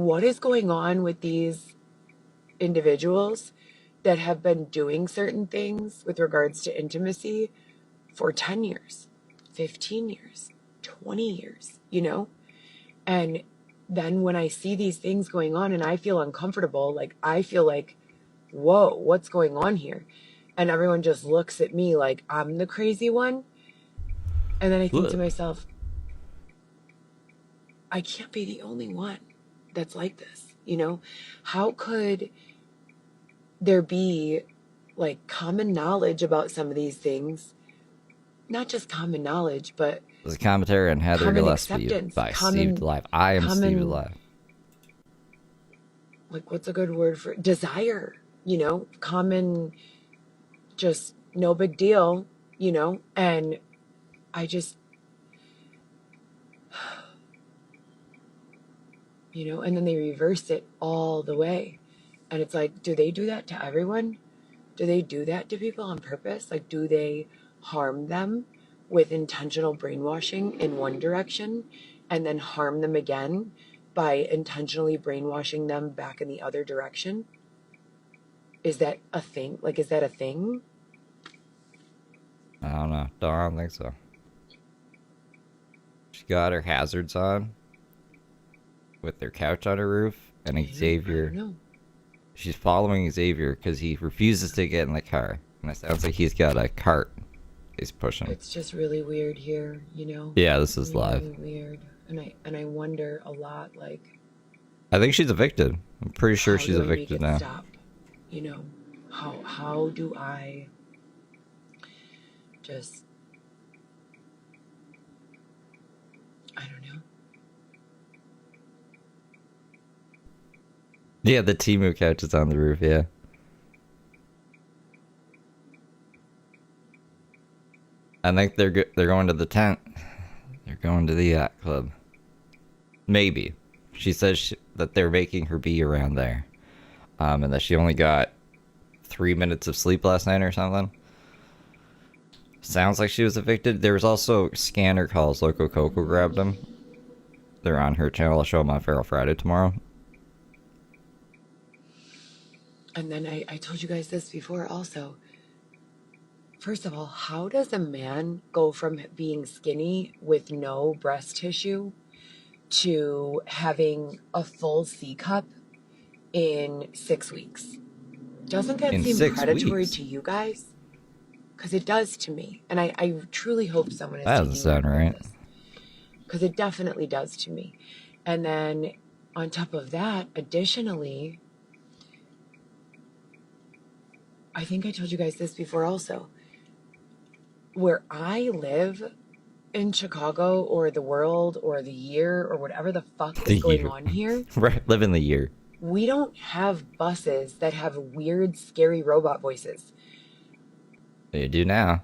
what is going on with these individuals that have been doing certain things with regards to intimacy for 10 years, 15 years, 20 years, you know? And then when I see these things going on and I feel uncomfortable, like I feel like, whoa, what's going on here? And everyone just looks at me like I'm the crazy one. And then I think to myself, I can't be the only one that's like this, you know? How could there be like common knowledge about some of these things? Not just common knowledge, but there's a commentary on Heather Gillespie by Steve Live. I am Steve Live. Like, what's a good word for desire? You know, common, just no big deal, you know? And I just, you know, and then they reverse it all the way. And it's like, do they do that to everyone? Do they do that to people on purpose? Like, do they harm them with intentional brainwashing in one direction and then harm them again by intentionally brainwashing them back in the other direction? Is that a thing? Like, is that a thing? I don't know. I don't think so. She got her hazards on with their couch on her roof, and Xavier. I don't know. She's following Xavier because he refuses to get in the car. And it sounds like he's got a cart he's pushing. It's just really weird here, you know? Yeah, this is really live. Weird. And I wonder a lot, like... I think she's evicted. I'm pretty sure she's evicted now. Stop? You know? How do I just... I don't know. Yeah, the Temu couch is on the roof, yeah. I think they're going to the tent. They're going to the yacht club. Maybe. She says that they're making her be around there. And that she only got 3 minutes of sleep last night or something. Sounds like she was evicted. There was also scanner calls. Loco Coco grabbed them. They're on her channel. I'll show them on Feral Friday tomorrow. And then I told you guys this before also. First of all, how does a man go from being skinny with no breast tissue to having a full C cup in 6 weeks? Doesn't that seem predatory to you guys? Because it does to me. And I truly hope someone is that doesn't sound right. Because it definitely does to me. And then on top of that, additionally, I think I told you guys this before also. Where I live in Chicago or the world or the year or whatever the fuck is going on here. Right, live in the year. We don't have buses that have weird, scary robot voices. You do now.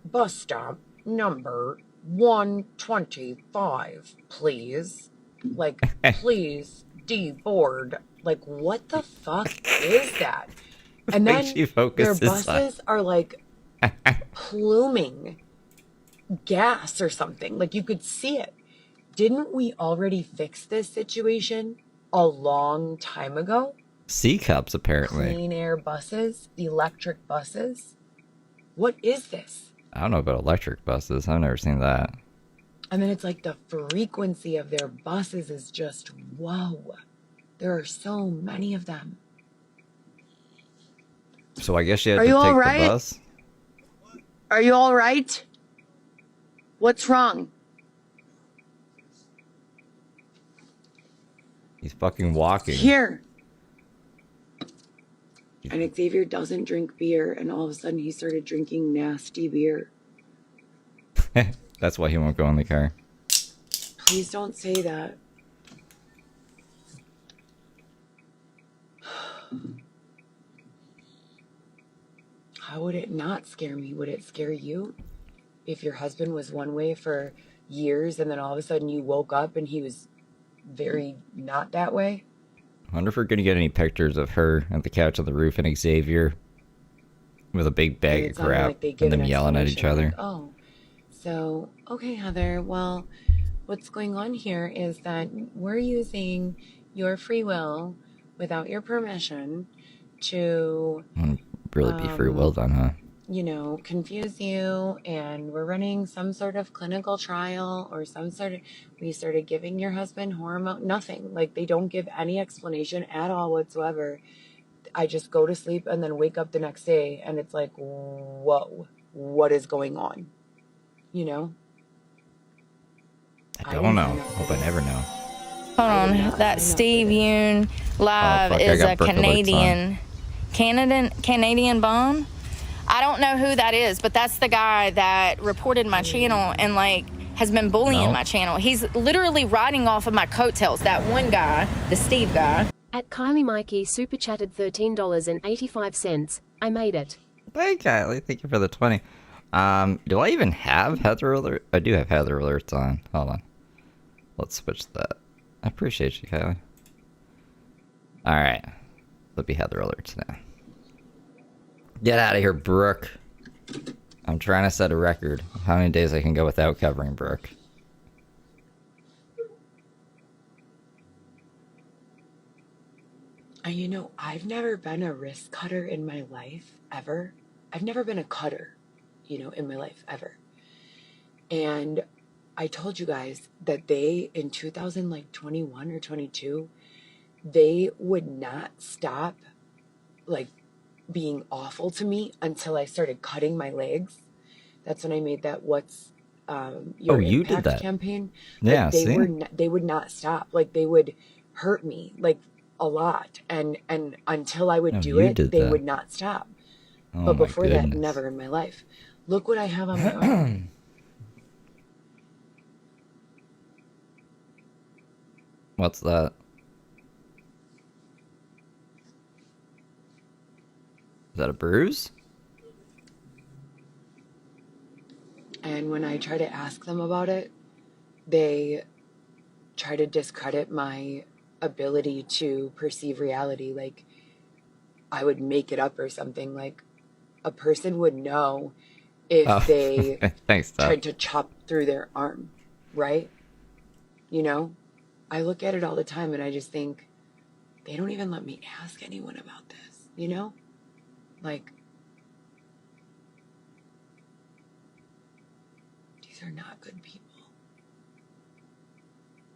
Bus stop number 125, please. Like, please, deboard. Like, what the fuck is that? And then their buses are like pluming gas or something. Like you could see it. Didn't we already fix this situation a long time ago? C-cups, apparently. Clean air buses, electric buses. What is this? I don't know about electric buses. I've never seen that. And then it's like the frequency of their buses is just, whoa. There are so many of them. So I guess you had to take the bus? Are you all right? What's wrong? He's fucking walking. Here. And Xavier doesn't drink beer, and all of a sudden he started drinking nasty beer. That's why he won't go in the car. Please don't say that. How would it not scare me? Would it scare you? If your husband was one way for years and then all of a sudden you woke up and he was very not that way? I wonder if we're going to get any pictures of her at the couch on the roof and Xavier with a big bag of crap and them yelling at each other. Like, oh, so, okay, Heather, well, what's going on here is that we're using your free will without your permission to Really be free will then, huh? you know, confuse you, and we're running some sort of clinical trial or some sort of, we started giving your husband hormone, nothing. Like, they don't give any explanation at all whatsoever. I just go to sleep and then wake up the next day and it's like, whoa, what is going on? You know? I don't know. Hope I never know. Hold on, that Steve Yoon live is a Canadian Bond. I don't know who that is, but that's the guy that reported my channel and like has been bullying my channel. He's literally riding off of my coattails. That one guy, the Steve guy. At Kylie Mikey super chatted $13.85. I made it. Hey Kylie, thank you for the 20. Do I even have Heather alert? I do have Heather alerts on. Hold on. Let's switch that. I appreciate you, Kylie. Alright. Let me Heather alerts now. Get out of here, Brooke. I'm trying to set a record of how many days I can go without covering Brooke. You know, I've never been a wrist cutter in my life, ever. I've never been a cutter, you know, in my life, ever. And I told you guys that they, in 2021 or 22, they would not stop, like, being awful to me until I started cutting my legs. That's when I made that "What's Your you Impact" did that campaign. Yeah, like, they would not stop. Like, they would hurt me like a lot, and until I would do it, they would not stop. But before that, never in my life. Look what I have on my arm. What's that? Is that a bruise? And when I try to ask them about it, they try to discredit my ability to perceive reality. Like, I would make it up or something. Like, a person would know if they tried to chop through their arm, right? You know? I look at it all the time and I just think, they don't even let me ask anyone about this, you know? Like, these are not good people.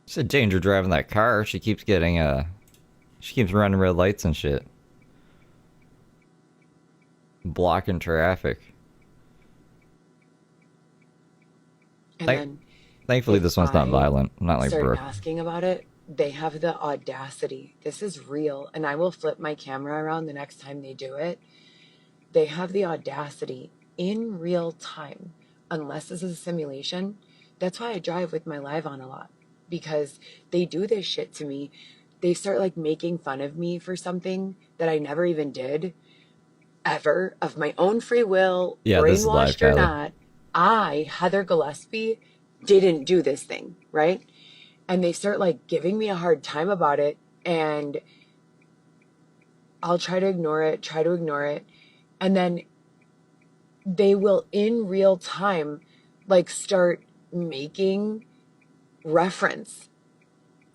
It's a danger driving that car. She keeps getting, she keeps running red lights and shit. Blocking traffic. And then, thankfully, this one's not violent. Not like Brooke. Asking about it, they have the audacity. This is real, and I will flip my camera around the next time they do it. They have the audacity in real time, unless this is a simulation. That's why I drive with my live on a lot, because they do this shit to me. They start like making fun of me for something that I never even did, ever, of my own free will, brainwashed or not. I, Heather Gillespie, didn't do this thing, right? And they start like giving me a hard time about it, and I'll try to ignore it. And then they will, in real time, like start making reference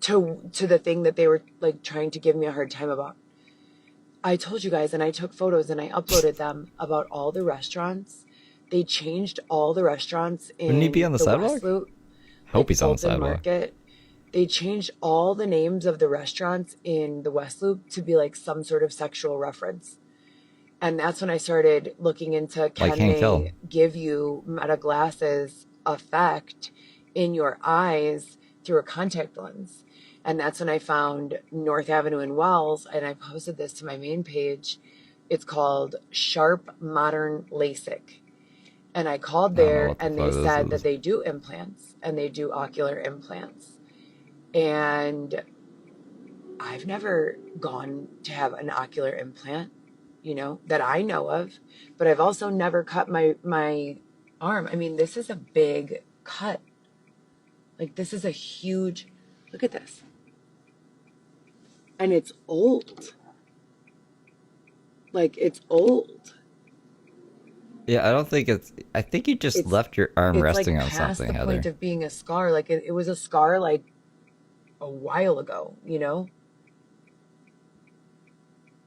to the thing that they were like trying to give me a hard time about. I told you guys, and I took photos and I uploaded them about all the restaurants. They changed all the restaurants in Wouldn't he be on the sidewalk? West Loop, Hope he's on the sidewalk. Market. They changed all the names of the restaurants in the West Loop to be like some sort of sexual reference. And that's when I started looking into, can they give you meta glasses effect in your eyes through a contact lens? And that's when I found North Avenue in Wells, and I posted this to my main page. It's called Sharp Modern LASIK. And I called there, and they said that they do implants, and they do ocular implants. And I've never gone to have an ocular implant, you know, that I know of. But I've also never cut my arm. I mean, this is a big cut. Like, this is a huge, look at this. And it's old. Like, it's old. Yeah, I don't think I think you just left your arm resting on something, Heather. It's like past the point of being a scar. Like, it was a scar, like, a while ago, you know?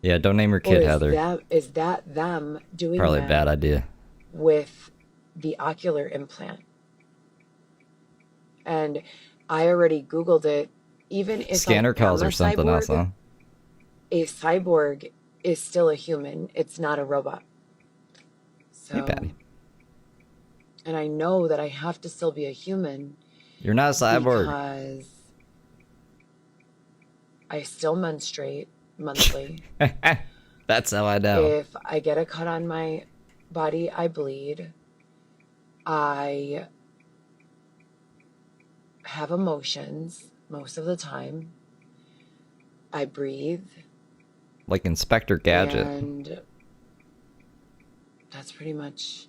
Yeah, don't name your Or kid Heather. is that them doing Probably a that bad idea. with the ocular implant? And I already Googled it. Even if Scanner calls or something else, huh? a cyborg is still a human. It's not a robot. So, Hey, Patty. and I know that I have to still be a human. You're not a cyborg. Because I still menstruate monthly. That's how I know. If I get a cut on my body, I bleed. I have emotions most of the time. I breathe. Like Inspector Gadget. And that's pretty much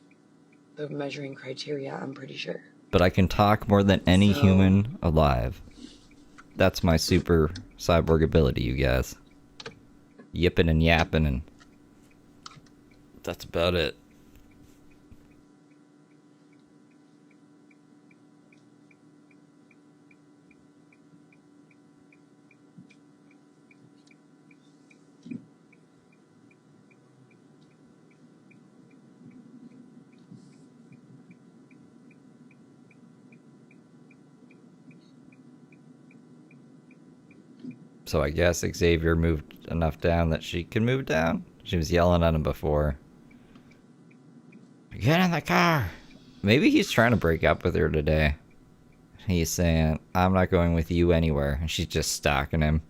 the measuring criteria, I'm pretty sure. But I can talk more than any human alive. That's my super cyborg ability, you guys. Yipping and yapping, and that's about it. So I guess Xavier moved enough down that she can move down. She was yelling at him before. Get in the car! Maybe he's trying to break up with her today. He's saying, I'm not going with you anywhere. And she's just stalking him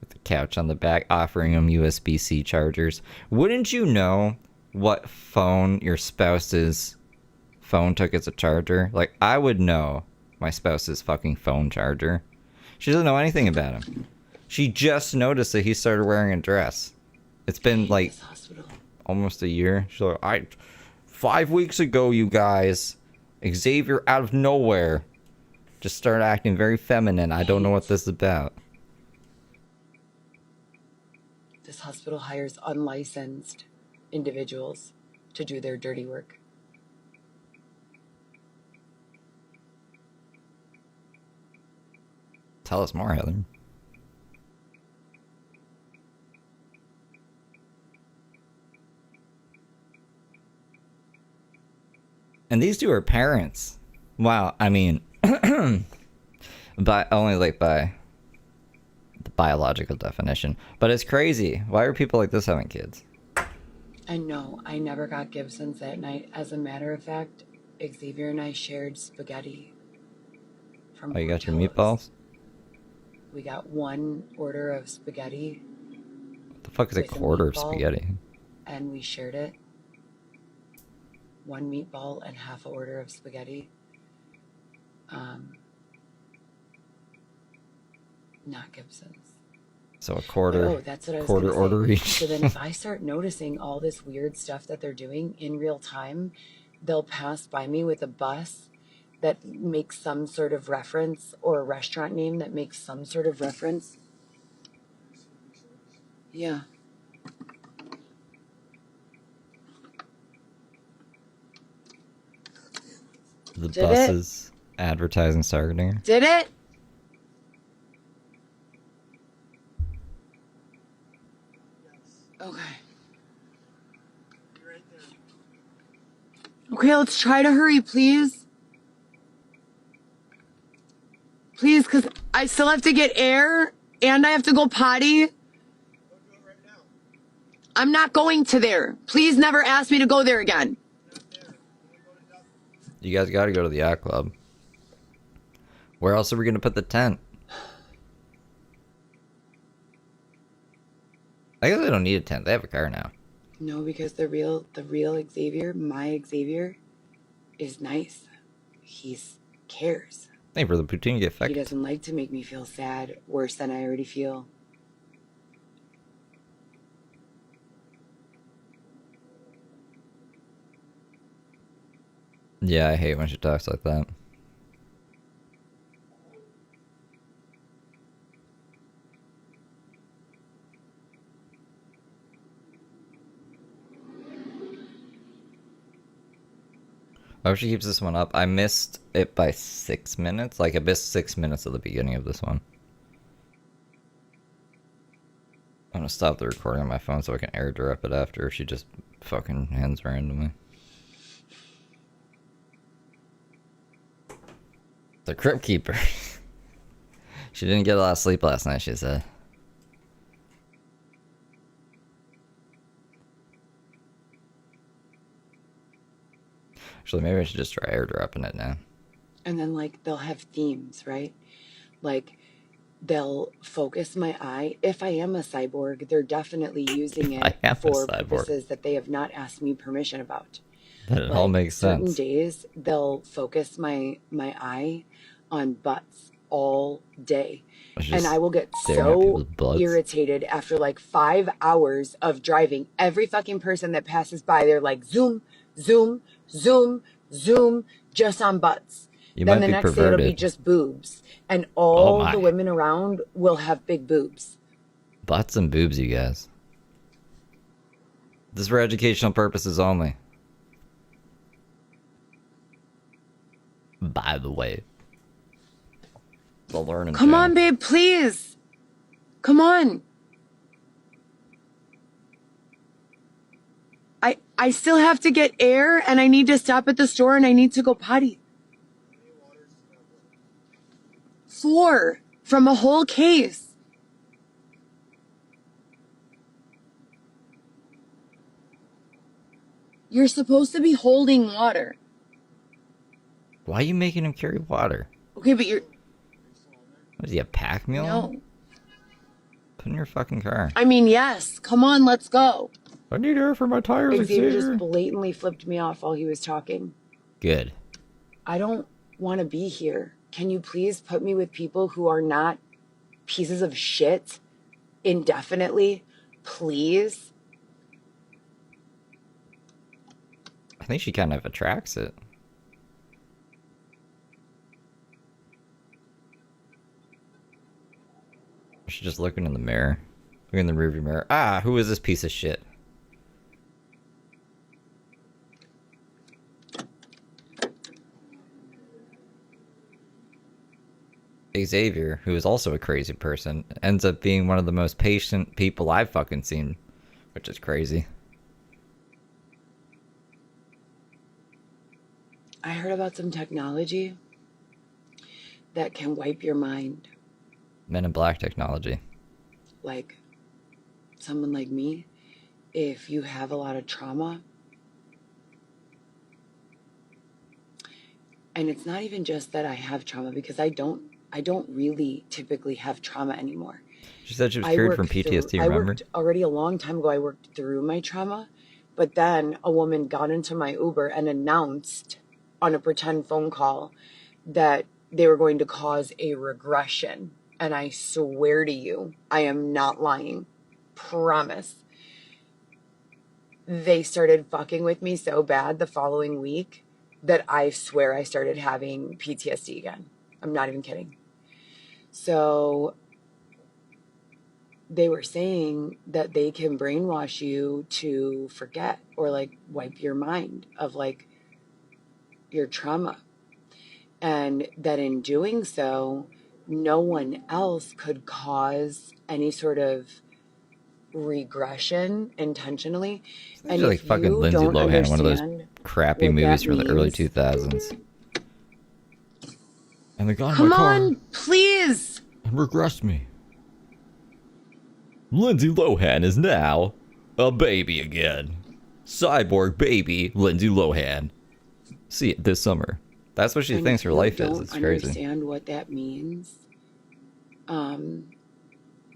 with the couch on the back, offering him USB-C chargers. Wouldn't you know what phone your spouse's phone took as a charger? Like, I would know my spouse's fucking phone charger. She doesn't know anything about him. She just noticed that he started wearing a dress. It's been like almost a year. She's like, 5 weeks ago, you guys, Xavier out of nowhere just started acting very feminine. I don't know what this is about. This hospital hires unlicensed individuals to do their dirty work. Tell us more, Heather. And these two are parents. Wow, I mean, by only like by the biological definition. But it's crazy. Why are people like this having kids? And no, I never got Gibson's that night. As a matter of fact, Xavier and I shared spaghetti from Oh, you got your Portillo's. meatballs? We got one order of spaghetti. What the fuck is a with quarter of meatball, spaghetti? And we shared it. One meatball and half an order of spaghetti. Not Gibson's. So a quarter, Oh, that's what I was quarter gonna order say. each. So then if I start noticing all this weird stuff that they're doing in real time, they'll pass by me with a bus that makes some sort of reference, or a restaurant name that makes some sort of reference. Yeah. The Did buses advertising targeting. Did it? Okay. Okay, let's try to hurry, please. Please, because I still have to get air and I have to go potty. I'm not going to there. Please never ask me to go there again. You guys got to go to the yacht club. Where else are we going to put the tent? I guess they don't need a tent. They have a car now. No, because the real Xavier, my Xavier, is nice. He cares. Hey, for the poutine get He affected. doesn't like to make me feel sad, worse than I already feel. Yeah, I hate when she talks like that. I hope she keeps this one up. I missed it by 6 minutes. Like, I missed 6 minutes of the beginning of this one. I'm gonna stop the recording on my phone so I can airdrop it after she just fucking hands randomly. The Crypt Keeper. She didn't get a lot of sleep last night, she said. Actually, maybe I should just try airdropping it now. And then, like, they'll have themes, right? Like, they'll focus my eye. If I am a cyborg, they're definitely using it for purposes that they have not asked me permission about. That all makes sense. Certain days, they'll focus my eye on butts all day. And I will get so irritated after like 5 hours of driving. Every fucking person that passes by, they're like, zoom, zoom, zoom, zoom, just on butts. Then the next day it'll be just boobs. And all the women around will have big boobs. Butts and boobs, you guys. This is for educational purposes only. By the way. The learning Come on, babe, please. Come on. I still have to get air, and I need to stop at the store, and I need to go potty. 4 from a whole case. You're supposed to be holding water. Why are you making him carry water? Okay, but you're... What is he, a pack mule? No. Put in your fucking car. I mean, yes. Come on, let's go. I need air for my tires. Xavier just blatantly flipped me off while he was talking. Good. I don't want to be here. Can you please put me with people who are not pieces of shit indefinitely? Please? I think she kind of attracts it. She's just looking in the mirror. Looking in the rearview mirror. Ah, who is this piece of shit? Xavier, who is also a crazy person, ends up being one of the most patient people I've fucking seen, which is crazy. I heard about some technology that can wipe your mind. Men in Black technology. Like someone like me, if you have a lot of trauma, and it's not even just that I have trauma, because I don't really typically have trauma anymore. She said she was cured from PTSD, remember? I worked already a long time ago. I worked through my trauma, but then a woman got into my Uber and announced on a pretend phone call that they were going to cause a regression. And I swear to you, I am not lying. Promise. They started fucking with me so bad the following week that I swear I started having PTSD again. I'm not even kidding. So they were saying that they can brainwash you to forget or like wipe your mind of like your trauma. And that in doing so, no one else could cause any sort of regression intentionally. And like fucking Lindsay Lohan, one of those crappy movies from the early 2000s. And they got in Come my car on, please! And regressed me. Lindsay Lohan is now a baby again. Cyborg baby Lindsay Lohan. See it this summer. That's what she thinks her life is. It's crazy. I don't understand what that means.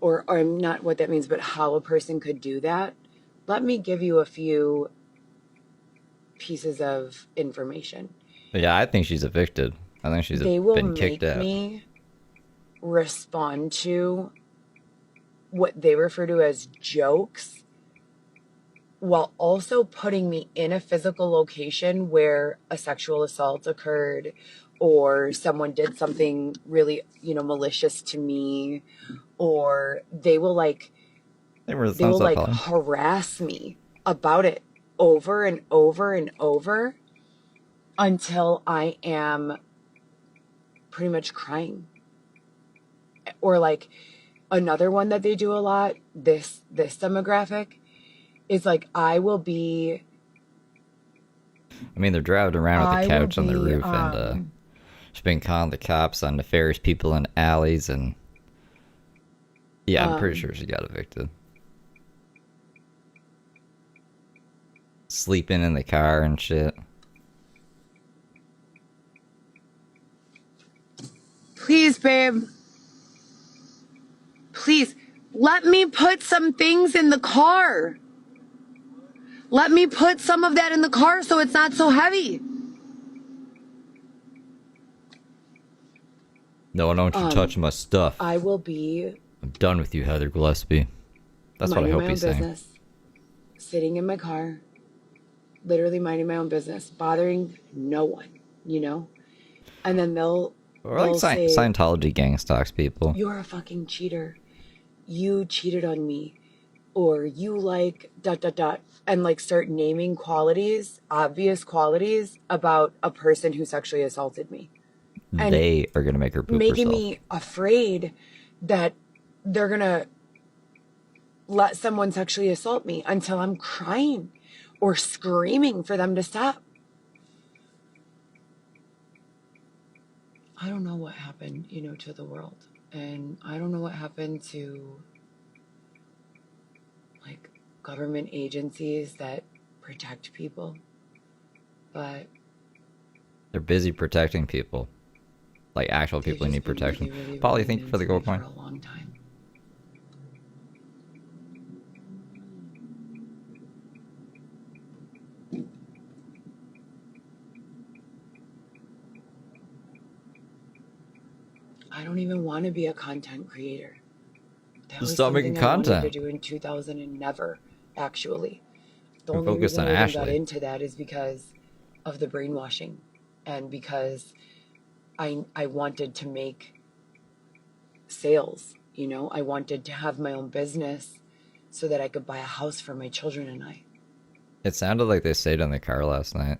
Or not what that means, but how a person could do that. Let me give you a few pieces of information. Yeah, I think she's evicted. I think she's been kicked out. They will make me respond to what they refer to as jokes while also putting me in a physical location where a sexual assault occurred or someone did something really, malicious to me, or they will harass me about it over and over and over until I am pretty much crying. Or like Another one that they do a lot, this demographic, is like, I mean, they're driving around with a couch on the roof and um, she's been calling the cops on nefarious people in alleys and yeah, I'm pretty sure she got evicted. Sleeping in the car and shit. please, babe. Please, let me put some things in the car. Let me put some of that in the car so it's not so heavy. No, don't you touch my stuff. I will be I'm done with you, Heather Gillespie. That's what I hope he's saying. business, sitting in my car, literally minding my own business, bothering no one, you know? And then they'll say, Scientology gang stalks people. you're a fucking cheater. You cheated on me. Or you like ... and like start naming qualities, obvious qualities about a person who sexually assaulted me. And they are going to make her poop making herself. me afraid that they're going to let someone sexually assault me until I'm crying or screaming for them to stop. I don't know what happened, you know, to the world. And I don't know what happened to, like, government agencies that protect people. But they're busy protecting people. Like actual people who need protection. Really, Polly, really thank you for the gold coin. for a long time. I don't even want to be a content creator. That was Stop making something I wanted content. to do in 2000 and never, actually. The And only focus reason on I even Ashley. got into that is because of the brainwashing and because I wanted to make sales, you know? I wanted to have my own business so that I could buy a house for my children and I. It sounded like they stayed in the car last night.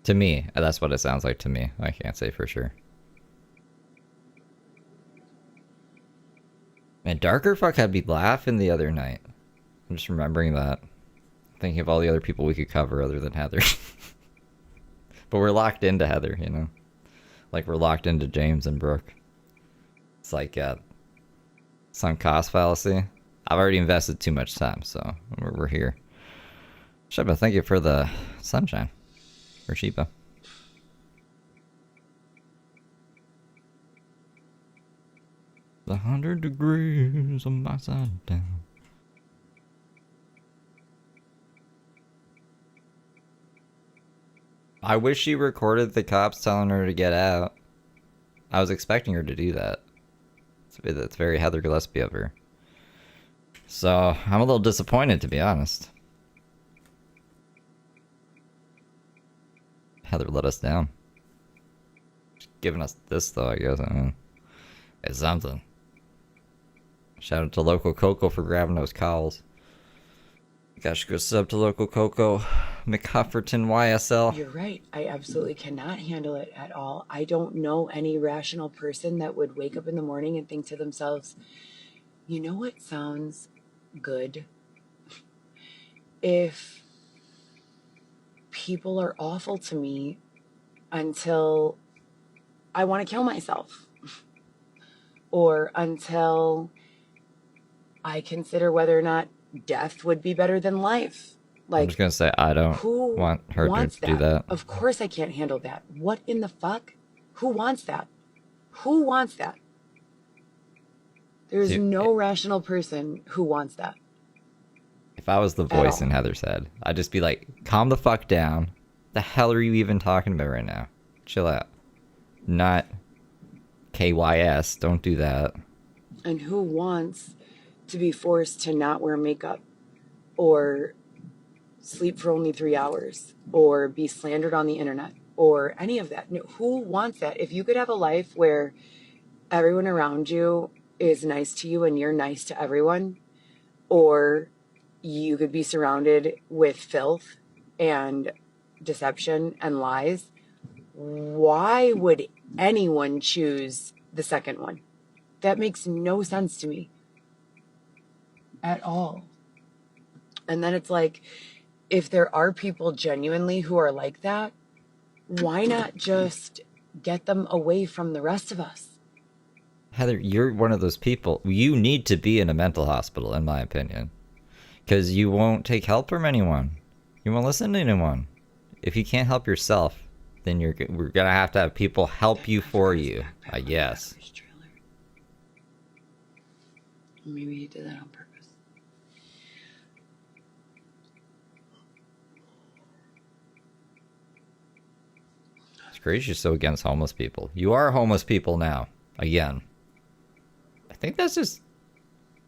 To me, that's what it sounds like to me. I can't say for sure. Man, Darker Fuck had me laughing the other night. I'm just remembering that. Thinking of all the other people we could cover other than Heather. But we're locked into Heather, you know? Like we're locked into James and Brooke. It's like sunk cost fallacy. I've already invested too much time, so we're here. Sheba, thank you for the sunshine. Or Sheba. The 100 degrees on my side down. I wish she recorded the cops telling her to get out. I was expecting her to do that. That's very Heather Gillespie of her. So, I'm a little disappointed, to be honest. Heather let us down. She's giving us this, though, I guess. I mean, it's something. Shout out to Local Coco for grabbing those calls. Gosh, go sub to Local Coco. McHufferton YSL. You're right. I absolutely cannot handle it at all. I don't know any rational person that would wake up in the morning and think to themselves, you know what sounds good? If people are awful to me until I want to kill myself, or until I consider whether or not death would be better than life. Like, I'm just gonna say I don't want her to do that. Of course I can't handle that. What in the fuck? Who wants that? Who wants that? There's no rational person who wants that. If I was the voice in Heather's head, I'd just be like, calm the fuck down. The hell are you even talking about right now? Chill out. Not KYS. Don't do that. And who wants to be forced to not wear makeup or sleep for only 3 hours or be slandered on the internet or any of that? No, who wants that? If you could have a life where everyone around you is nice to you and you're nice to everyone, or you could be surrounded with filth and deception and lies, why would anyone choose the second one? That makes no sense to me at all. And then it's like, if there are people genuinely who are like that, why not just get them away from the rest of us? Heather, you're one of those people. You need to be in a mental hospital, in my opinion, because you won't take help from anyone. You won't listen to anyone. If you can't help yourself, then we're gonna have to have people help you for you. I guess. Maybe he did that on purpose. It's crazy you're so against homeless people. You are homeless people now. Again. I think that's just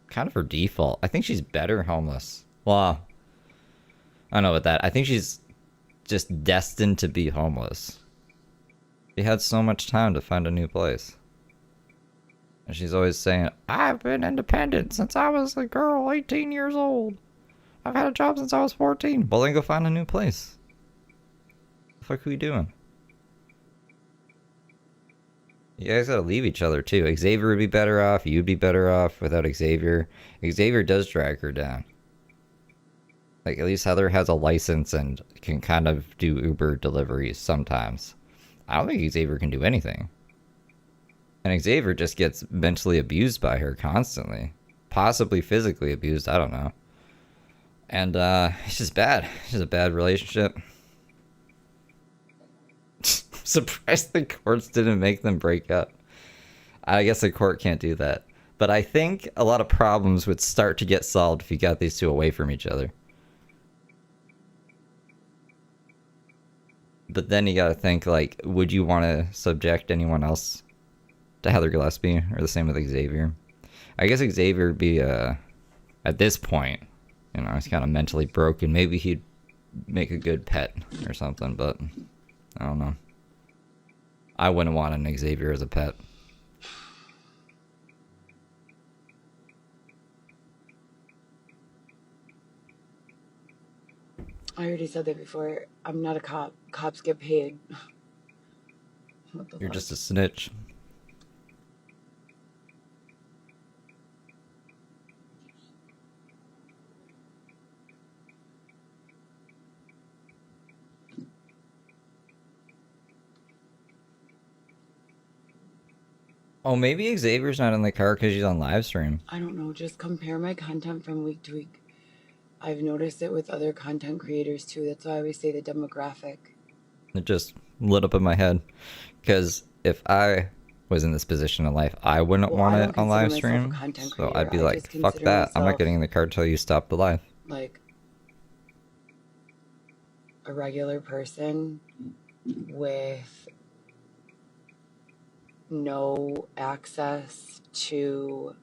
kind of her default. I think she's better homeless. Well, I don't know about that. I think she's just destined to be homeless. She had so much time to find a new place. And she's always saying, I've been independent since I was a girl, 18 years old. I've had a job since I was 14. Well, then go find a new place. What the fuck are we doing? You guys gotta leave each other, too. Xavier would be better off. You'd be better off without Xavier. Xavier does drag her down. Like, at least Heather has a license and can kind of do Uber deliveries sometimes. I don't think Xavier can do anything. And Xavier just gets mentally abused by her constantly. Possibly physically abused, I don't know. And, it's just bad. It's just a bad relationship. Surprised the courts didn't make them break up. I guess the court can't do that. But I think a lot of problems would start to get solved if you got these two away from each other. But then you gotta think, like, would you want to subject anyone else to Heather Gillespie? Or the same with Xavier? I guess Xavier would be, at this point, you know, he's kind of mentally broken. Maybe he'd make a good pet or something, but I don't know. I wouldn't want an Xavier as a pet. I already said that before. I'm not a cop. Cops get paid. You're just a snitch. Oh, maybe Xavier's not in the car because she's on live stream. I don't know. Just compare my content from week to week. I've noticed it with other content creators too. That's why I always say the demographic. It just lit up in my head. Because if I was in this position in life, I wouldn't want it on live stream. So I'd be like, fuck that. I'm not getting in the car until you stop the live. Like a regular person with no access to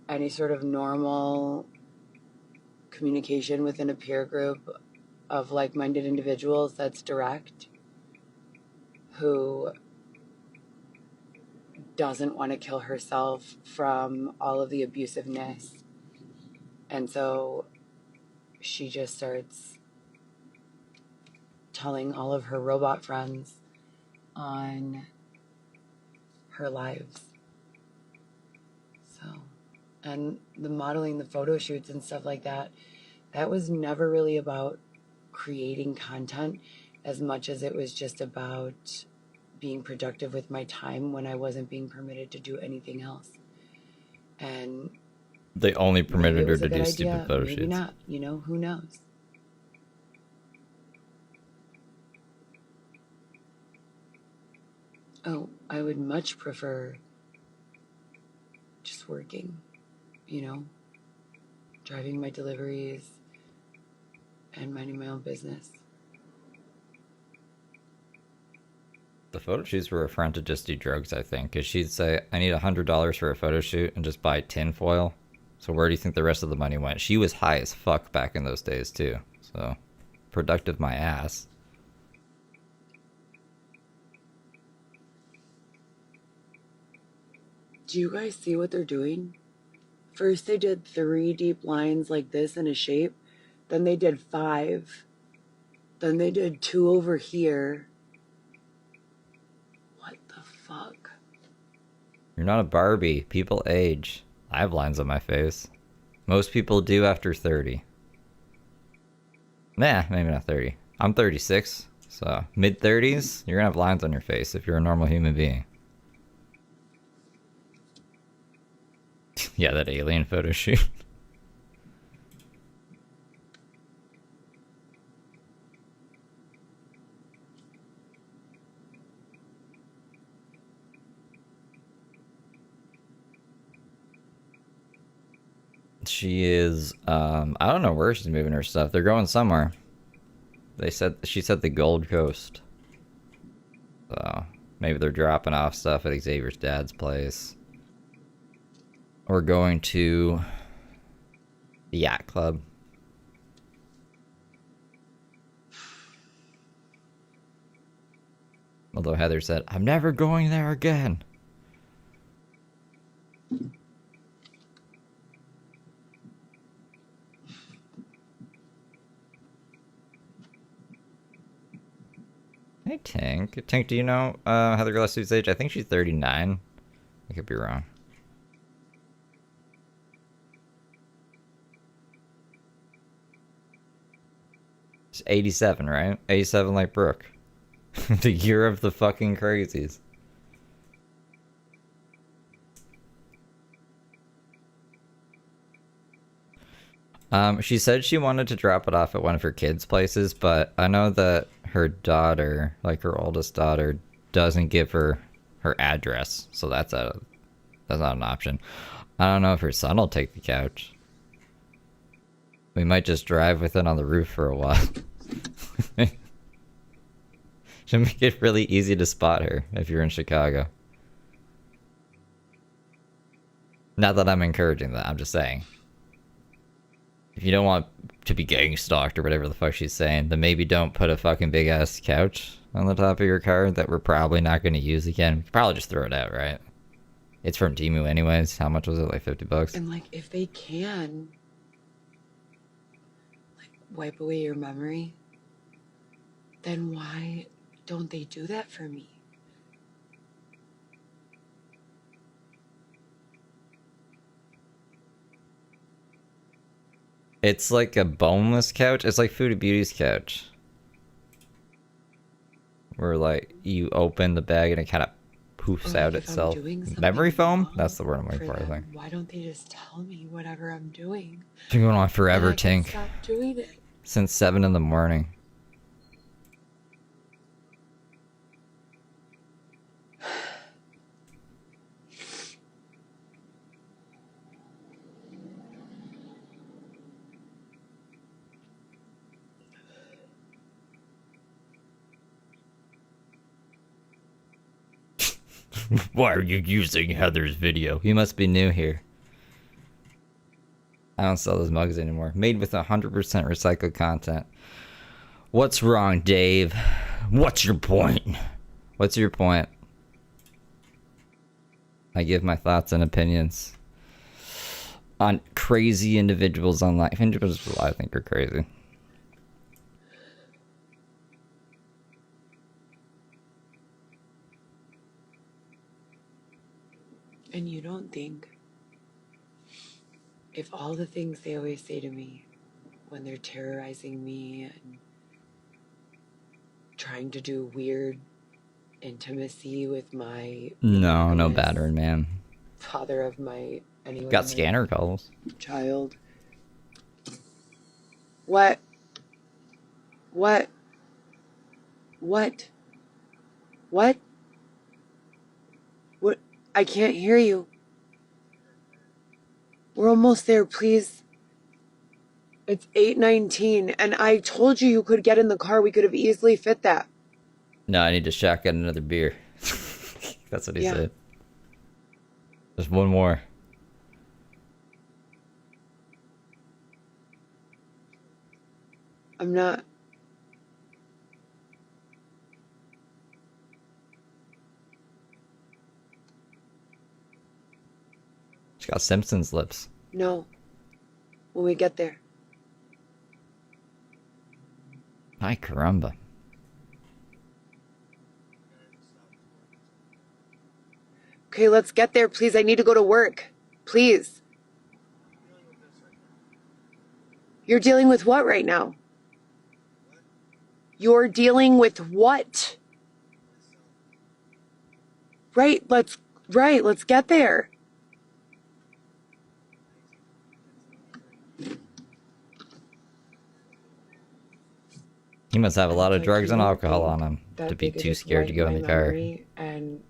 any sort of normal communication within a peer group of like-minded individuals that's direct, who doesn't want to kill herself from all of the abusiveness. And so she just starts telling all of her robot friends on her lives. So, and the modeling, the photo shoots and stuff like that, that was never really about creating content as much as it was just about being productive with my time when I wasn't being permitted to do anything else. And they only permitted her to do stupid photo shoots. Maybe not, you know, who knows? Oh, I would much prefer just working, you know, driving my deliveries and minding my own business. The photo shoots were a front to just do drugs, I think. Because she'd say, I need $100 for a photo shoot and just buy tinfoil. So where do you think the rest of the money went? She was high as fuck back in those days, too. So, productive my ass. Do you guys see what they're doing? First they did 3 deep lines like this in a shape. Then they did 5. Then they did 2 over here. What the fuck? You're not a Barbie. People age. I have lines on my face. Most people do after 30. Nah, maybe not 30. I'm 36, so mid-30s, you're gonna have lines on your face if you're a normal human being. Yeah, that alien photo shoot. She is, I don't know where she's moving her stuff. They're going somewhere. She said the Gold Coast. So, maybe they're dropping off stuff at Xavier's dad's place. Or going to the yacht club. Although Heather said, I'm never going there again. Hey, Tank. Tank, do you know Heather Gillespie's age? I think she's 39. I could be wrong. She's 87, right? 87 like Brooke. The year of the fucking crazies. She said she wanted to drop it off at one of her kids' places, but I know that her daughter, like her oldest daughter, doesn't give her address, so that's not an option. I don't know if her son will take the couch. We might just drive with it on the roof for a while. Should make it really easy to spot her if you're in Chicago. Not that I'm encouraging that, I'm just saying. If you don't want to be gang stalked or whatever the fuck she's saying, then maybe don't put a fucking big ass couch on the top of your car that we're probably not going to use again. We could probably just throw it out, right? It's from Temu anyways. How much was it? Like $50? And like, if they can, like, wipe away your memory, then why don't they do that for me? It's like a boneless couch. It's like Foodie Beauty's couch. Where like you open the bag and it kind of poofs out itself. Memory foam? That's the word I'm looking for, I think. Why don't they just tell me whatever I'm doing? It's been going on forever, Tink. Stop doing it. Since 7 in the morning. Why are you using Heather's video? You must be new here. I don't sell those mugs anymore. Made with 100% recycled content. What's wrong, Dave? What's your point? What's your point? I give my thoughts and opinions on crazy individuals online. Individuals I think are crazy. And you don't think, if all the things they always say to me when they're terrorizing me and trying to do weird intimacy with my no battering, man. Father of my Got scanner calls. Child. What? I can't hear you. We're almost there, please. It's 8:19, and I told you could get in the car. We could have easily fit that. No, I need to shotgun another beer. That's what he said. Just one more. I'm not... She's got Simpsons lips. No. When we get there. Ay, caramba. Okay, let's get there, please. I need to go to work. Please. You're dealing with what right now? You're dealing with what? Right, let's get there. He must have a lot of Like, drugs you and don't alcohol think on him that to be they could too just scared to wipe go in my the car. memory and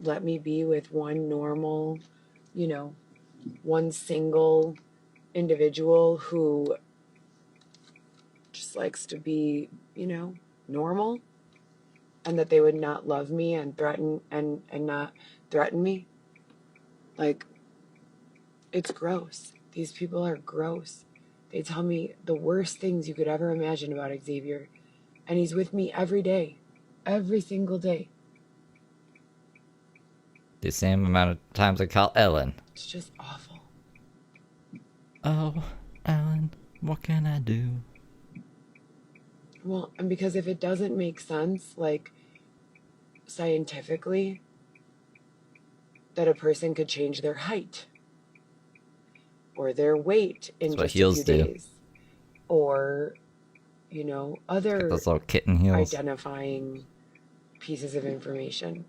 let me be with one normal, you know, one single individual who just likes to be, you know, normal, and that they would not love me and threaten and not threaten me. Like, it's gross. These people are gross. They tell me the worst things you could ever imagine about Xavier, and he's with me every day, every single day. The same amount of times I call Ellen. It's just awful. Oh, Ellen, what can I do? Well, and because if it doesn't make sense, like, scientifically, that a person could change their height or their weight in That's what just a heels few do. days, or, you know, Got other those little kitten heels. identifying pieces of information,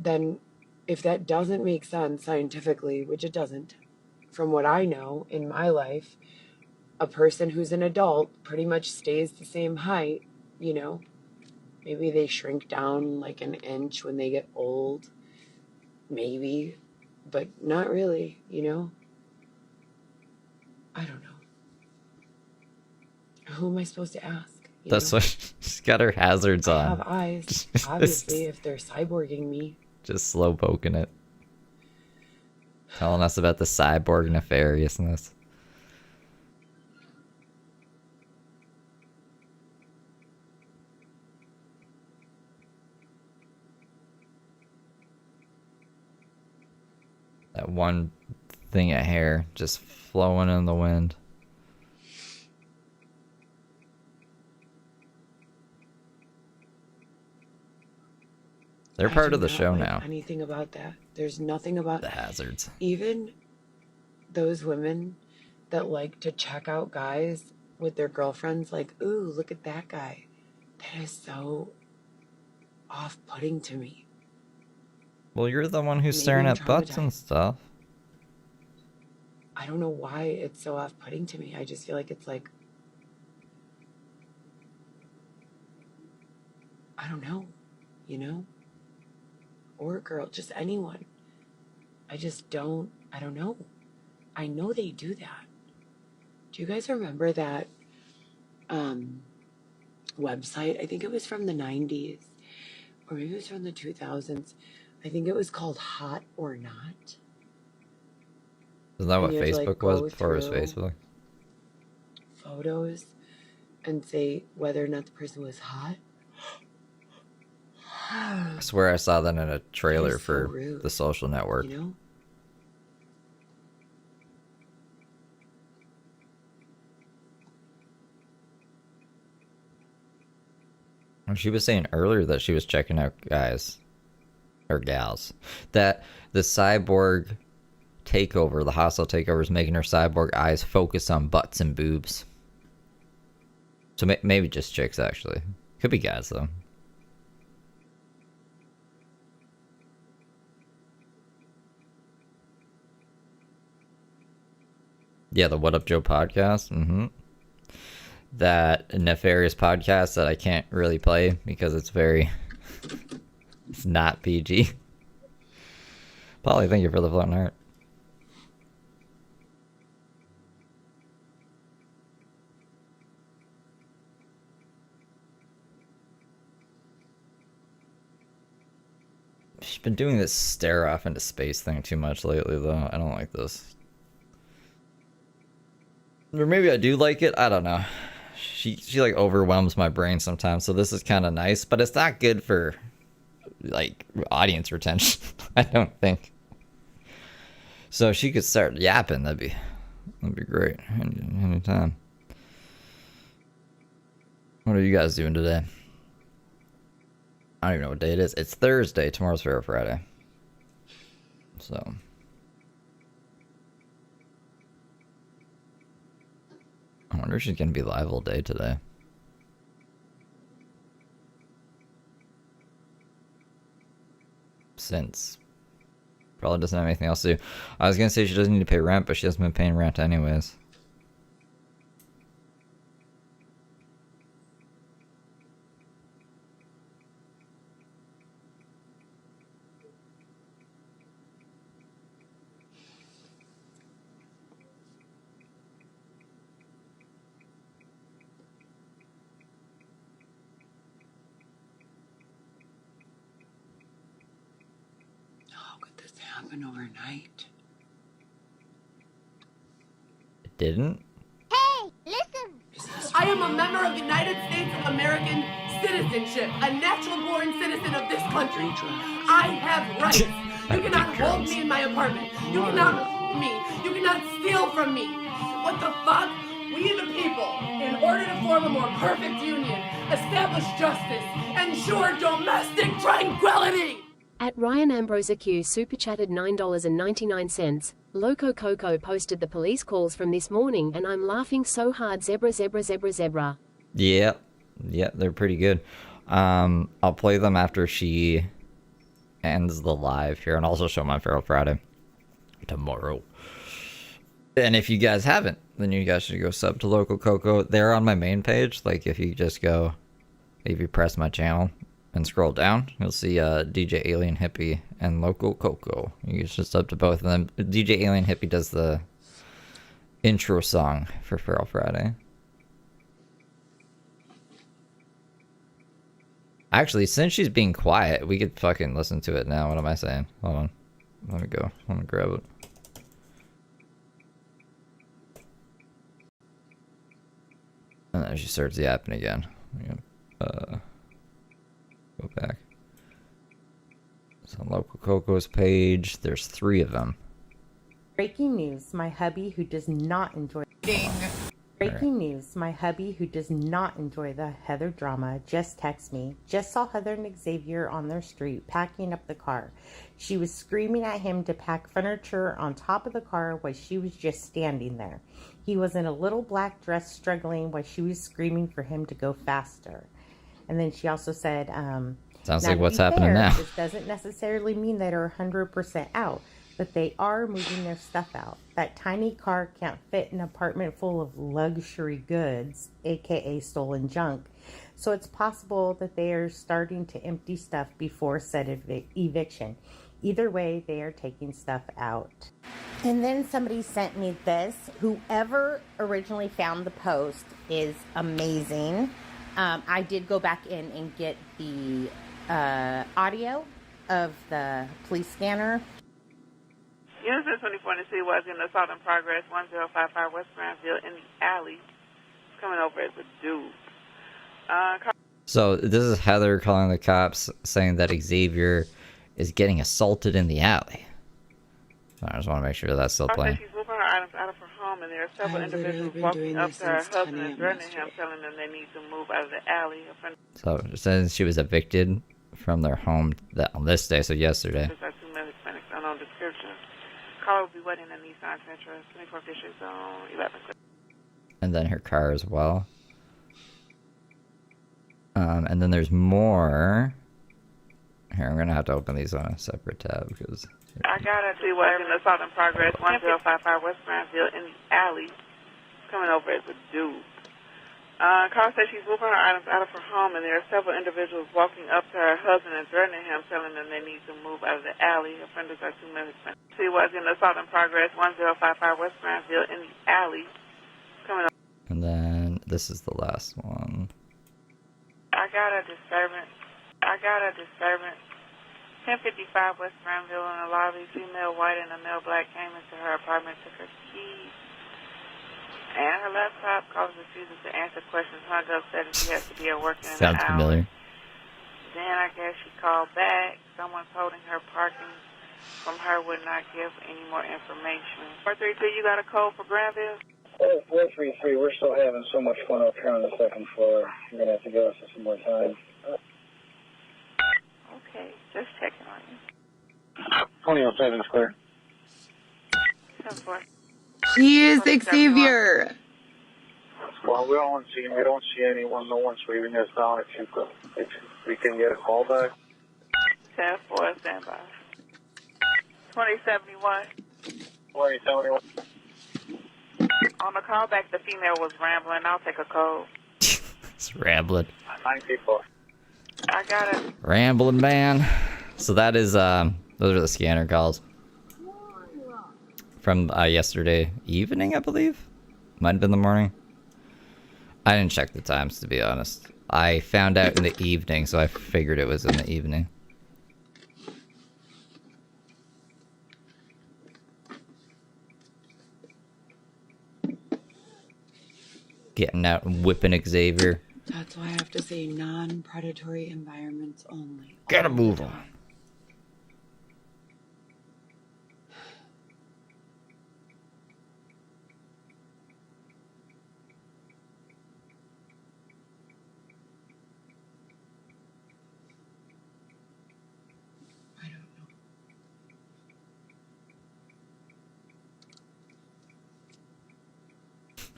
then if that doesn't make sense scientifically, which it doesn't, from what I know in my life, a person who's an adult pretty much stays the same height, you know. Maybe they shrink down like an inch when they get old, maybe, but not really, you know. I don't know. Who am I supposed to ask? That's why she's got her hazards I on. have eyes, obviously, if they're cyborging me. Just slow poking it. Telling us about the cyborg nefariousness. That one thing of hair just flowing in the wind. They're part of the show now. Anything about that. There's nothing about the hazards. Even those women that like to check out guys with their girlfriends, like, ooh, look at that guy. That is so off-putting to me. Well, you're the one who's staring at butts and stuff. I don't know why it's so off-putting to me. I just feel like it's like, I don't know, you know? Or a girl, just anyone. I don't know. I know they do that. Do you guys remember that website? I think it was from the 90s, or maybe it was from the 2000s. I think it was called Hot or Not. Isn't that what Facebook was before it was Facebook? Photos and say whether or not the person was hot. I swear I saw that in a trailer for rude, The Social Network. You know? She was saying earlier that she was checking out guys or gals, that the cyborg takeover, the hostile takeover, is making her cyborg eyes focus on butts and boobs. So maybe just chicks, actually. Could be guys, though. Yeah, the What Up Joe podcast. Mm-hmm. That nefarious podcast that I can't really play because it's it's not PG. Polly, thank you for the floating heart. She's been doing this stare off into space thing too much lately, though. I don't like this. Or maybe I do like it. I don't know. She like overwhelms my brain sometimes, so this is kind of nice, but it's not good for like audience retention. I don't think. So she could start yapping. That'd be great anytime. What are you guys doing today? I don't even know what day it is. It's Thursday. Tomorrow's Fair Friday. So. I wonder if she's going to be live all day today. Since probably doesn't have anything else to do. I was going to say she doesn't need to pay rent, but she hasn't been paying rent anyways. Happen overnight. It didn't? Hey, listen! I am a member of the United States of American citizenship, a natural-born citizen of this country. I have rights. You cannot hold me in my apartment. You cannot hold me. You cannot steal from me. What the fuck? We the people, in order to form a more perfect union, establish justice, ensure domestic tranquility. At Ryan Ambrose Q super chatted $9.99. Loco Coco posted the police calls from this morning and I'm laughing so hard zebra. Yeah. Yeah, they're pretty good. I'll play them after she ends the live here and also show them on Feral Friday tomorrow. And if you guys haven't, then you guys should go sub to Local Coco. They're on my main page. Like if you just go, if you press my channel and scroll down, you'll see DJ Alien Hippie and Local Coco. You should sub to both of them. DJ Alien Hippie does the intro song for Feral Friday. Actually, since she's being quiet, we could fucking listen to it now. What am I saying? Hold on. Let me go. Let me grab it. And then she starts yapping again. Go back. It's on Local Coco's page. There's 3 of them. Breaking news, my hubby who does not enjoy... Breaking news, my hubby who does not enjoy the Heather drama just texted me. Just saw Heather and Xavier on their street packing up the car. She was screaming at him to pack furniture on top of the car while she was just standing there. He was in a little black dress struggling while she was screaming for him to go faster. And then she also said, sounds like what's happening now. This doesn't necessarily mean that they're 100% out, but they are moving their stuff out. That tiny car can't fit an apartment full of luxury goods, aka stolen junk. So it's possible that they are starting to empty stuff before said eviction. Either way, they are taking stuff out. And then somebody sent me this. Whoever originally found the post is amazing. I did go back in and get the audio of the police scanner. Unit 24 in the city was in assault in progress, 1055 West Granville in the alley, coming over as a dude. So this is Heather calling the cops, saying that Xavier is getting assaulted in the alley. I just want to make sure that's still playing. She's moving her items out of her home, and there are several individuals walking up to her husband and threatening him, telling them they need to move out of the alley. So it says she was evicted from their home on this day, so yesterday. Unknown description. Car will be waiting in Nissan Sentra, 24 District Zone 11. And then her car as well. And then there's more. Here, I'm gonna have to open these on a separate tab because. I gotta see what's in assault in progress, 1055 West Granville in the alley, coming over as a dude. Carl says she's moving her items out of her home, and there are several individuals walking up to her husband and threatening him, telling them they need to move out of the alley. Offenders are 2 minutes. See what's in assault in progress, 1055 West Granville in the alley, coming over. And then this is the last one. I got a disturbance. 1055 West Granville in the lobby. Female white and a male black came into her apartment, took her keys and her laptop. Calls refuses to answer questions. Hung up, said that she has to be at work in an hour. Sounds familiar. Then I guess she called back. Someone's holding her parking from her, would not give any more information. 432, you got a code for Granville? 433, we're still having so much fun up here on the second floor. You're going to have to give us some more time. Okay, just checking on you. 2007 is clear. 10-4. He is Xavier. Well, we don't see him. We don't see anyone. No one's waving us down. If we can get a call back. 10-4, standby. 2071. 2071. On the call back, the female was rambling. I'll take a code. It's rambling. 9 people. I got it. Rambling man. So that is, those are the scanner calls. From yesterday evening, I believe? Might have been the morning. I didn't check the times, to be honest. I found out in the evening, so I figured it was in the evening. Getting out and whipping Xavier. That's why I have to say non-predatory environments only. Gotta move on.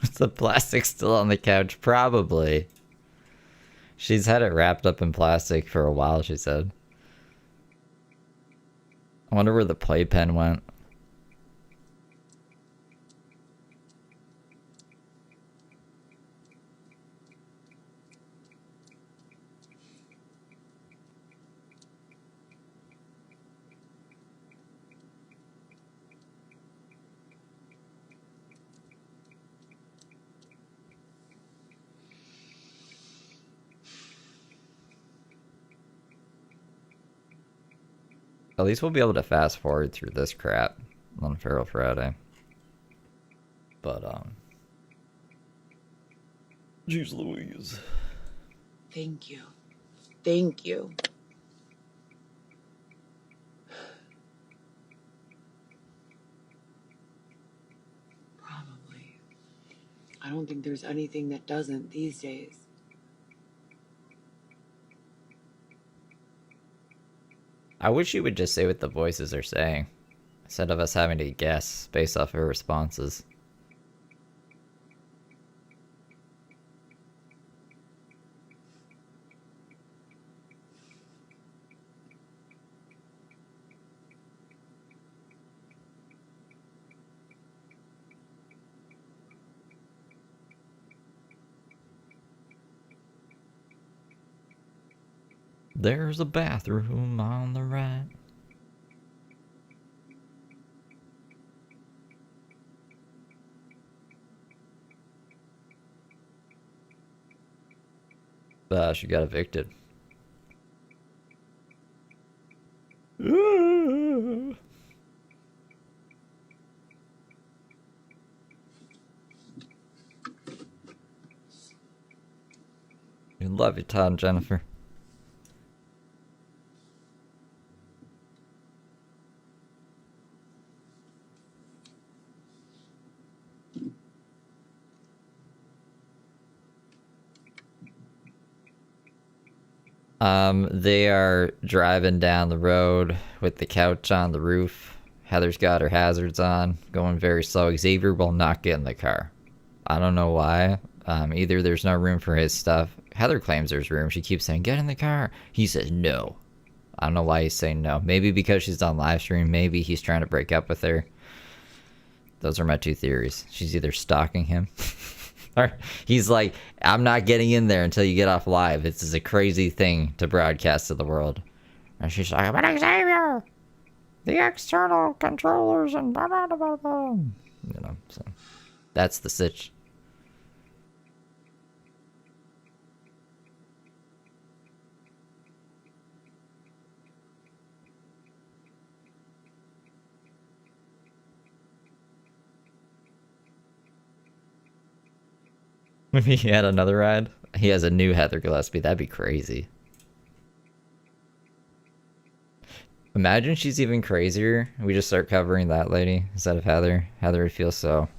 Is the plastic still on the couch? Probably. She's had it wrapped up in plastic for a while, she said. I wonder where the playpen went. At least we'll be able to fast forward through this crap on Feral Friday. But, jeez Louise. Thank you. Thank you. Probably. I don't think there's anything that doesn't these days. I wish you would just say what the voices are saying, instead of us having to guess based off her responses. There's a bathroom on the right. She got evicted. We love you, Todd and Jennifer. They are driving down the road with the couch on the roof. Heather's got her hazards on, going very slow. Xavier will not get in the car. I don't know why. Either there's no room for his stuff. Heather claims there's room. She keeps saying, get in the car. He says no. I don't know why he's saying no. Maybe because she's on live stream. Maybe he's trying to break up with her. Those are my two theories. She's either stalking him. Or he's like, I'm not getting in there until you get off live. This is a crazy thing to broadcast to the world. And she's like, but Xavier, the external controllers and blah, blah, blah, blah. You know, so that's the sitch. Maybe he had another ride. He has a new Heather Gillespie. That'd be crazy. Imagine she's even crazier. We just start covering that lady instead of Heather. Heather would feel so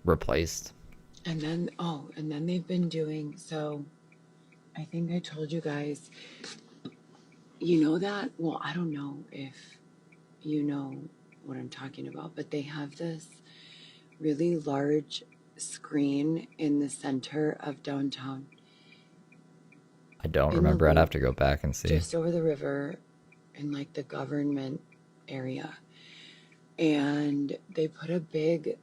replaced. And then, and then they've been doing, so I think I told you guys, you know that? Well, I don't know if you know what I'm talking about, but they have this really large screen in the center of downtown. I don't In the remember. I'd have loop, to go back and see. just over the river in like the government area. And they put a big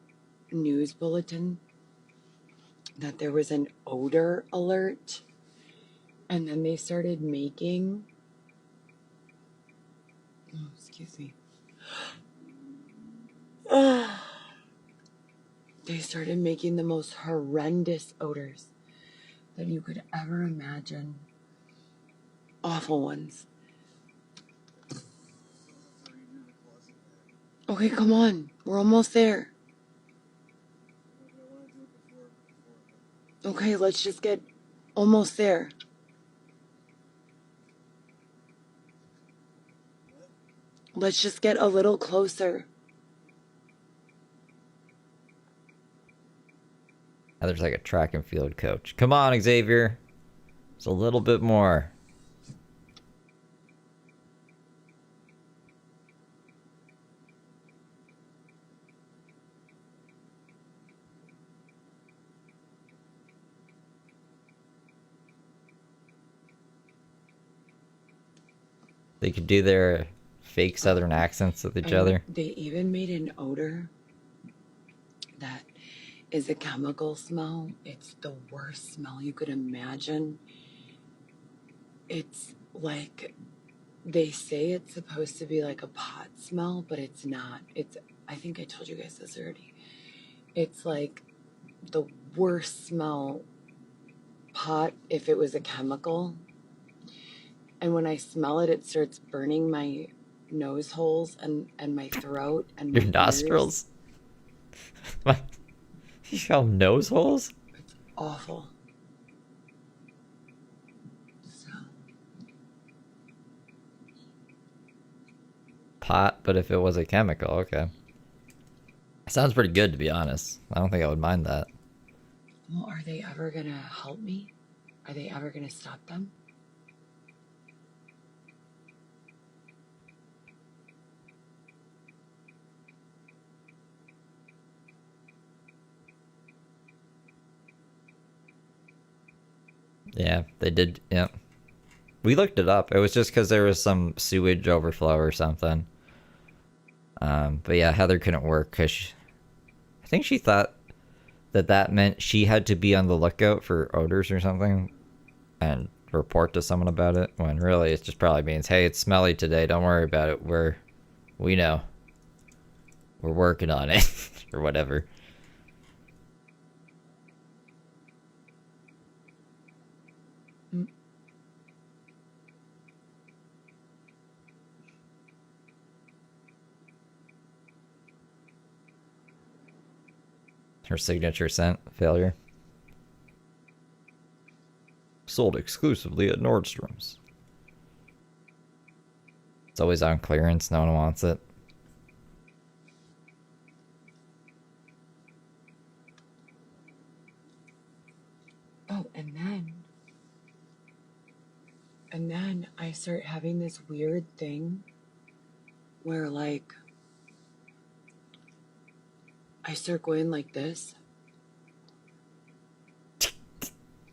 news bulletin that there was an odor alert. And then they started making, oh, excuse me. They started making the most horrendous odors that you could ever imagine. Awful ones. Okay, come on. We're almost there. Okay, let's just get almost there. Let's just get a little closer. There's like a track and field coach. Come on, Xavier. It's a little bit more. They could do their fake southern accents with each other. They even made an odor that is a chemical smell. It's the worst smell you could imagine. It's like, they say it's supposed to be like a pot smell, but it's not. I think I told you guys this already. It's like the worst smell pot if it was a chemical. And when I smell it, it starts burning my nose holes and my throat and my Your nostrils? ears. You have nose holes? It's awful. So. Pot, but if it was a chemical, okay. Sounds pretty good, to be honest. I don't think I would mind that. Well, are they ever gonna help me? Are they ever gonna stop them? Yeah, they did. Yeah. We looked it up. It was just because there was some sewage overflow or something. But yeah, Heather couldn't work because I think she thought that meant she had to be on the lookout for odors or something and report to someone about it, when really it just probably means, hey, it's smelly today, don't worry about it, we know, we're working on it or whatever. Her signature scent failure. Sold exclusively at Nordstrom's. It's always on clearance, no one wants it. Oh, and then I start having this weird thing where, like, I start going like this.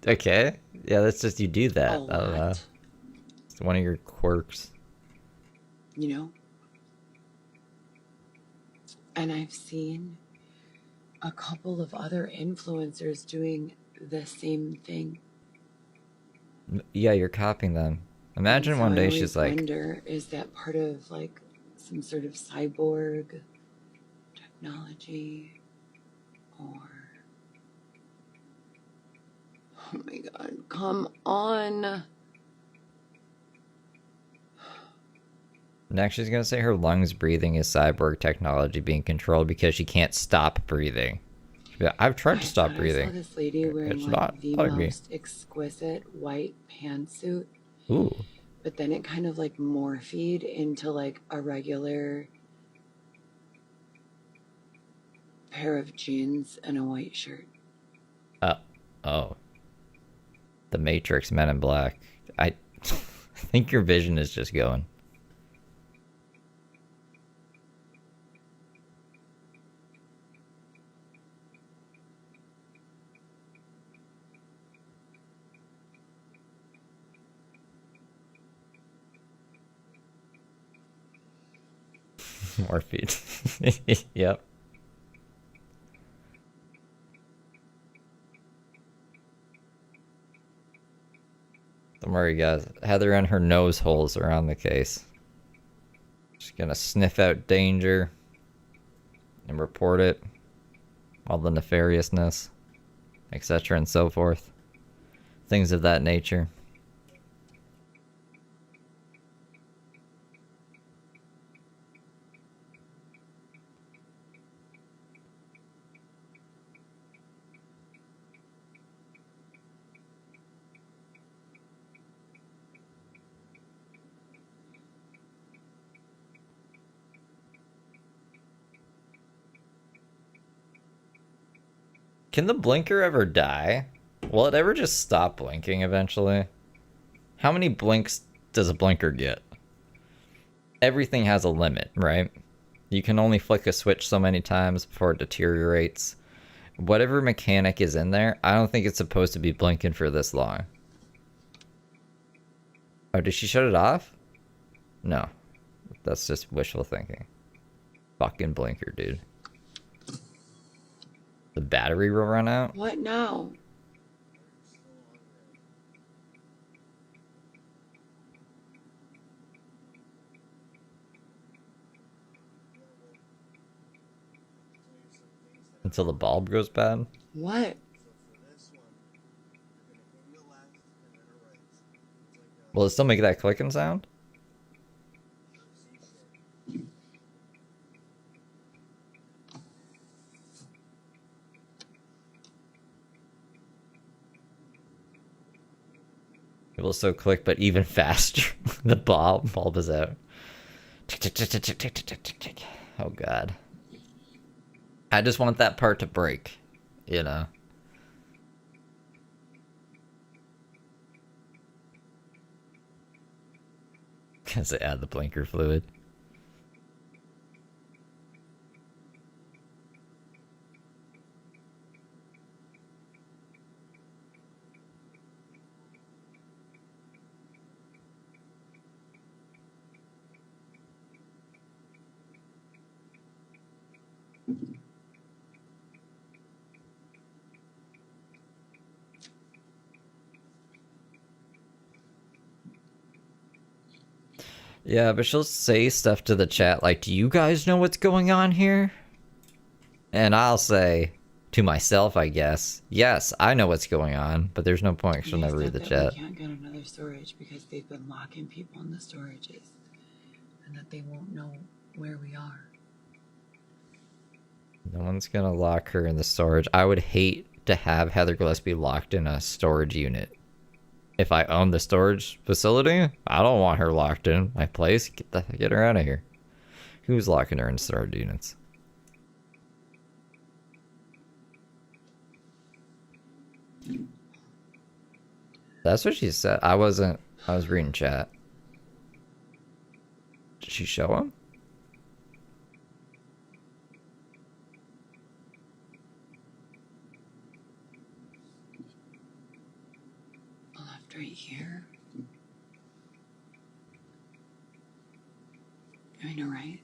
Okay. Yeah, that's just, you do that. A lot. It's one of your quirks. You know? And I've seen a couple of other influencers doing the same thing. Yeah, you're copying them. Imagine one day she's like... I wonder, is that part of, like, some sort of cyborg technology? Or... Oh my god, come on! Next she's gonna say her lungs breathing is cyborg technology being controlled because she can't stop breathing. Yeah, I've tried to stop breathing. I saw this lady wearing It's like not the bugging me. most exquisite white pantsuit. Ooh. But then it kind of like morphed into like a regular pair of jeans and a white shirt. Oh. The Matrix, Men in Black. I think your vision is just going. Morphine. Yep. Don't worry, guys. Heather and her nose holes are on the case. She's gonna sniff out danger and report it. All the nefariousness, etc. and so forth. Things of that nature. Can the blinker ever die? Will it ever just stop blinking eventually? How many blinks does a blinker get? Everything has a limit, right? You can only flick a switch so many times before it deteriorates. Whatever mechanic is in there, I don't think it's supposed to be blinking for this long. Oh, did she shut it off? No. That's just wishful thinking. Fucking blinker, dude. The battery will run out? What now? Until the bulb goes bad? What? Will it still make that clicking sound? It will still click, but even faster. The bulb is out. Tick, tick, tick, tick, tick, tick, tick, tick, tick. Oh god. I just want that part to break, you know. Because they add the blinker fluid. Yeah, but she'll say stuff to the chat like, do you guys know what's going on here? And I'll say, to myself, I guess, yes, I know what's going on, but there's no point, she'll never read the chat. We can't get another storage because they've been locking people in the storages. And that they won't know where we are. No one's gonna lock her in the storage. I would hate to have Heather Gillespie locked in a storage unit. If I own the storage facility, I don't want her locked in my place. Get her out of here. Who's locking her in storage units? That's what she said. I was reading chat. Did she show him? Left right here. I know, right?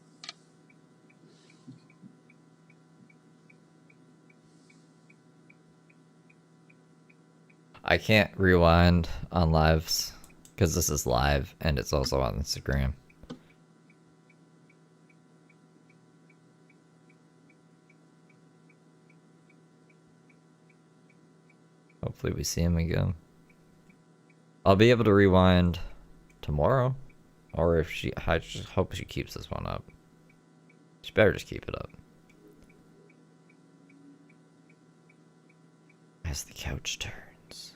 I can't rewind on lives because this is live and it's also on Instagram. Hopefully we see him again. I'll be able to rewind tomorrow, or if she, I just hope she keeps this one up. She better just keep it up. As the couch turns.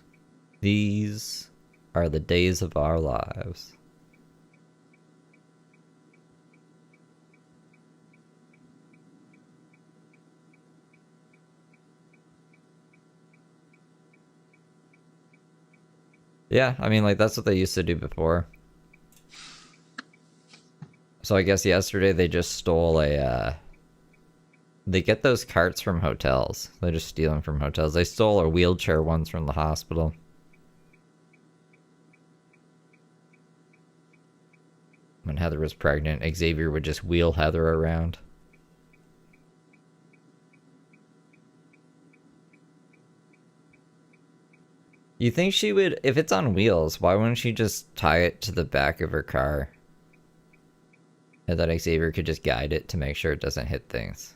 These are the days of our lives. Yeah, I mean, like, that's what they used to do before. So I guess yesterday they just stole a, they get those carts from hotels. They just steal them from hotels. They stole our wheelchair ones from the hospital. When Heather was pregnant, Xavier would just wheel Heather around. You think she would, if it's on wheels, why wouldn't she just tie it to the back of her car? And then Xavier could just guide it to make sure it doesn't hit things.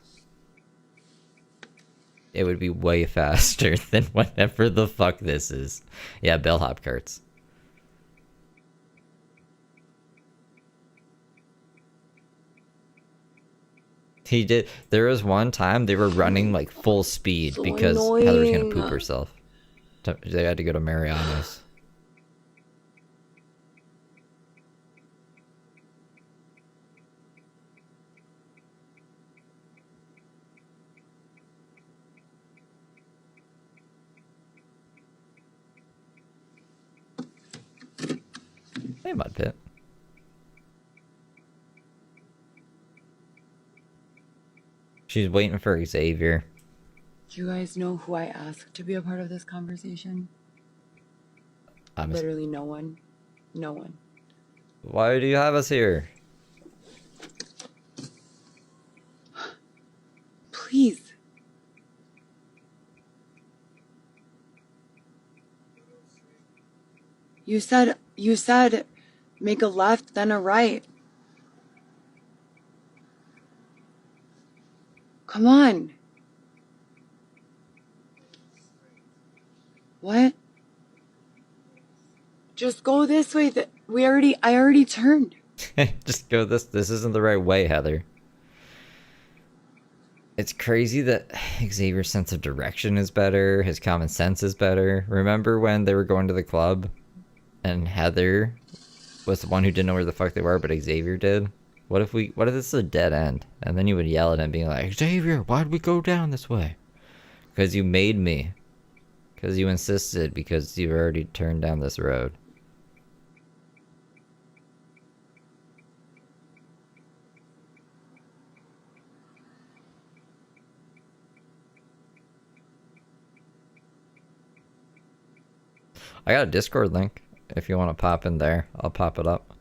It would be way faster than whatever the fuck this is. Yeah, bellhop carts. He did. There was one time they were running like full speed because Heather was gonna poop herself. They had to go to Mariano's. Hey, Mud Pit. She's waiting for Xavier. Do you guys know who I asked to be a part of this conversation? Literally no one. No one. Why do you have us here? Please. You said make a left, then a right. Come on. What? Just go this way. I already turned. Just go this isn't the right way, Heather. It's crazy that Xavier's sense of direction is better, his common sense is better. Remember when they were going to the club and Heather was the one who didn't know where the fuck they were, but Xavier did? What if this is a dead end? And then you would yell at him being like, Xavier, why'd we go down this way? Because you made me. Because you insisted, because you already turned down this road. I got a Discord link. If you want to pop in there, I'll pop it up.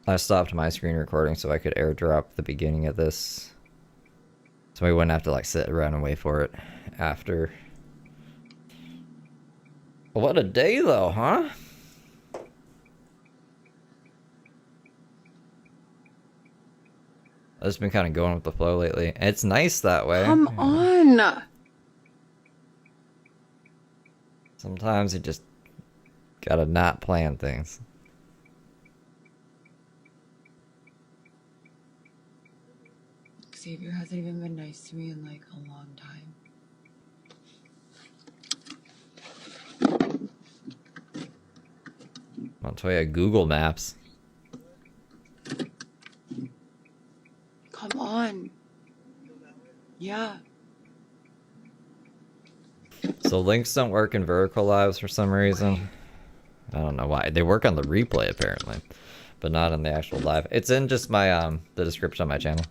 I stopped my screen recording so I could airdrop the beginning of this. So we wouldn't have to like sit around and wait for it after. What a day though, huh? I've just been kind of going with the flow lately. It's nice that way. Come on. Sometimes you just gotta not plan things. Xavier hasn't even been nice to me in like a long time. I'll tell you, Google Maps. Come on. Yeah. So links don't work in vertical lives for some reason. I don't know why. They work on the replay apparently, but not on the actual live. It's in just my the description of my channel.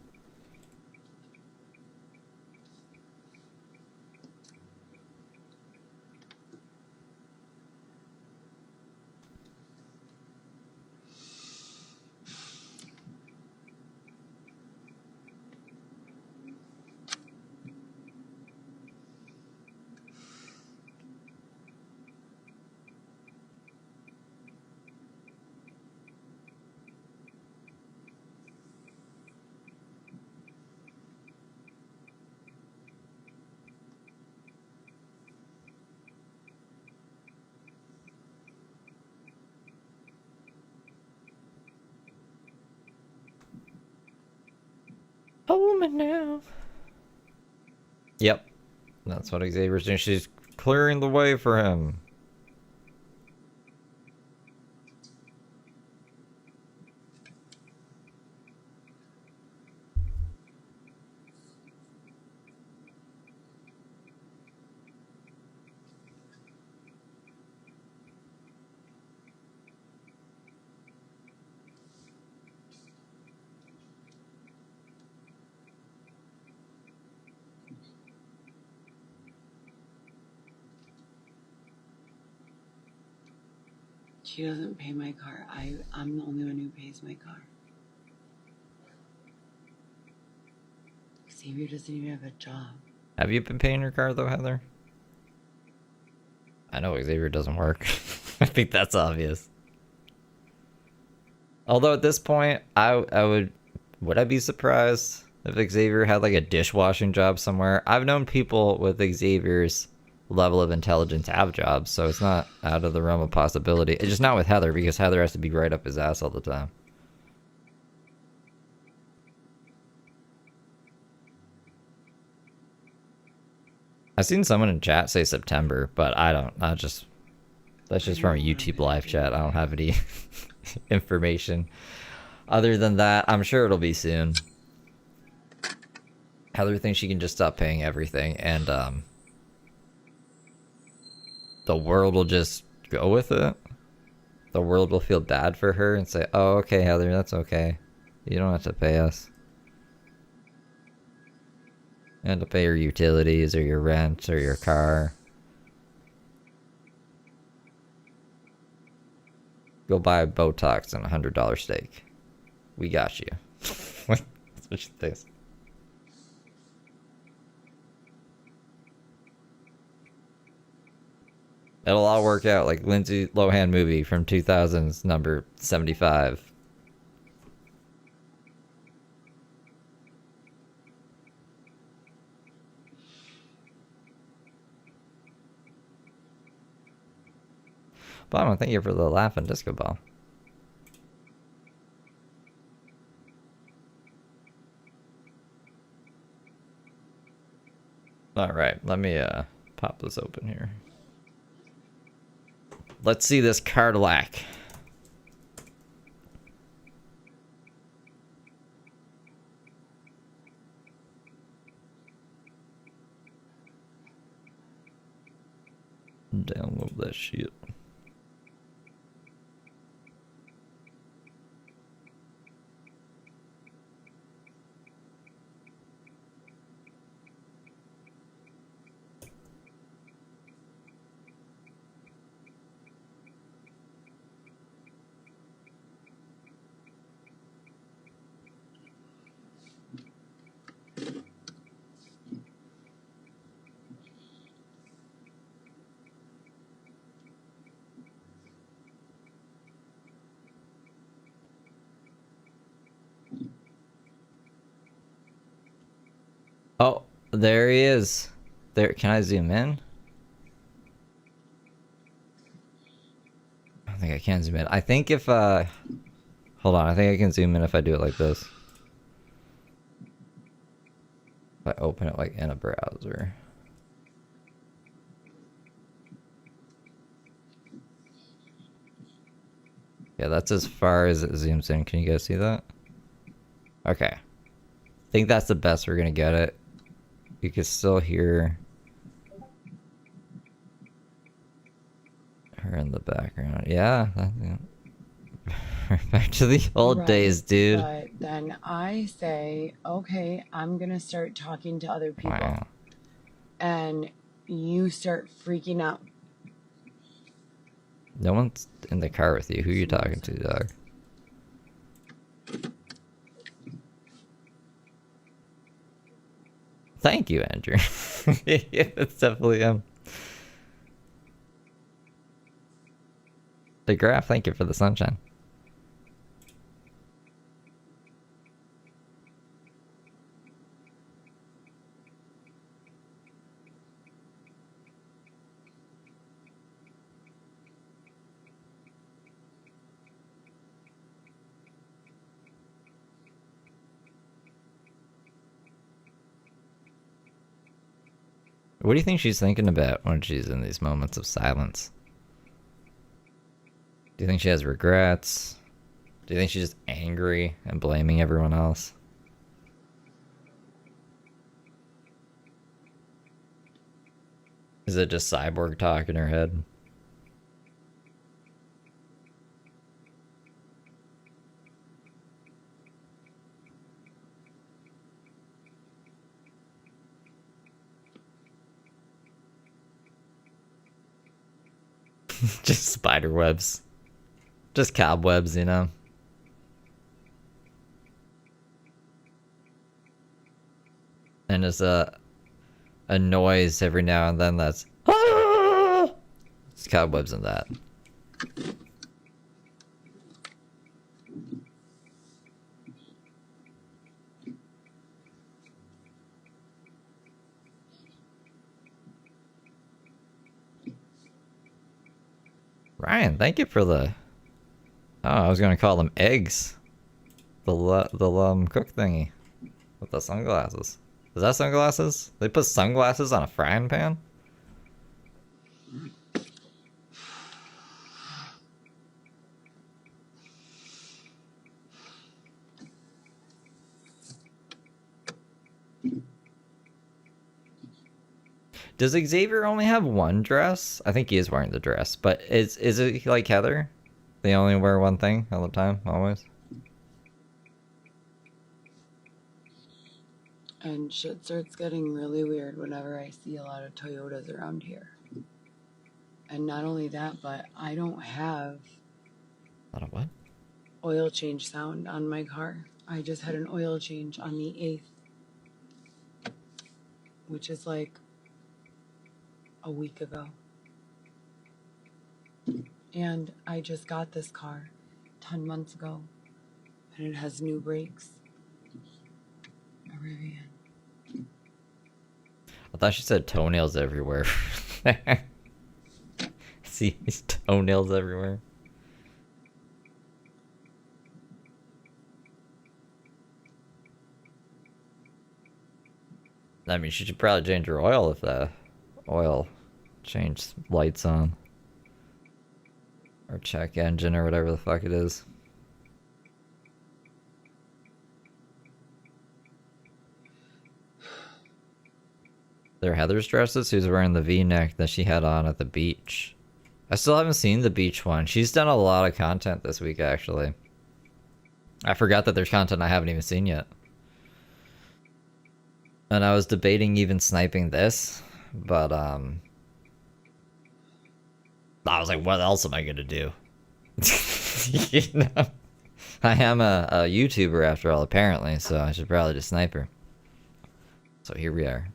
Hold me now. Yep. That's what Xavier's doing. She's clearing the way for him. He doesn't pay my car. I'm the only one who pays my car. Xavier doesn't even have a job. Have you been paying your car though, Heather? I know Xavier doesn't work. I think that's obvious. Although at this point, would I be surprised if Xavier had like a dishwashing job somewhere? I've known people with Xavier's level of intelligence have jobs, so it's not out of the realm of possibility. It's just not with Heather, because Heather has to be right up his ass all the time. I've seen someone in chat say September, but that's just from a YouTube live chat. I don't have any information other than that. I'm sure it'll be soon. Heather thinks she can just stop paying everything, and the world will just go with it. The world will feel bad for her and say, "Oh, okay, Heather, that's okay. You don't have to pay us. And to pay your utilities or your rent or your car. Go buy Botox and a $100 steak. We got you." That's what she thinks. It'll all work out like Lindsay Lohan movie from 2000's number 75. Bomb, thank you for the laughing disco ball. Alright, let me pop this open here. Let's see this Cadillac. Download that shit. Oh, there he is. There, can I zoom in? I think I can zoom in. I think if hold on, I think I can zoom in if I do it like this. If I open it like in a browser. Yeah, that's as far as it zooms in. Can you guys see that? Okay. I think that's the best we're gonna get it. You can still hear her in the background. Yeah. Back to the old days, dude. But then I say, okay, I'm gonna start talking to other people. Wow. And you start freaking out. No one's in the car with you. Who are you talking to, dog? Thank you, Andrew. Yeah, that's definitely him. The graph, thank you for the sunshine. What do you think she's thinking about when she's in these moments of silence? Do you think she has regrets? Do you think she's just angry and blaming everyone else? Is it just cyborg talk in her head? Just spider webs. Just cobwebs, you know. And there's a noise every now and then that's it's cobwebs in that. Ryan, thank you for the... Oh, I was gonna call them eggs. The cook thingy. With the sunglasses. Is that sunglasses? They put sunglasses on a frying pan? Does Xavier only have one dress? I think he is wearing the dress, but is it like Heather? They only wear one thing all the time, always? And shit starts getting really weird whenever I see a lot of Toyotas around here. And not only that, but I don't have... A lot of what? Oil change sound on my car. I just had an oil change on the 8th. Which is like a week ago. And I just got this car 10 months ago. And it has new brakes. A Rivian. I thought she said toenails everywhere. See these toenails everywhere. I mean, she should probably change her oil if the oil change lights on. Or check engine or whatever the fuck it is. They're Heather's dresses? Who's wearing the V-neck that she had on at the beach? I still haven't seen the beach one. She's done a lot of content this week, actually. I forgot that there's content I haven't even seen yet. And I was debating even sniping this, but I was like, what else am I gonna do? You know? I am a YouTuber after all, apparently, so I should probably just snipe her. So here we are.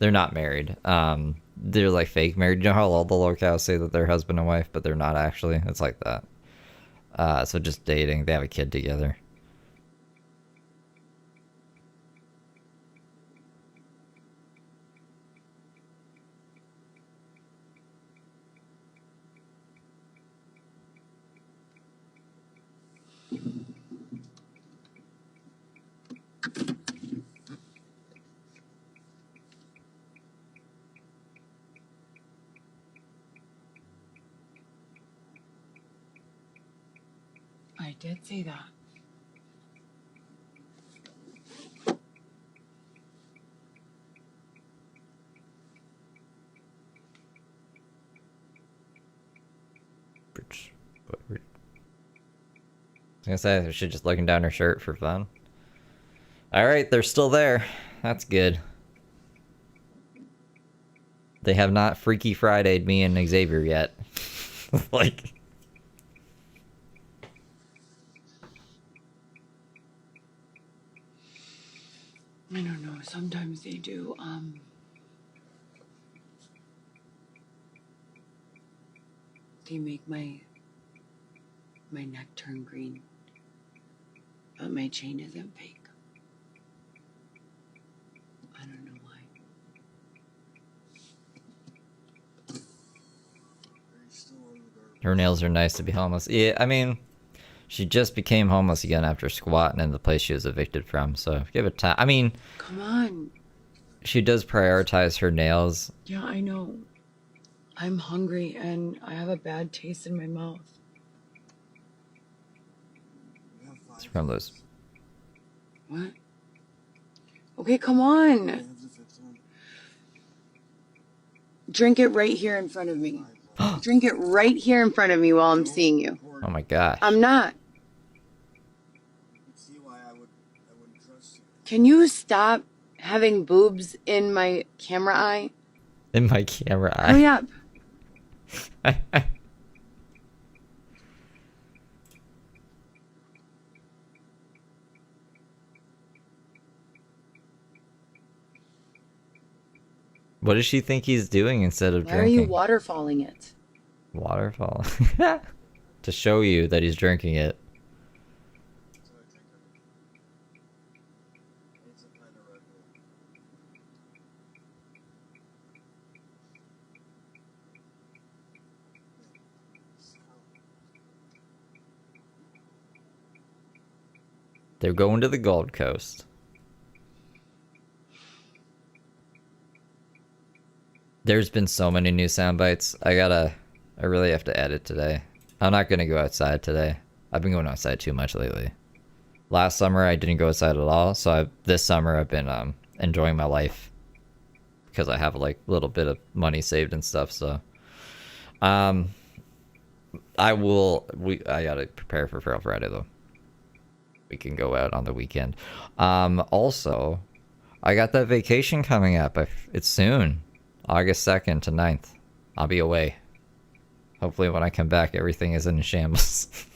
They're not married. They're like fake married. You know how all the locals say that they're husband and wife, but they're not actually? It's like that. So just dating. They have a kid together. I did see that. I was gonna say, she's just looking down her shirt for fun. Alright, they're still there. That's good. They have not Freaky Friday'd me and Xavier yet. Like... I don't know, sometimes they do, they make my neck turn green, but my chain isn't fake. I don't know why. Her nails are nice to be homeless. Yeah, I mean, she just became homeless again after squatting in the place she was evicted from, so give it time. I mean... Come on. She does prioritize her nails. Yeah, I know. I'm hungry and I have a bad taste in my mouth. It's from those. What? Okay, come on. Drink it right here in front of me. Drink it right here in front of me while I'm seeing you. Oh my gosh. I'm not. Can you stop having boobs in my camera eye? In my camera eye? Hurry up. What does she think he's doing instead of Why are you drinking? waterfalling it? Waterfall. To show you that he's drinking it. They're going to the Gold Coast. There's been so many new sound bites. I really have to edit today. I'm not gonna go outside today. I've been going outside too much lately. Last summer I didn't go outside at all, so this summer I've been enjoying my life because I have like a little bit of money saved and stuff. So, I gotta prepare for Feral Friday though. We can go out on the weekend. Also, I got that vacation coming up. It's soon. August 2nd to 9th. I'll be away. Hopefully when I come back, everything isn't in shambles.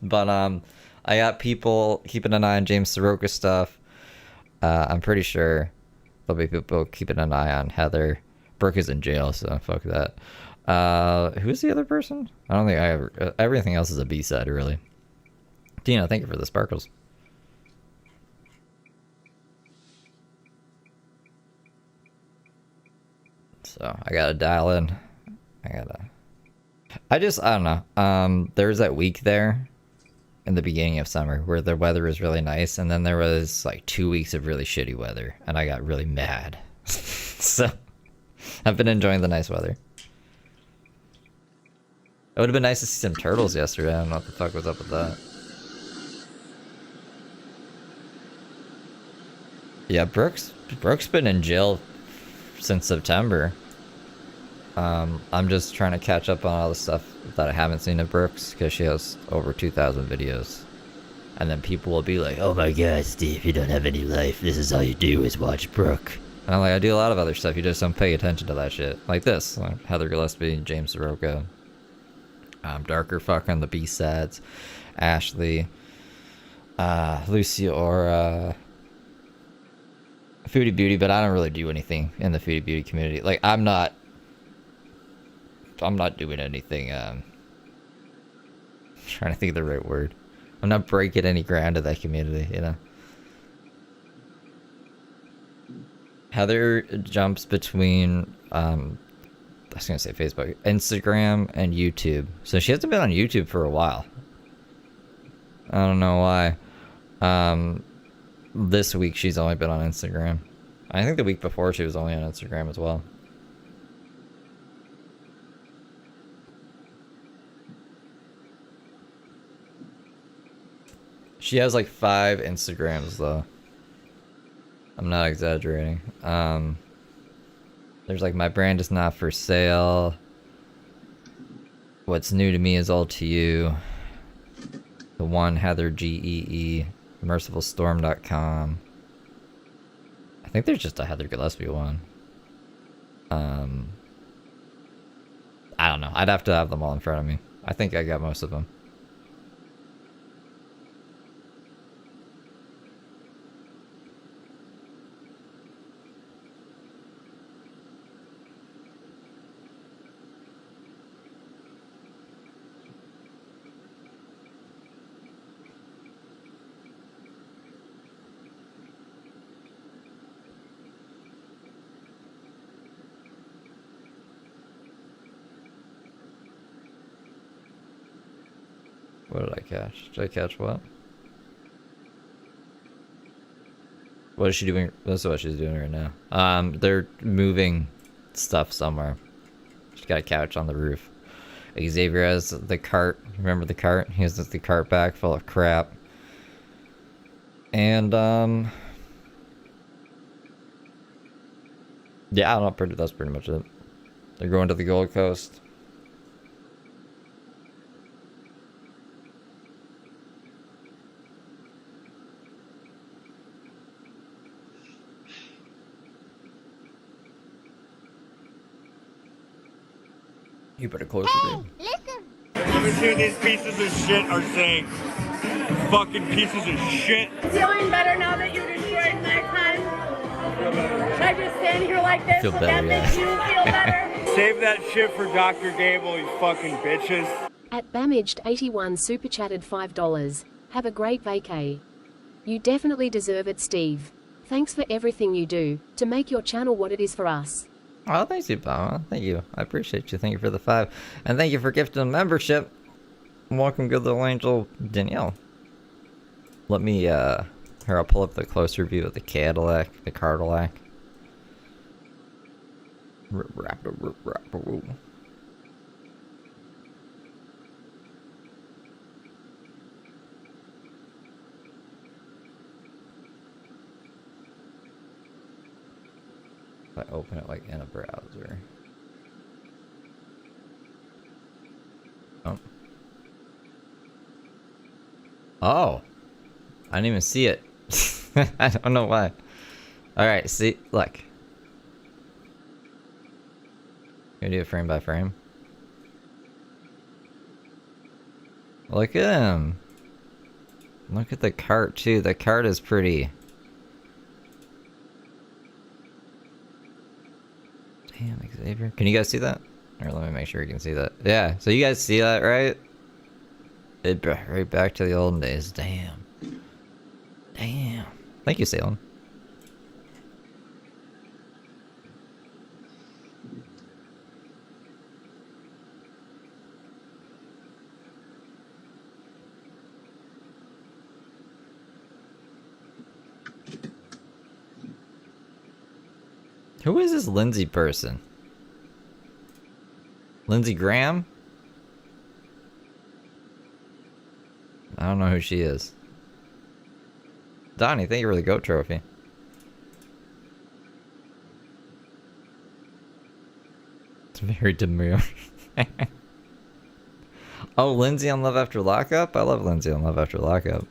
But I got people keeping an eye on James Soroka stuff. I'm pretty sure there'll be people keeping an eye on Heather. Brooke is in jail, so fuck that. Who's the other person? I don't think I ever... everything else is a B-side, really. Dina, thank you for the sparkles. So I gotta dial in. I don't know. There was that week there in the beginning of summer where the weather was really nice, and then there was like 2 weeks of really shitty weather, and I got really mad. So I've been enjoying the nice weather. It would have been nice to see some turtles yesterday. I don't know what the fuck was up with that. Yeah, Brooke's been in jail since September. I'm just trying to catch up on all the stuff that I haven't seen of Brooks because she has over 2,000 videos. And then people will be like, "Oh my god, Steve, you don't have any life. This is all you do is watch Brooke." And I'm like, I do a lot of other stuff. You just don't pay attention to that shit. Like this, like Heather Gillespie, James Soroka, Darker Fuck on the B-sides, Ashley, Lucy Ora, Foodie Beauty, but I don't really do anything in the Foodie Beauty community. Like, I'm not doing anything, trying to think of the right word. I'm not breaking any ground to that community, you know? Heather jumps between, I was gonna say Facebook, Instagram, and YouTube. So she hasn't been on YouTube for a while. I don't know why. This week she's only been on Instagram. I think the week before she was only on Instagram as well. She has like 5 Instagrams though. I'm not exaggerating. There's like My Brand Is Not For Sale. What's New to Me Is Old to You. The one Heather GEE. MercifulStorm.com. I think there's just a Heather Gillespie one. I don't know. I'd have to have them all in front of me. I think I got most of them. What did I catch? Did I catch what? What is she doing? That's what she's doing right now. They're moving stuff somewhere. She's got a couch on the roof. Xavier has the cart. Remember the cart? He has the cart back full of crap. And, yeah, I don't know. That's pretty much it. They're going to the Gold Coast. You better close it in. Let me see what these pieces of shit are saying. Fucking pieces of shit. Feeling better now that you destroyed my time? feel better. Should I just stand here like this? Feel Will better, that make you feel better? Save that shit for Dr. Gable, you fucking bitches. At Bamaged81 super chatted $5. Have a great vacay. You definitely deserve it, Steve. Thanks for everything you do to make your channel what it is for us. Oh, thank you, Bama. Thank you. I appreciate you. Thank you for the 5. And thank you for gifting a membership. Welcome, good little angel Danielle. Let me, here, I'll pull up the closer view of the Cadillac, the Cadillac. If I open it like in a browser. Oh. Oh. I didn't even see it. I don't know why. Alright, see, look. Gonna do it frame by frame. Look at him. Look at the cart too. The cart is pretty. Damn, Xavier. Can you guys see that? Or let me make sure you can see that. Yeah, so you guys see that, right? It right back to the olden days. Damn. Damn. Thank you, Salem. Who is this Lindsay person? Lindsey Graham? I don't know who she is. Donnie, thank you for the GOAT trophy. It's very demure. Oh, Lindsay on Love After Lockup? I love Lindsay on Love After Lockup.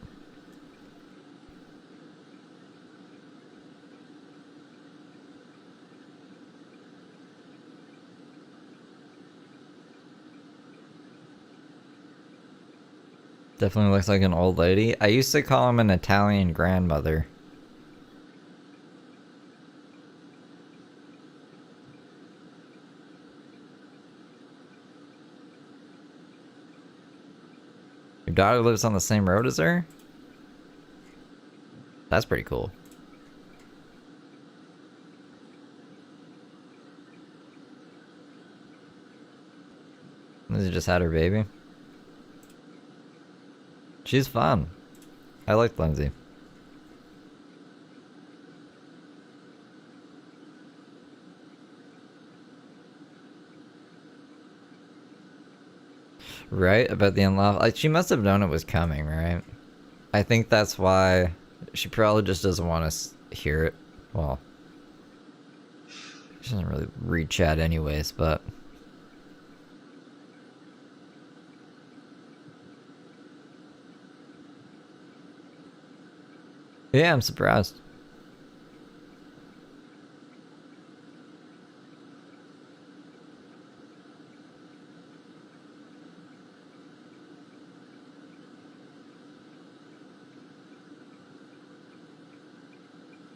Definitely looks like an old lady. I used to call him an Italian grandmother. Your daughter lives on the same road as her? That's pretty cool. Lindsay just had her baby. She's fun. I like Lindsay. Right? About the unlawful. Like, she must have known it was coming, right? I think that's why she probably just doesn't want us to hear it. Well, she doesn't really read chat anyways, but... yeah, I'm surprised.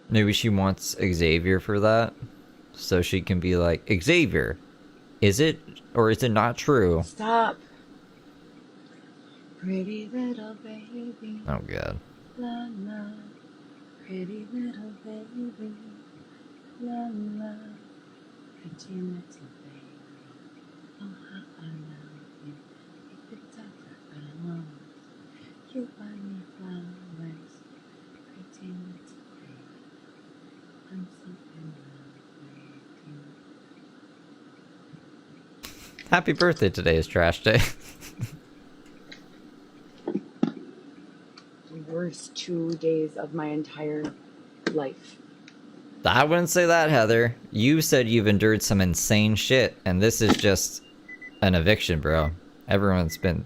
Maybe she wants Xavier for that, so she can be like, Xavier, is it or is it not true? Stop. Pretty little baby. Oh god. La la. Pretty little baby. La la. Pretty little baby. Oh, how I love you. If it's after hours, you buy me flowers. Pretty little baby. I'm so in love with you. Happy birthday, today is trash day. Worst 2 days of my entire life. I wouldn't say that, Heather. You said you've endured some insane shit, and this is just an eviction, bro. Everyone's been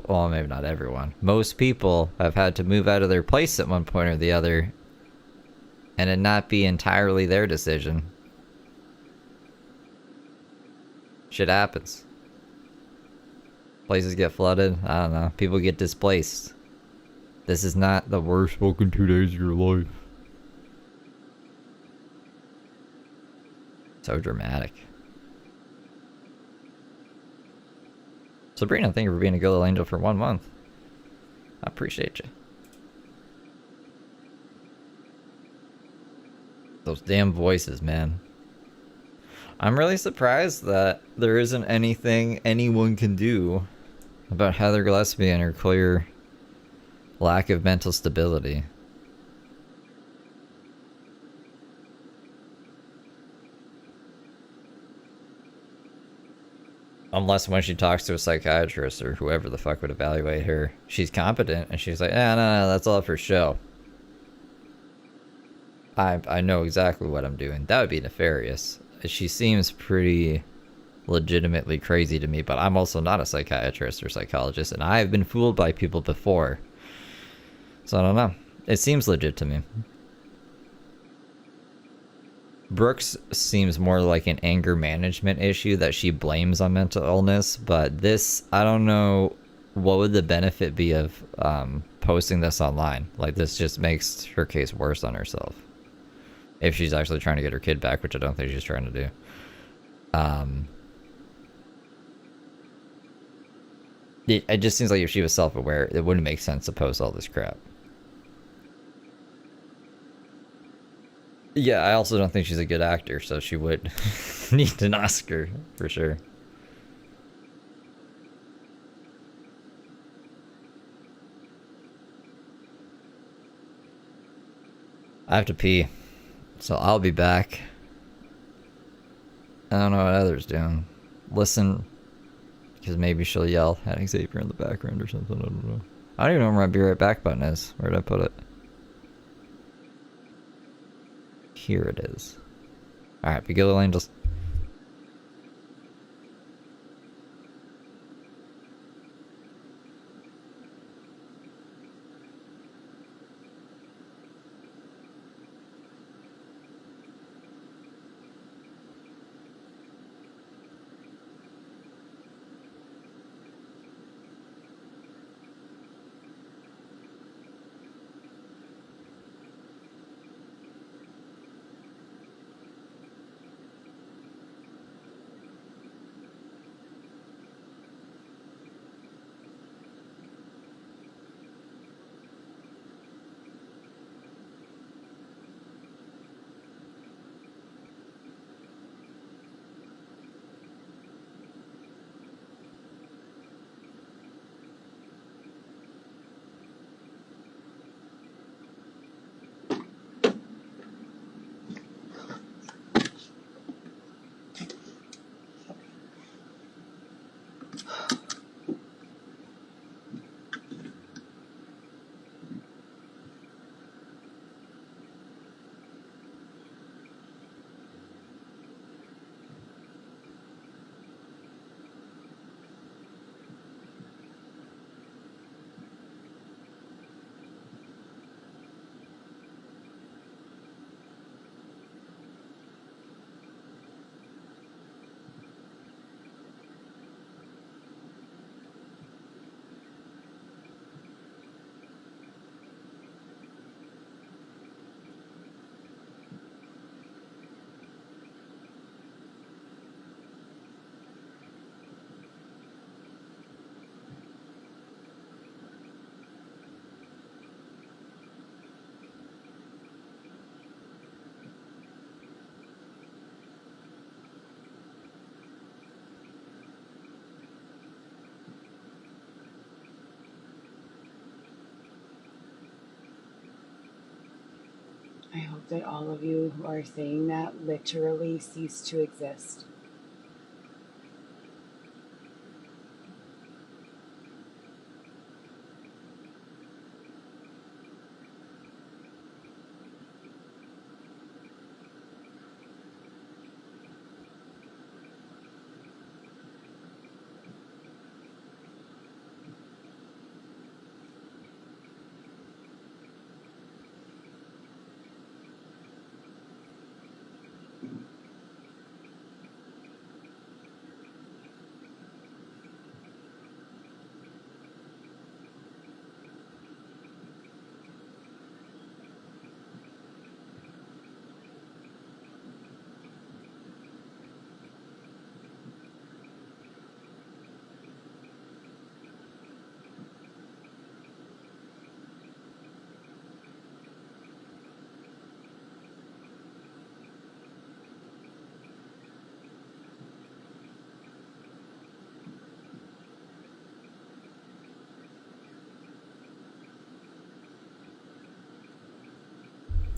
well, maybe not everyone. Most people have had to move out of their place at one point or the other, and it not be entirely their decision. Shit happens. Places get flooded. I don't know. People get displaced. This is not the worst fucking 2 days of your life. So dramatic. Sabrina, thank you for being a good little angel for 1 month. I appreciate you. Those damn voices, man. I'm really surprised that there isn't anything anyone can do about Heather Gillespie and her clear lack of mental stability. Unless when she talks to a psychiatrist or whoever the fuck would evaluate her, she's competent and she's like, no, that's all for show. I know exactly what I'm doing. That would be nefarious. She seems pretty legitimately crazy to me, but I'm also not a psychiatrist or psychologist, and I have been fooled by people before. So I don't know. It seems legit to me. Brooks seems more like an anger management issue that she blames on mental illness, but this, I don't know what would the benefit be of posting this online. Like, this just makes her case worse on herself. If she's actually trying to get her kid back, which I don't think she's trying to do. It just seems like if she was self-aware, it wouldn't make sense to post all this crap. Yeah, I also don't think she's a good actor, so she would need an Oscar, for sure. I have to pee, so I'll be back. I don't know what Heather's doing. Listen, because maybe she'll yell at Xavier in the background or something, I don't know. I don't even know where my be right back button is. Where did I put it? Here it is. Alright, be good little angels. I hope that all of you who are saying that literally cease to exist.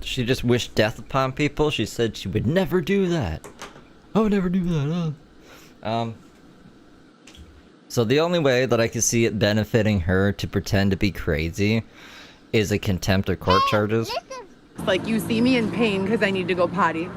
She just wished death upon people. She said she would never do that. I would never do that. So the only way that I can see it benefiting her to pretend to be crazy is a contempt of court charges. Like, you see me in pain because I need to go potty,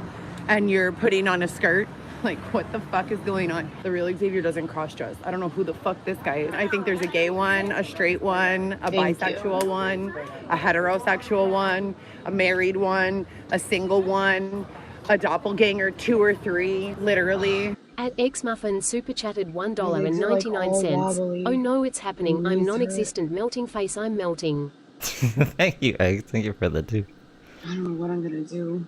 and you're putting on a skirt. Like, what the fuck is going on? The real Xavier doesn't cross-dress. I don't know who the fuck this guy is. I think there's a gay one, a straight one, a bisexual one, a heterosexual one, a married one, a single one, a doppelganger, 2 or 3, literally. At X-Muffin super chatted legs are, like, all $1.99. wobbly. Oh no, it's happening. I'm Knees non-existent. Melting face, I'm melting. Thank you, Egg. Thank you for the too. I don't know what I'm gonna do.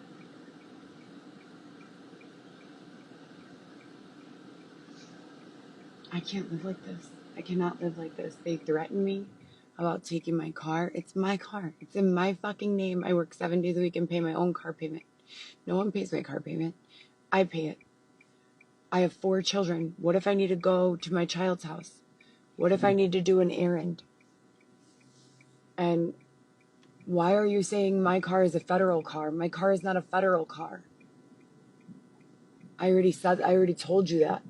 I can't live like this. I cannot live like this. They threatened me about taking my car. It's my car. It's in my fucking name. I work 7 days a week and pay my own car payment. No one pays my car payment. I pay it. I have 4 children. What if I need to go to my child's house? What if I need to do an errand? And why are you saying my car is a federal car? My car is not a federal car. I already told you that.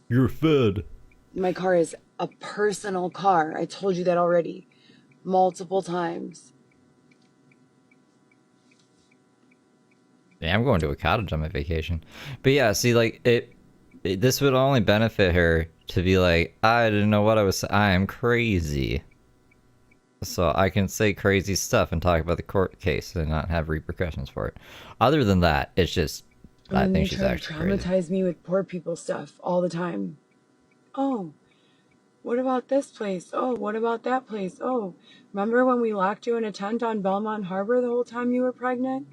You're fed. My car is a personal car. I told you that already. Multiple times. Yeah, I'm going to a cottage on my vacation. But yeah, see, like, this would only benefit her to be like, I didn't know what I am crazy. So I can say crazy stuff and talk about the court case and not have repercussions for it. Other than that, it's just, I think she's actually crazy. They traumatize me with poor people stuff all the time. Oh, what about this place? Oh, what about that place? Oh, remember when we locked you in a tent on Belmont Harbor the whole time you were pregnant?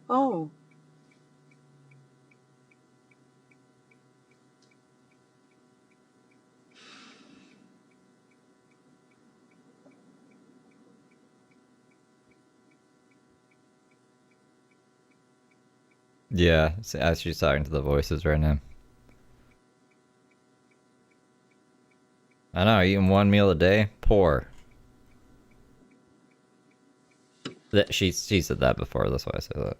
Oh. Yeah, as she's talking to the voices right now. I know, eating 1 meal a day? Poor. She said that before, that's why I say that.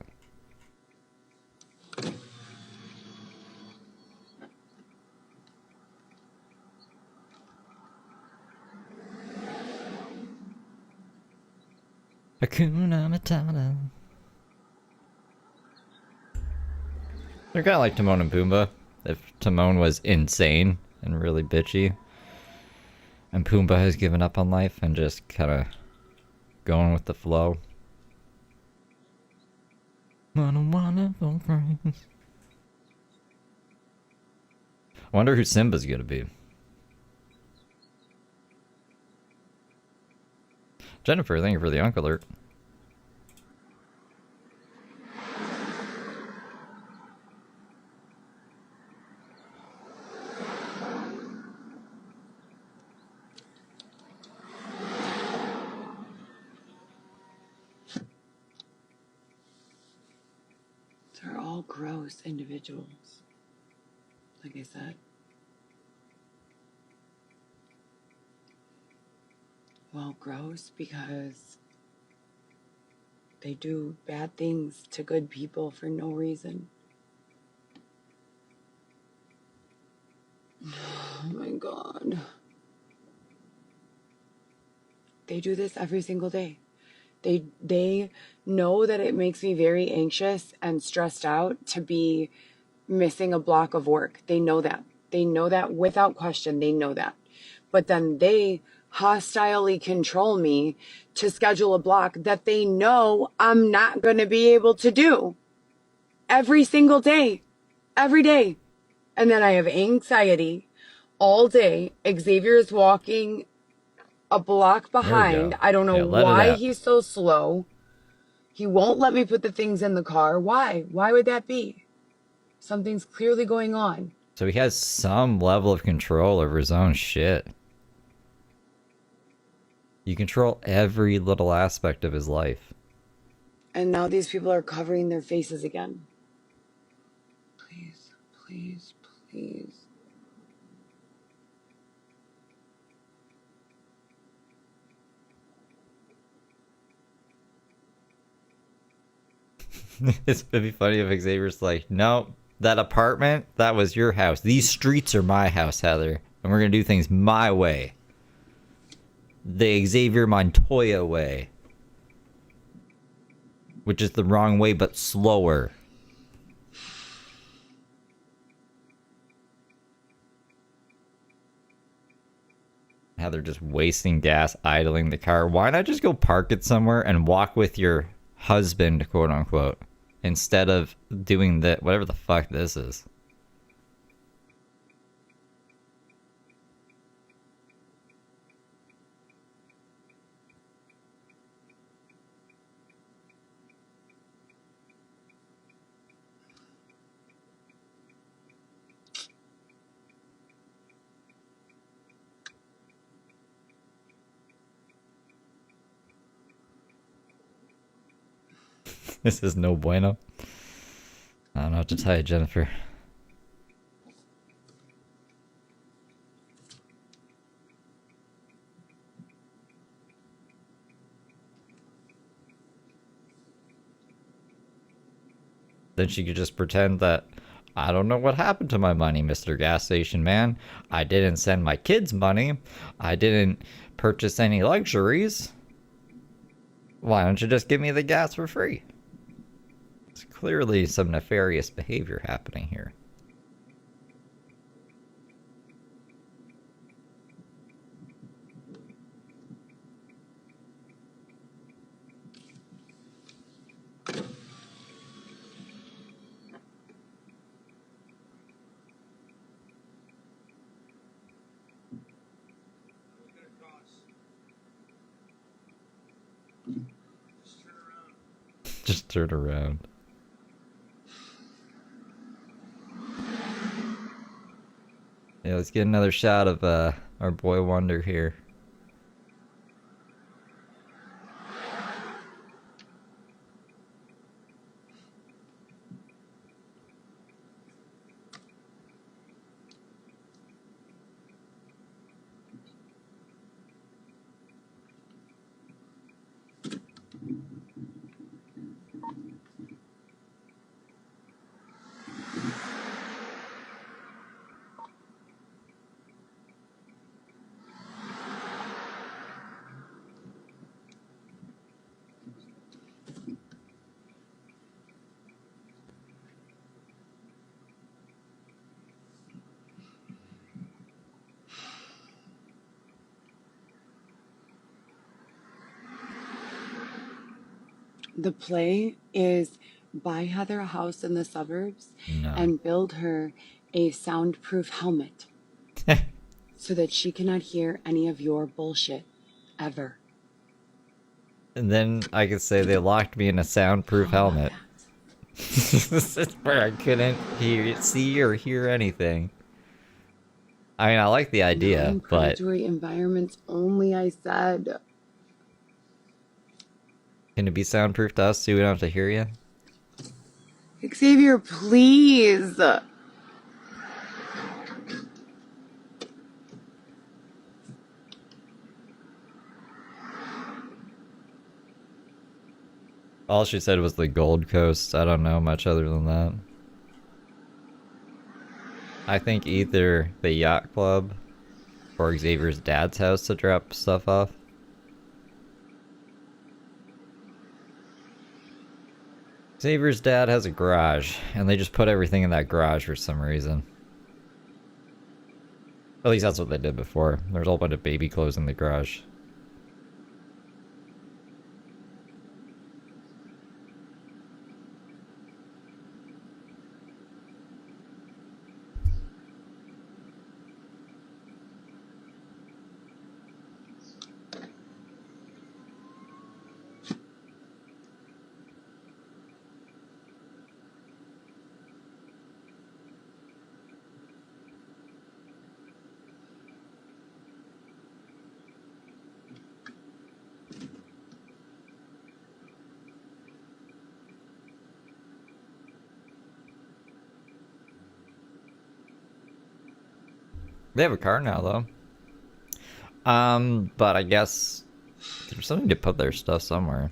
Hakuna Matata. They're kind of like Timon and Pumbaa. If Timon was insane and really bitchy, and Pumbaa has given up on life and just kind of going with the flow. I wonder who Simba's gonna be. Jennifer, thank you for the Uncle Alert. They're all gross individuals. Like I said. Well, gross because they do bad things to good people for no reason. Oh my God. They do this every single day. They know that it makes me very anxious and stressed out to be missing a block of work. They know that. They know that without question. They know that. But then they hostilely control me to schedule a block that they know I'm not going to be able to do every single day, every day. And then I have anxiety all day. Xavier is walking a block behind. I don't know why he's so slow. He won't let me put the things in the car. Why? Why would that be? Something's clearly going on. So he has some level of control over his own shit. You control every little aspect of his life. And now these people are covering their faces again. Please, please, please. It'd be funny if Xavier's like, no, that apartment, that was your house. These streets are my house, Heather. And we're going to do things my way. The Xavier Montoya way. Which is the wrong way, but slower. Heather just wasting gas, idling the car. Why not just go park it somewhere and walk with your husband, quote unquote, instead of doing the whatever the fuck this is? This is no bueno. I don't know what to tell you, Jennifer. Then she could just pretend that, I don't know what happened to my money, Mr. Gas Station Man. I didn't send my kids money. I didn't purchase any luxuries. Why don't you just give me the gas for free? There's clearly some nefarious behavior happening here. Just turn around. Yeah, let's get another shot of our boy Wonder here. The play is buy Heather a house in the suburbs and build her a soundproof helmet so that she cannot hear any of your bullshit ever. And then I could say they locked me in a soundproof helmet. This is where I couldn't see or hear anything. I mean, I like the idea, but... predatory environments only, I said. Can it be soundproof to us so we don't have to hear you? Xavier, please. All she said was the Gold Coast. I don't know much other than that. I think either the yacht club or Xavier's dad's house to drop stuff off. Xavier's dad has a garage, and they just put everything in that garage for some reason. At least that's what they did before. There's a whole bunch of baby clothes in the garage. They have a car now, though. But I guess there's something to put their stuff somewhere.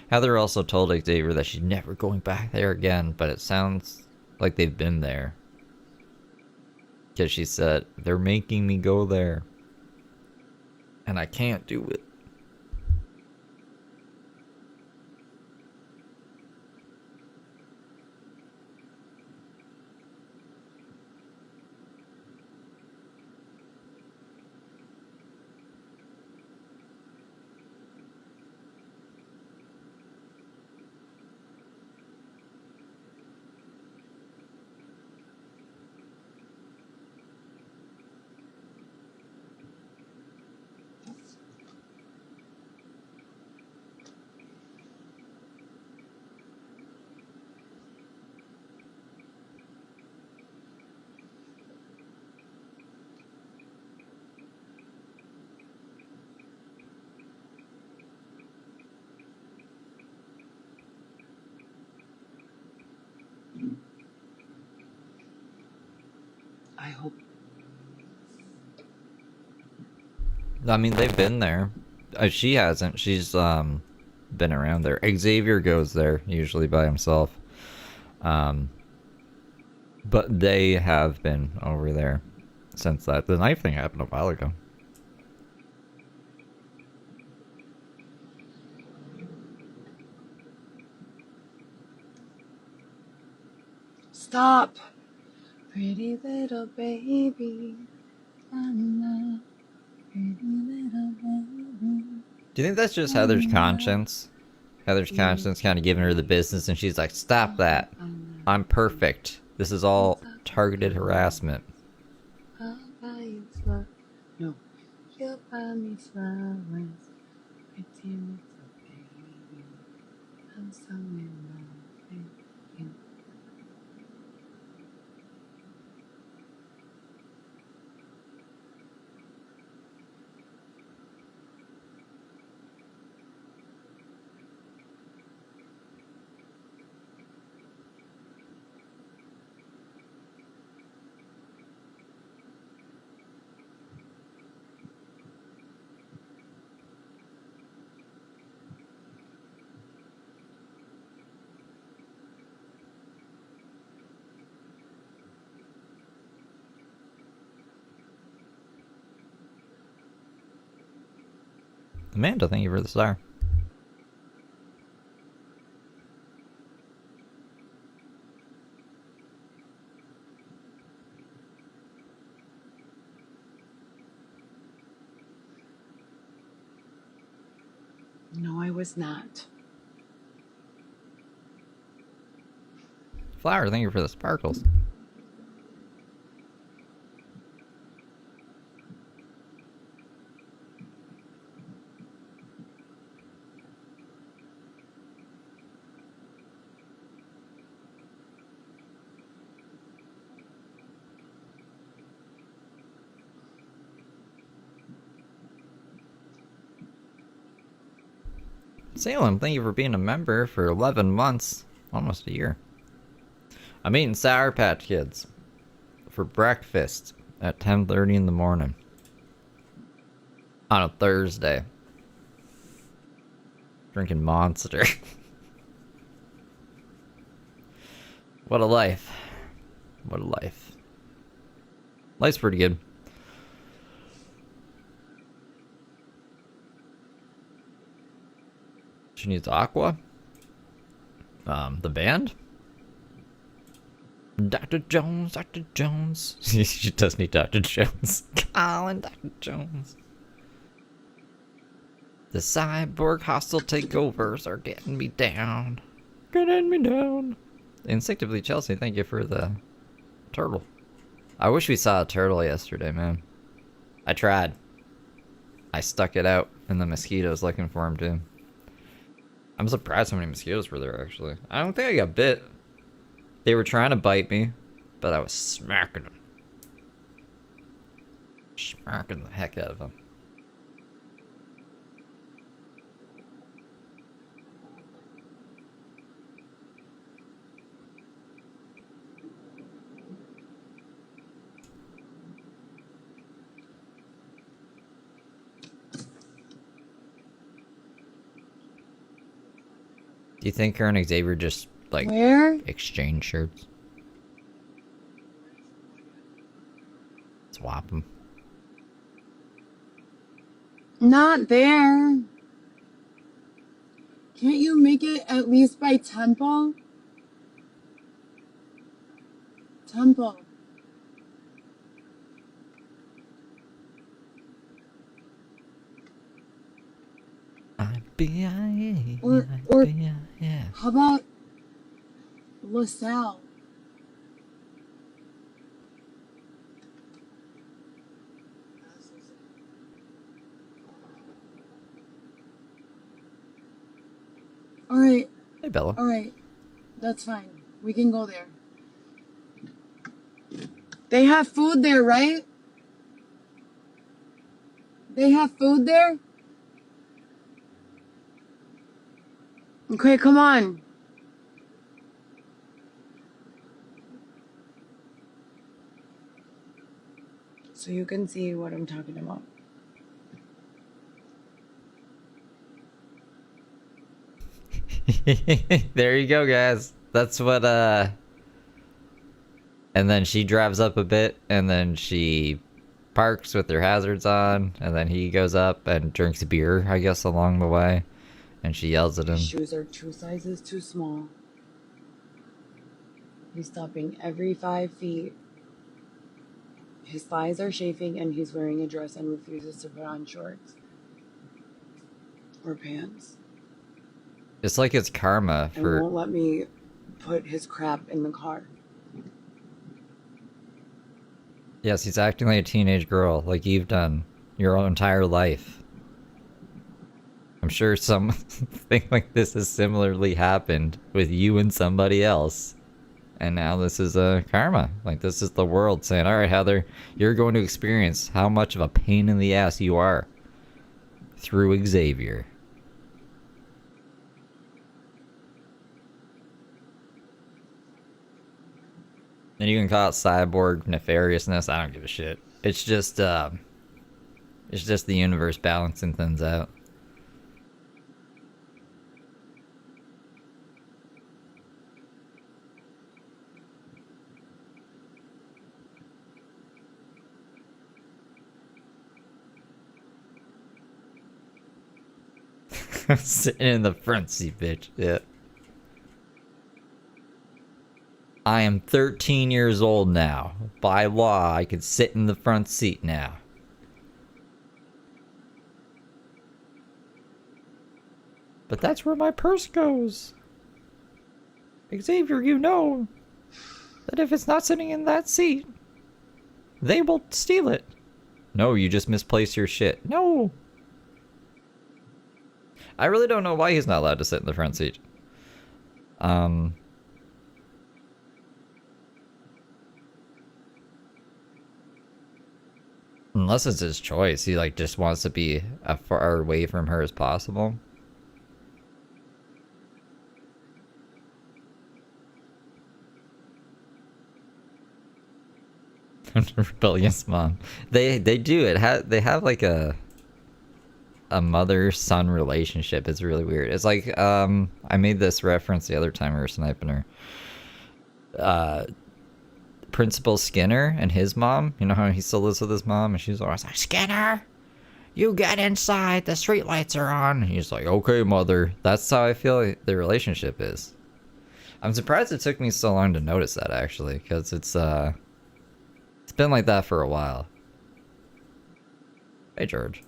Heather also told Xavier that she's never going back there again, but it sounds like they've been there. Because she said, they're making me go there. And I can't do it. I hope. I mean, they've been there. She hasn't. She's been around there. Xavier goes there usually by himself. But they have been over there since that. The knife thing happened a while ago. Stop. Pretty little baby. Pretty little baby. Do you think that's just Heather's conscience? Heather's conscience kind of giving her the business, and she's like, stop that. I'm perfect. This is all targeted harassment. I'll buy you flowers. No. You'll buy me flowers. Pretty little baby. I'm so in love with you. Amanda, thank you for the star. No, I was not. Flower, thank you for the sparkles. Salem, thank you for being a member for 11 months. Almost a year. I'm eating Sour Patch Kids for breakfast at 10:30 in the morning. On a Thursday. Drinking Monster. What a life. What a life. Life's pretty good. She needs Aqua. The band? Dr. Jones, Dr. Jones. She does need Dr. Jones. Calling Dr. Jones. The cyborg hostile takeovers are getting me down. Getting me down. Instinctively, Chelsea, thank you for the turtle. I wish we saw a turtle yesterday, man. I tried. I stuck it out, and the mosquitoes looking for him, too. I'm surprised how many mosquitoes were there, actually. I don't think I got bit. They were trying to bite me, but I was smacking them. Smacking the heck out of them. Do you think her and Xavier just, like, Where? exchange shirts? Swap them. Not there. Can't you make it at least by Temple? Temple. IBIA. Or yeah. how about LaSalle? All right. Hey, Bella. All right. That's fine. We can go there. They have food there, right? They have food there? Okay, come on. So you can see what I'm talking about. There you go, guys. That's what, And then she drives up a bit, and then she parks with her hazards on, and then he goes up and drinks beer, I guess, along the way. And she yells at him. His shoes are 2 sizes too small. He's stopping every 5 feet. His thighs are chafing, and he's wearing a dress and refuses to put on shorts. Or pants. It's like it's karma And for... won't let me put his crap in the car. Yes, he's acting like a teenage girl, like you've done your entire life. I'm sure something like this has similarly happened with you and somebody else. And now this is karma. Like, this is the world saying, alright, Heather, you're going to experience how much of a pain in the ass you are through Xavier. And you can call it cyborg nefariousness. I don't give a shit. It's just the universe balancing things out. Sitting in the front seat, bitch. Yeah. I am 13 years old now. By law, I can sit in the front seat now. But that's where my purse goes. Xavier, you know that if it's not sitting in that seat, they will steal it. No, you just misplaced your shit. No. I really don't know why he's not allowed to sit in the front seat. Unless it's his choice. He, like, just wants to be as far away from her as possible. Rebellious mom. They do it. They have like a mother-son relationship. It's really weird. It's like I made this reference the other time we were sniping her. Principal Skinner and his mom. You know how he still lives with his mom, and she's always like, Skinner, you get inside. The streetlights are on. And he's like, okay, mother. That's how I feel like the relationship is. I'm surprised it took me so long to notice that, actually, because it's been like that for a while. Hey, George.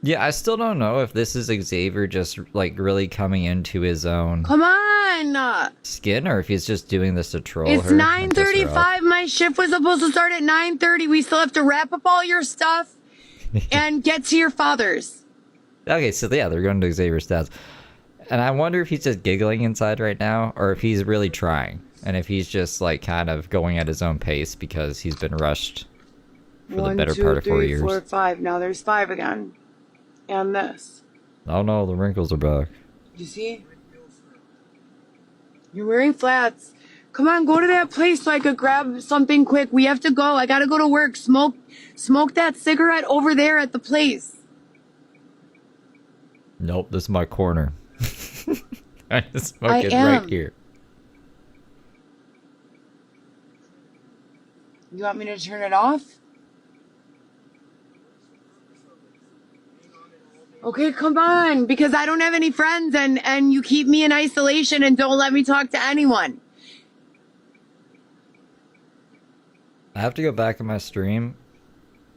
Yeah, I still don't know if this is Xavier just, like, really coming into his own... Come on! ...skin, or if he's just doing this to troll It's her. 9:35. My shift was supposed to start at 9:30. We still have to wrap up all your stuff and get to your father's. Okay, so yeah, they're going to Xavier's dad's. And I wonder if he's just giggling inside right now, or if he's really trying. And if he's just, like, kind of going at his own pace because he's been rushed for the better part of 4 years. 1, 2, 3, 4, 5. Now there's 5 again. And this. Oh no, the wrinkles are back. You see? You're wearing flats. Come on, go to that place so I could grab something quick. We have to go. I gotta go to work. Smoke that cigarette over there at the place. Nope, this is my corner. I smoke it right here. You want me to turn it off? Okay, come on, because I don't have any friends and you keep me in isolation and don't let me talk to anyone. I have to go back in my stream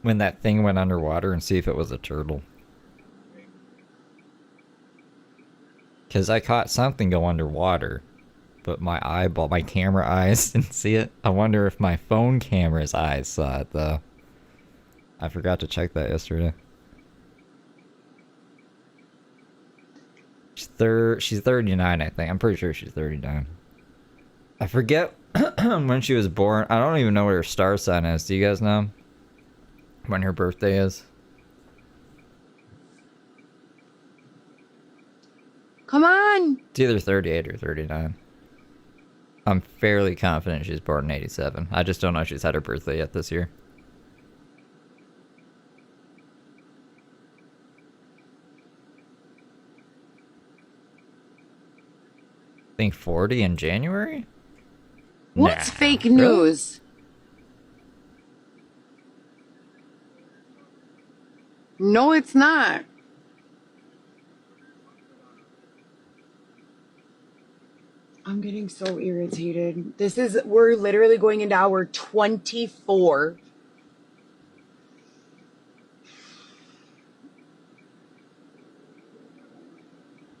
when that thing went underwater and see if it was a turtle. Because I caught something go underwater, but my camera eyes didn't see it. I wonder if my phone camera's eyes saw it, though. I forgot to check that yesterday. She's 39, I think. I'm pretty sure she's 39. I forget when she was born. I don't even know what her star sign is. Do you guys know when her birthday is? Come on. It's either 38 or 39. I'm fairly confident she's born in 87. I just don't know if she's had her birthday yet this year. I think 40 in January? What's Nah. fake news? Really? No, it's not. I'm getting so irritated. We're literally going into hour 24.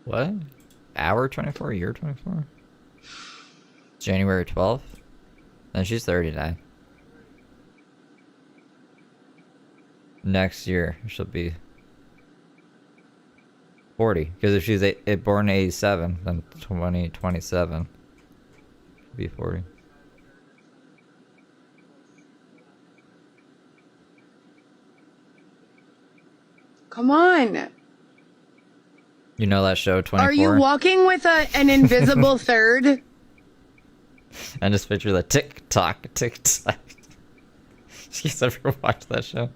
What? Hour 24? Year 24? January 12th? Then she's 39. Next year, she'll be 40. Because if she's born in 87, then 2027 she'll be 40. Come on. You know that show, 24? Are you walking with an invisible third? And just picture the tick-tock, tick-tock. You guys ever watched that show?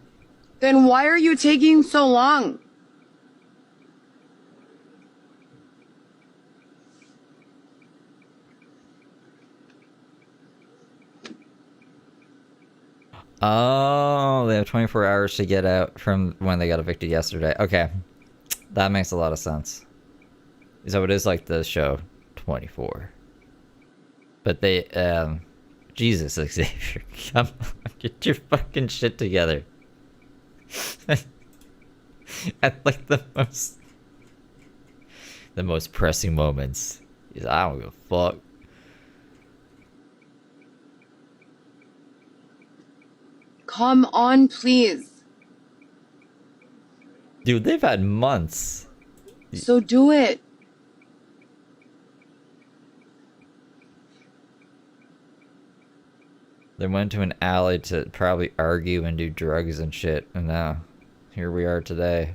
Then why are you taking so long? Oh, they have 24 hours to get out from when they got evicted yesterday. Okay. That makes a lot of sense. So it is like the show 24. But they, Jesus, Xavier, come on, get your fucking shit together. At like the most pressing moments. I don't give a fuck. Come on, please. Dude, they've had months. So do it. They went to an alley to probably argue and do drugs and shit, and now here we are today.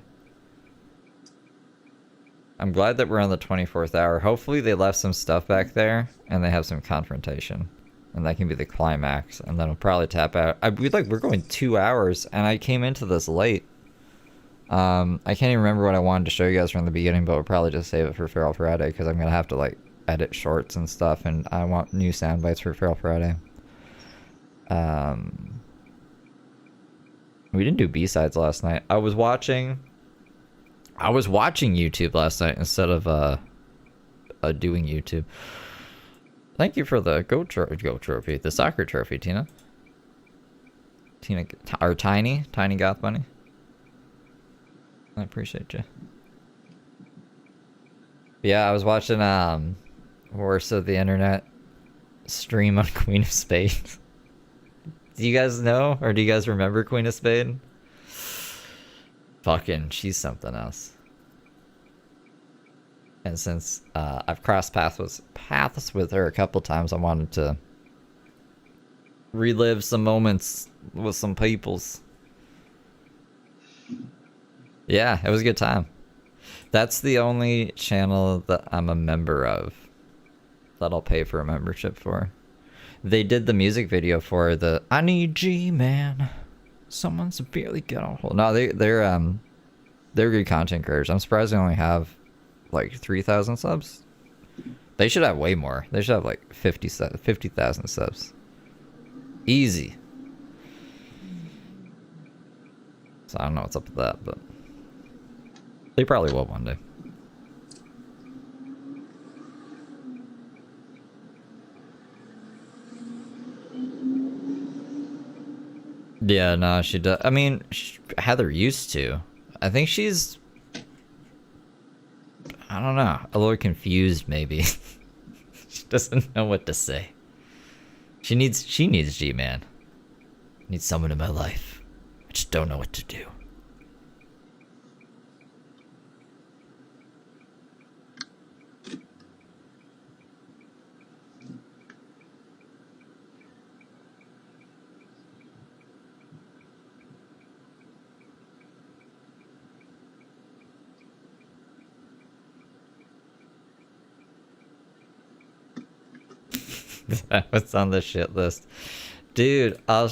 I'm glad that we're on the 24th hour. Hopefully they left some stuff back there and they have some confrontation. And that can be the climax, and then we'll probably tap out. We're going 2 hours, and I came into this late. I can't even remember what I wanted to show you guys from the beginning, but we'll probably just save it for Feral Friday, because I'm gonna have to like edit shorts and stuff, and I want new sound bites for Feral Friday. We didn't do B-sides last night. I was watching YouTube last night instead of doing YouTube. Thank you for the go trophy, the soccer trophy, Tina. Or Tiny Goth Bunny. I appreciate you. Yeah, I was watching Worst of the Internet stream on Queen of Spades. Do you guys know, or do you guys remember Queen of Spades? Fucking, she's something else. And since I've crossed paths with her a couple times, I wanted to relive some moments with some peoples. Yeah, it was a good time. That's the only channel that I'm a member of that I'll pay for a membership for. they did the music video for the I Need G-Man. Someone severely get on hold. No, they're good content creators. I'm surprised they only have like 3,000 subs. They should have way more. They should have like 50,000 subs. Easy. So I don't know what's up with that, but they probably will one day. Yeah, no, she does. I mean, Heather used to. I think she's, I don't know, a little confused maybe. She doesn't know what to say. She needs G-Man. Needs someone in my life. I just don't know what to do. What's on the shit list? Dude, I'll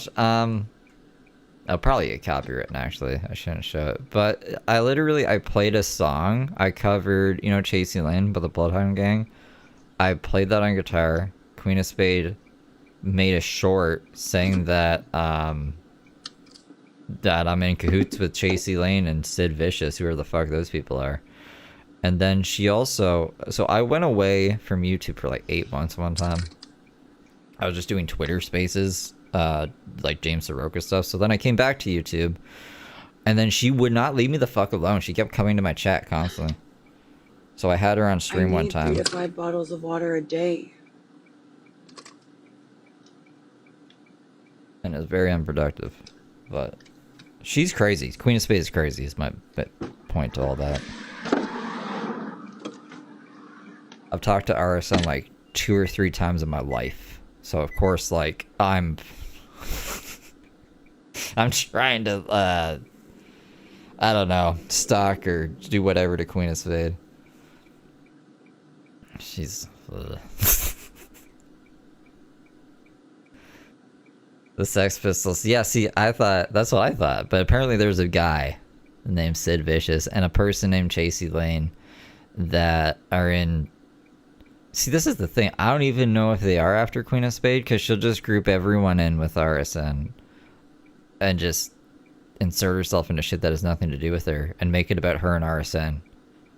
probably get copywritten actually. I shouldn't show it. But I played a song. I covered, you know, Chasey Lane by the Bloodhound Gang. I played that on guitar. Queen of Spade made a short saying that that I'm in cahoots with Chasey Lane and Sid Vicious, whoever the fuck those people are. And then she also, so I went away from YouTube for like 8 months one time. I was just doing Twitter spaces, like James Soroka stuff. So then I came back to YouTube, and then she would not leave me the fuck alone. She kept coming to my chat constantly. So I had her on stream one time. 3 to 5 bottles of water a day. And it was very unproductive. But she's crazy. Queen of Spades is crazy is my point to all that. I've talked to RSN like 2 or 3 times in my life. So of course, like, I'm trying to, I don't know, stalk or do whatever to Queen of Spade. She's, the Sex Pistols. Yeah, see, that's what I thought. But apparently there's a guy named Sid Vicious and a person named Chasey Lane that are in. See, this is the thing. I don't even know if they are after Queen of Spade, because she'll just group everyone in with RSN and just insert herself into shit that has nothing to do with her and make it about her and RSN,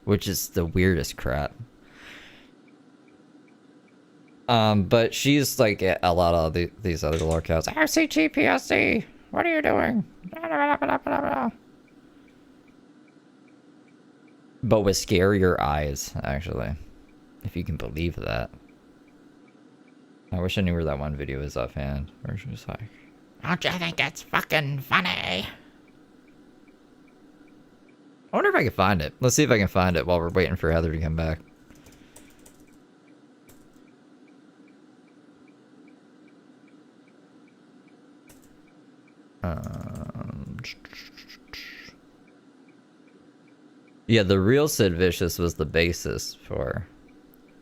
which is the weirdest crap. But she's like a lot of these other locales. RCGPSC, what are you doing? But with scarier eyes, actually. If you can believe that. I wish I knew where that one video is offhand. Where she was like, don't you think it's fucking funny? I wonder if I can find it. Let's see if I can find it while we're waiting for Heather to come back. Yeah, the real Sid Vicious was the bassist for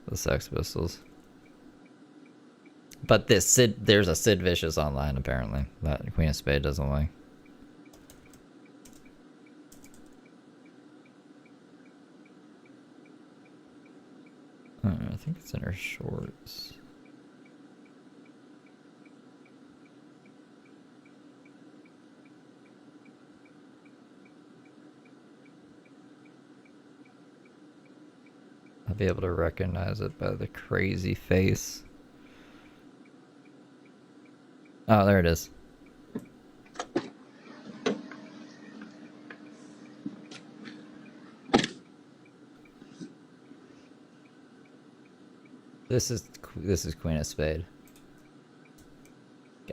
the Sex Pistols. But there's a Sid Vicious online apparently that Queen of Spade doesn't like. I think it's in her shorts. I'll be able to recognize it by the crazy face. Oh, there it is. This is Queen of Spade.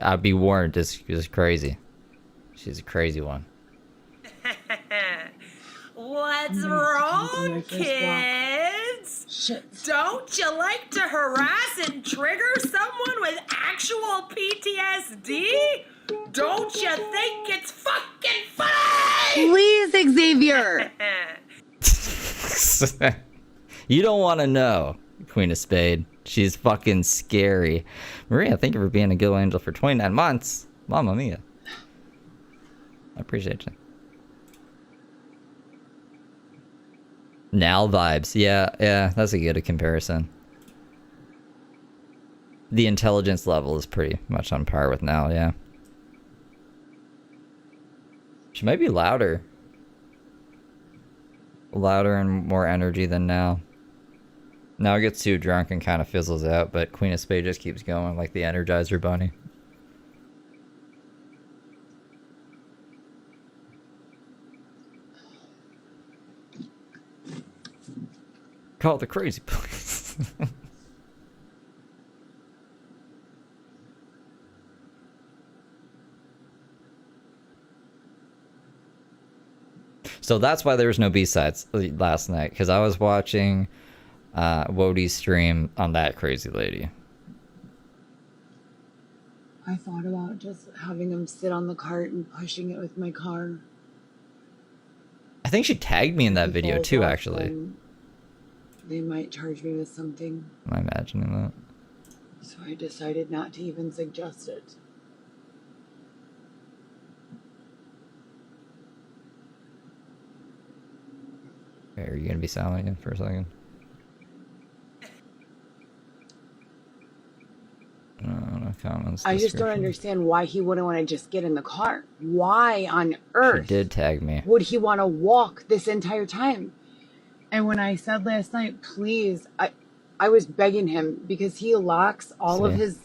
I'd be warned, this is crazy. She's a crazy one. What's wrong, kids? Don't you like to harass and trigger someone with actual PTSD? Don't you think it's fucking funny? Please, Xavier! You don't want to know. Queen of Spade. She's fucking scary. Maria, thank you for being a Gill Angel for 29 months. Mamma mia. I appreciate you. Nal vibes. Yeah, that's a good comparison. The intelligence level is pretty much on par with Nal, yeah. She might be louder. Louder and more energy than Nal. Now gets too drunk and kind of fizzles out, but Queen of Spades just keeps going like the Energizer Bunny. Call the crazy police. So that's why there was no B-sides last night, because I was watching Wodie's stream on that crazy lady. I thought about just having him sit on the cart and pushing it with my car. I think she tagged me in that video too, actually. They might charge me with something. Am I imagining that? So I decided not to even suggest it. Okay, are you gonna be silent again for a second? No comments. I just don't understand why he wouldn't want to just get in the car. Why on earth He did tag me. would he want to walk this entire time? And when I said last night, please, I was begging him because he locks all of his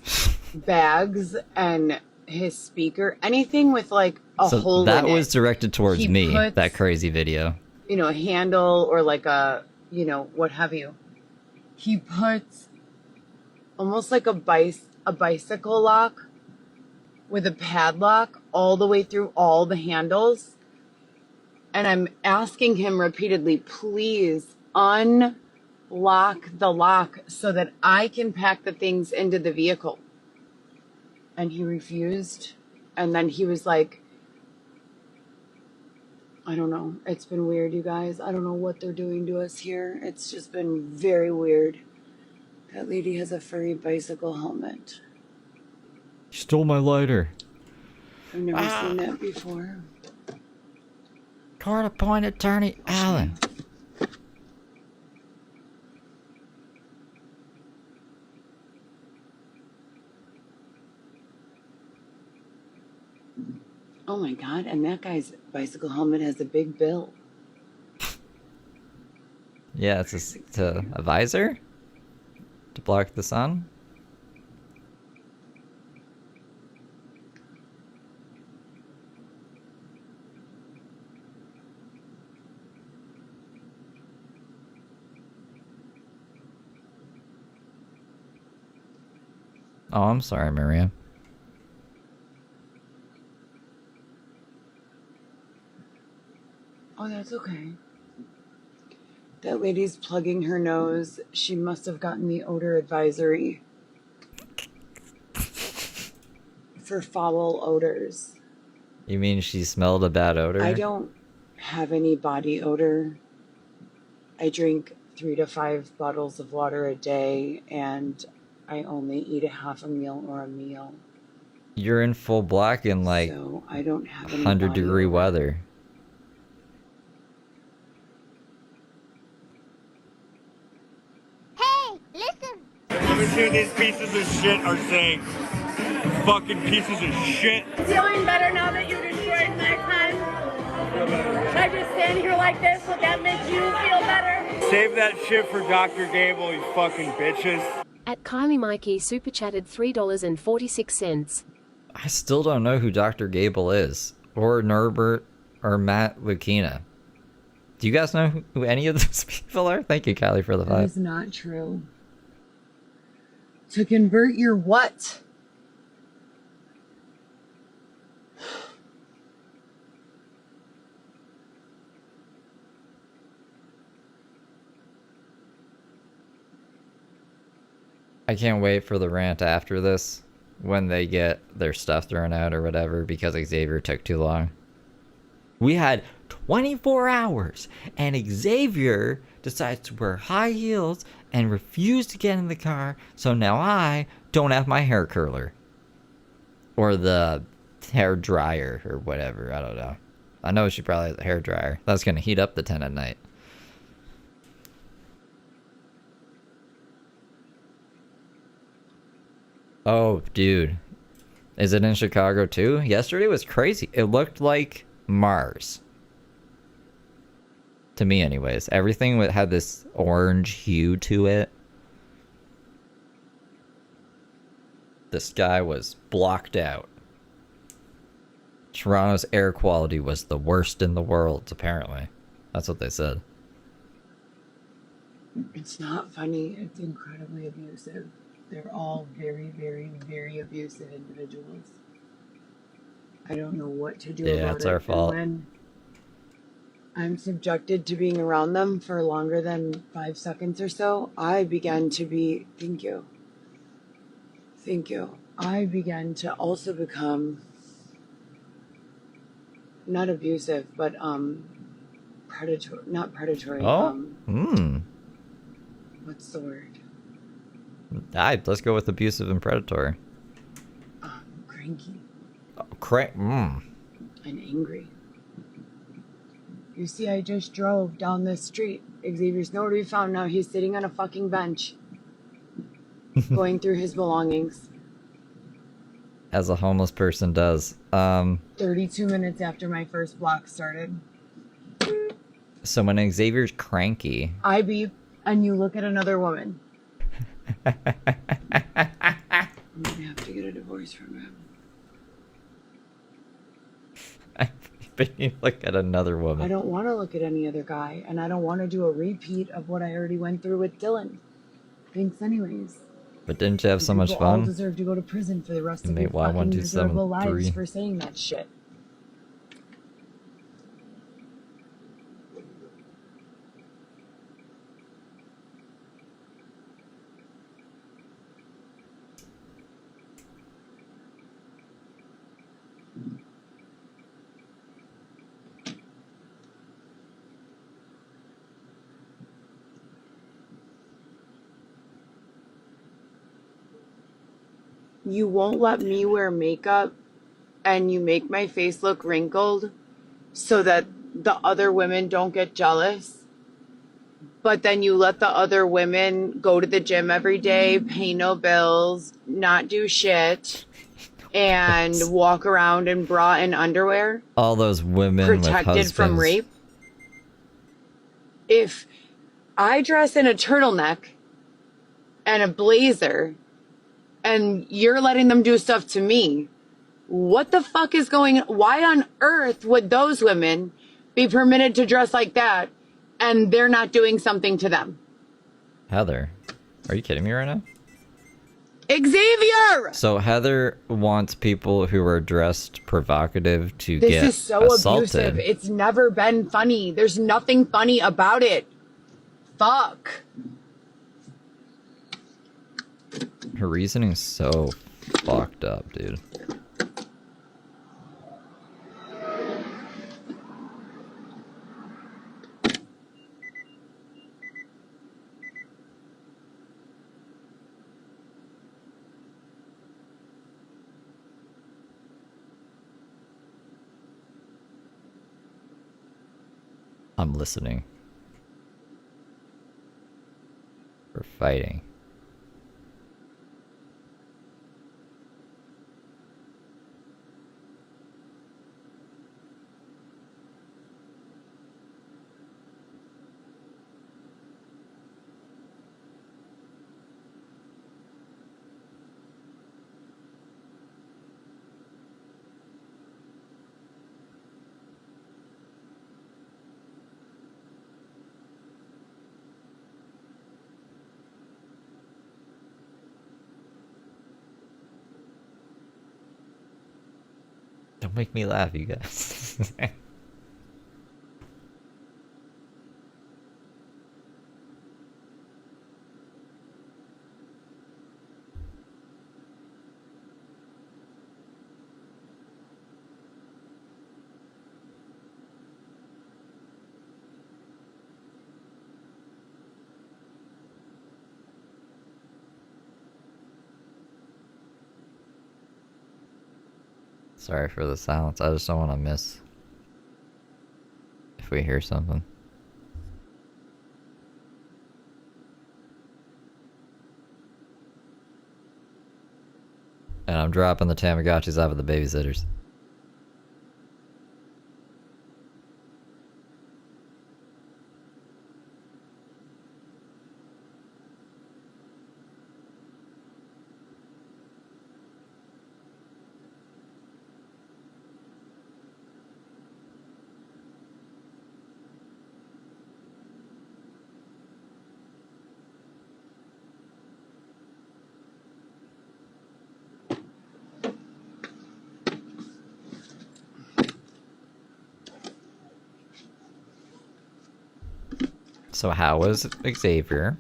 bags and his speaker, anything with like a hole in it. That was directed towards me, that crazy video. You know, a handle or like a, you know, what have you. He puts almost like a bicycle lock with a padlock all the way through all the handles. And I'm asking him repeatedly, please unlock the lock so that I can pack the things into the vehicle. And he refused. And then he was like, I don't know. It's been weird, you guys. I don't know what they're doing to us here. It's just been very weird. That lady has a furry bicycle helmet. She stole my lighter. I've never seen that before. Court appointed attorney Allen. Oh my god, and that guy's bicycle helmet has a big bill. Yeah, it's a visor to block the sun. Oh, I'm sorry, Maria. Oh, that's okay. That lady's plugging her nose. She must have gotten the odor advisory for foul odors. You mean she smelled a bad odor? I don't have any body odor. I drink 3 to 5 bottles of water a day, and I only eat a half a meal or a meal. You're in full black in like So I don't have any 100-degree weather. Hey, listen! Let me see what these pieces of shit are saying. Fucking pieces of shit. Feeling better now that you destroyed my time? Should I just stand here like this? Would that make you feel better? Save that shit for Dr. Gable, you fucking bitches. At Kylie Mikey super chatted $3.46. I still don't know who Dr. Gable is, or Norbert, or Matt Lucchina. Do you guys know who any of those people are? Thank you, Kylie, for the That vibe. is not true. To convert your what? I can't wait for the rant after this, when they get their stuff thrown out or whatever, because Xavier took too long. We had 24 hours. And Xavier decides to wear high heels and refuse to get in the car. So now I don't have my hair curler. Or the hair dryer or whatever. I don't know. I know she probably has a hair dryer. That's going to heat up the tent at night. Oh, dude. Is it in Chicago too? Yesterday was crazy. It looked like Mars. To me anyways. Everything had this orange hue to it. The sky was blocked out. Toronto's air quality was the worst in the world, apparently. That's what they said. It's not funny. It's incredibly abusive. They're all very, very, very abusive individuals. I don't know what to do about it. Yeah, it's our fault. And when I'm subjected to being around them for longer than 5 seconds or so, I began to be... Thank you. Thank you. I began to also become... not abusive, but predatory. Not predatory. Oh? What's the word? Let's go with abusive and predatory. Cranky. Oh, and angry. You see, I just drove down this street. Xavier's nowhere to be found now. He's sitting on a fucking bench, going through his belongings. As a homeless person does. 32 minutes after my first block started. So when Xavier's cranky... I beep, and you look at another woman. I'm gonna have to get a divorce from him. But you look at another woman. I don't want to look at any other guy, and I don't want to do a repeat of what I already went through with Dylan. Thanks anyways. But didn't you have so much People all fun? deserve to go to prison for the rest You of made their fucking 1, 2, 7, miserable lives 3. for saying that shit. You won't let me wear makeup, and you make my face look wrinkled so that the other women don't get jealous. But then you let the other women go to the gym every day, pay no bills, not do shit, and walk around in bra and underwear. All those women protected with from rape. If I dress in a turtleneck and a blazer, and you're letting them do stuff to me, what the fuck is going on? Why on earth would those women be permitted to dress like that and they're not doing something to them? Heather, are you kidding me right now? Xavier! So Heather wants people who are dressed provocative to This get is so assaulted. abusive. It's never been funny. There's nothing funny about it. Fuck. Her reasoning's so fucked up, dude. I'm listening. We're fighting. Don't make me laugh, you guys. Sorry for the silence. I just don't want to miss if we hear something. And I'm dropping the Tamagotchis off of the babysitters. So how was Xavier?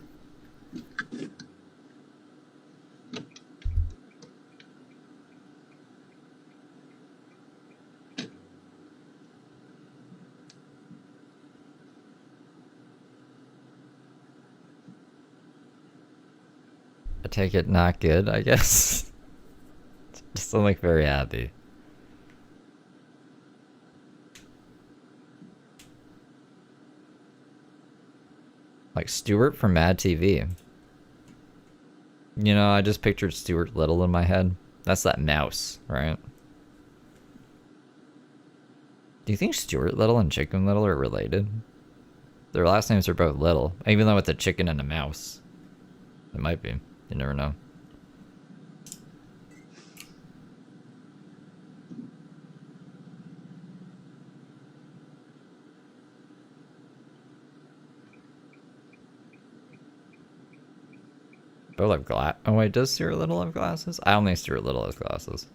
I take it not good, I guess. Just don't look very happy. Like Stuart from Mad TV. You know, I just pictured Stuart Little in my head. That's that mouse, right? Do you think Stuart Little and Chicken Little are related? Their last names are both Little, even though it's a chicken and a mouse. It might be. You never know. Both have glass. Oh wait, does Stuart Little have glasses? I don't think Stuart Little has glasses.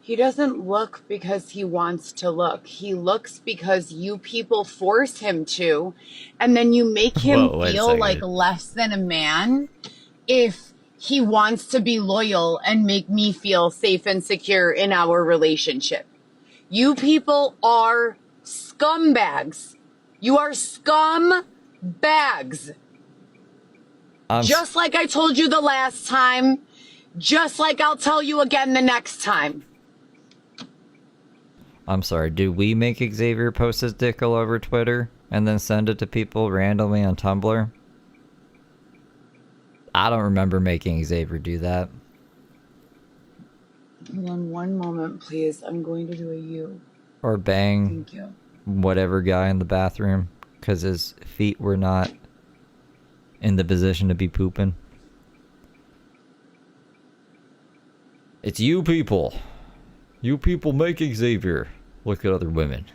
He doesn't look because he wants to look. He looks because you people force him to, and then you make him feel like less than a man if he wants to be loyal and make me feel safe and secure in our relationship. You people are scumbags. You are scumbags. Just like I told you the last time, just like I'll tell you again the next time. I'm sorry, do we make Xavier post his dick all over Twitter and then send it to people randomly on Tumblr? I don't remember making Xavier do that. Hold on one moment, please. I'm going to do a U. Or bang Thank you. whatever guy in the bathroom because his feet were not in the position to be pooping. It's you people. You people make Xavier look at other women.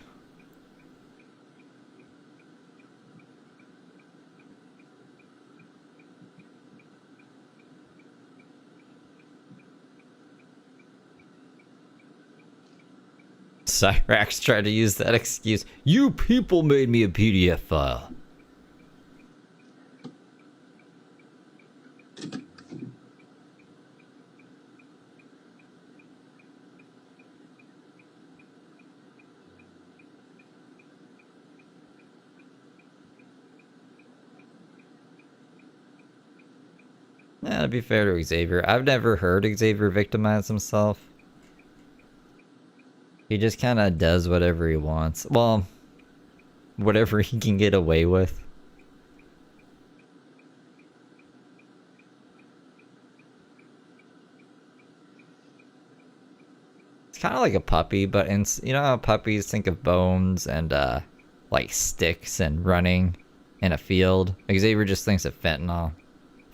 Cyrax tried to use that excuse. You people made me a PDF file. Yeah, to be fair to Xavier, I've never heard Xavier victimize himself. He just kind of does whatever he wants. Well, whatever he can get away with. It's kind of like a puppy, but you know how puppies think of bones and like sticks and running in a field? Xavier just thinks of fentanyl.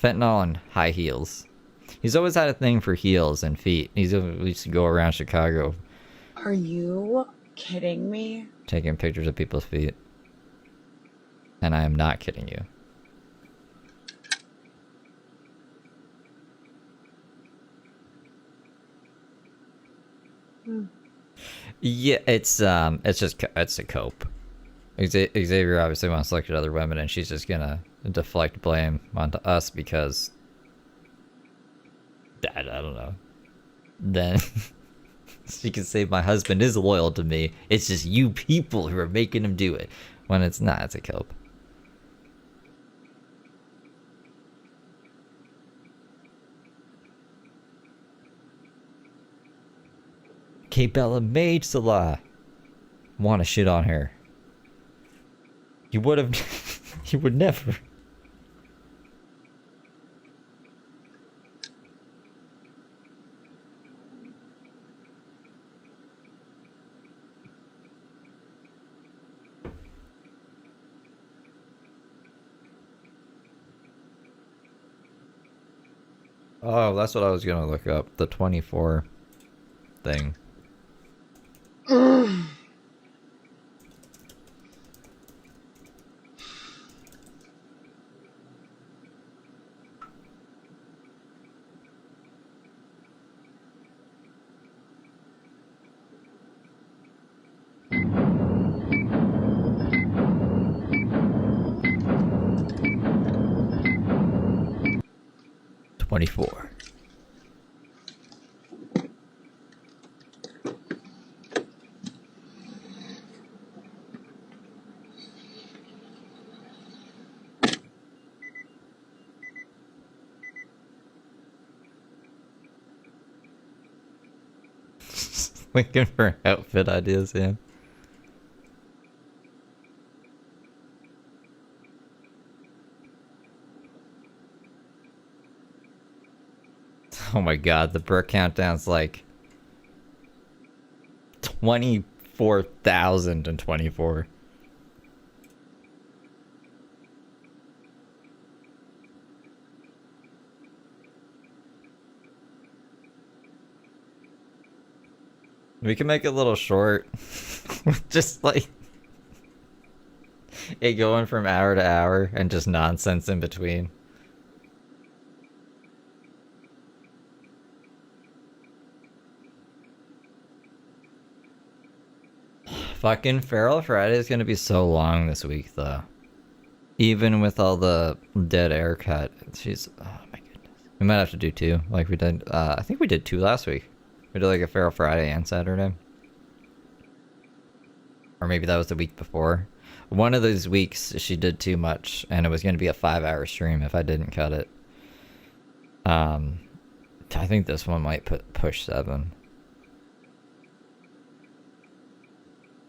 Fentanyl and high heels. He's always had a thing for heels and feet. He used to go around Chicago. Are you kidding me? Taking pictures of people's feet. And I am not kidding you. Yeah, it's a cope. Xavier obviously wants to look at other women, and she's just gonna deflect blame onto us because I don't know. Then she can say my husband is loyal to me. It's just you people who are making him do it. When it's not, it's a cope. Kate Bella made Salah want to shit on her. You would have. You would never. Oh, that's what I was gonna look up. The 24 thing. 24. Looking for outfit ideas, yeah. Oh my god, the Burke countdown's like 24,024. We can make it a little short. Just like it going from hour to hour and just nonsense in between. Fucking Feral Friday is gonna be so long this week, though. Even with all the dead air cut, she's. Oh my goodness. We might have to do 2, like we did. I think we did 2 last week. We did like a Feral Friday and Saturday. Or maybe that was the week before. One of those weeks she did too much, and it was gonna be a 5-hour stream if I didn't cut it. I think this one might push 7.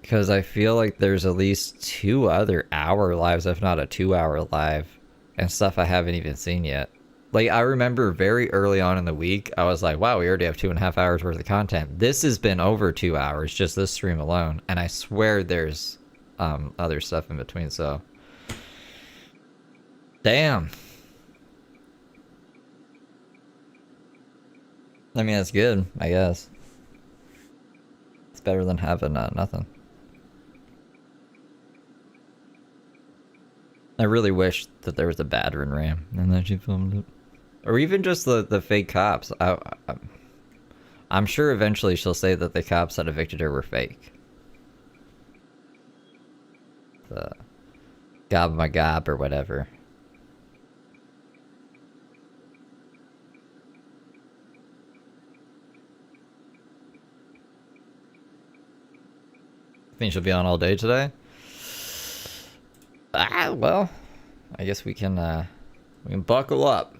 Because I feel like there's at least 2 other hour lives, if not a 2-hour live, and stuff I haven't even seen yet. Like, I remember very early on in the week, I was like, wow, we already have 2.5 hours worth of content. This has been over 2 hours, just this stream alone, and I swear there's other stuff in between, so. Damn. I mean, that's good, I guess. It's better than having nothing. I really wish that there was a battering ram and that she filmed it. Or even just the fake cops. I'm sure eventually she'll say that the cops that evicted her were fake. The gob my gob or whatever. Think she'll be on all day today? Well, I guess we can buckle up.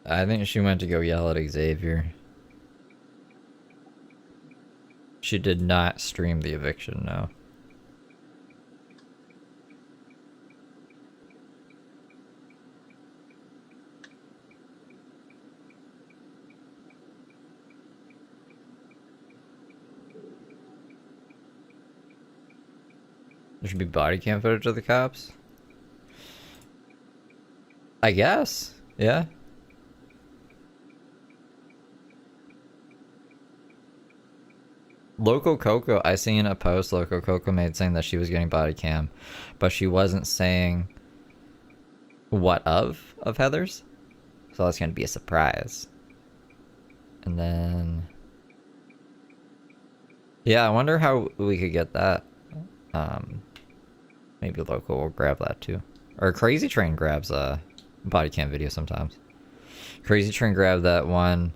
I think she went to go yell at Xavier. She did not stream the eviction, no. There should be body cam footage of the cops. I guess. Yeah. Loco Coco, I seen a post Loco Coco made saying that she was getting body cam, but she wasn't saying what of Heather's. So that's gonna be a surprise. And then, yeah, I wonder how we could get that. Maybe Loco will grab that too, or Crazy Train grabs a body cam video sometimes. Crazy Train grabbed that one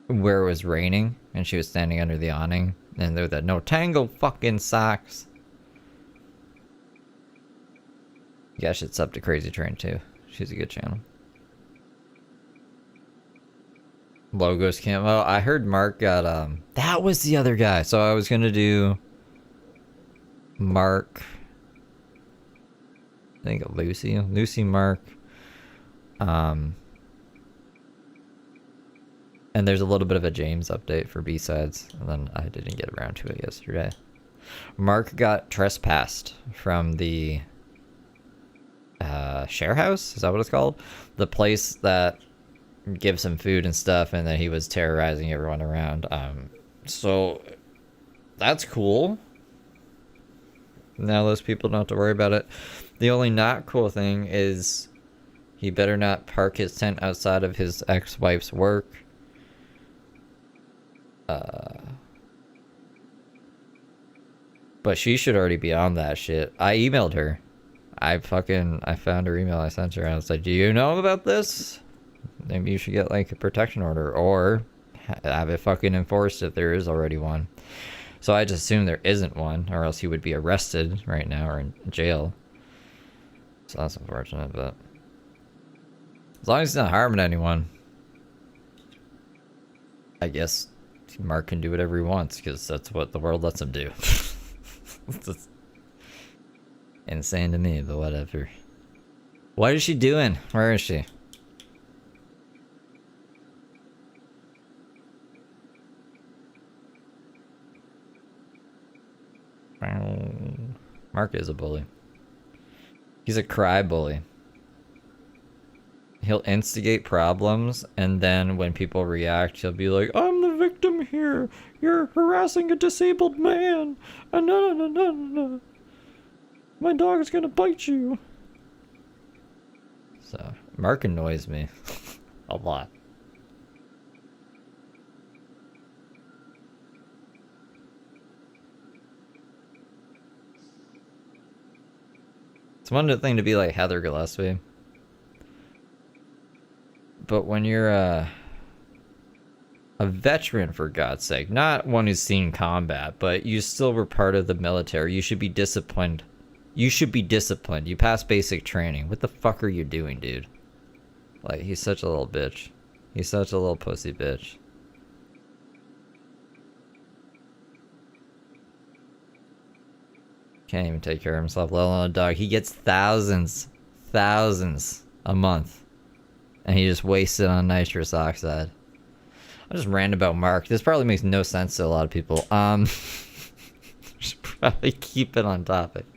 where it was raining and she was standing under the awning, and there were that no tango fucking socks. Yeah, I should sub to Crazy Train too. She's a good channel. Logos camo. I heard Mark got that was the other guy. So I was gonna do Mark, I think Lucy, Mark, and there's a little bit of a James update for B-sides, and then I didn't get around to it yesterday. Mark got trespassed from the share house, is that what it's called? The place that gives him food and stuff, and then he was terrorizing everyone around. So that's cool. Now those people don't have to worry about it. The only not cool thing is he better not park his tent outside of his ex-wife's work. But she should already be on that shit. I emailed her. I found her email, I sent her, and I was like, do you know about this? Maybe you should get like a protection order, or have it fucking enforced if there is already one. So I just assume there isn't one, or else he would be arrested right now or in jail. So that's unfortunate, but as long as he's not harming anyone, I guess Mark can do whatever he wants, because that's what the world lets him do. It's just insane to me, but whatever. What is she doing? Where is she? Mark is a bully. He's a cry bully. He'll instigate problems, and then when people react, he'll be like, I'm the victim here. You're harassing a disabled man. No. My dog is gonna bite you. So, Mark annoys me a lot. It's one thing to be like Heather Gillespie, but when you're a veteran, for God's sake, not one who's seen combat, but you still were part of the military, you should be disciplined. You should be disciplined. You passed basic training. What the fuck are you doing, dude? Like, he's such a little bitch. He's such a little pussy bitch. Can't even take care of himself, let alone a dog. He gets thousands a month, and he just wastes it on nitrous oxide. I just ranted about Mark. This probably makes no sense to a lot of people. Should probably keep it on topic.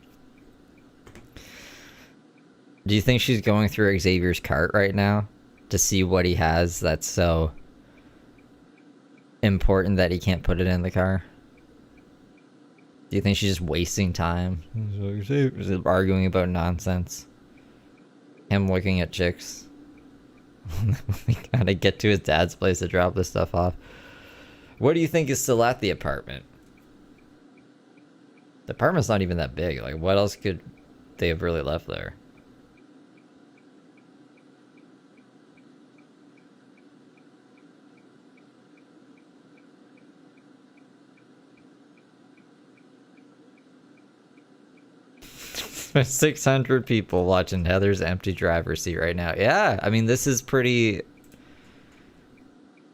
Do you think she's going through Xavier's cart right now to see what he has that's so important that he can't put it in the car? Do you think she's just wasting time? Arguing about nonsense? Him looking at chicks? We gotta get to his dad's place to drop this stuff off. What do you think is still at the apartment? The apartment's not even that big. Like, what else could they have really left there? There's 600 people watching Heather's empty driver's seat right now. Yeah, I mean, this is pretty...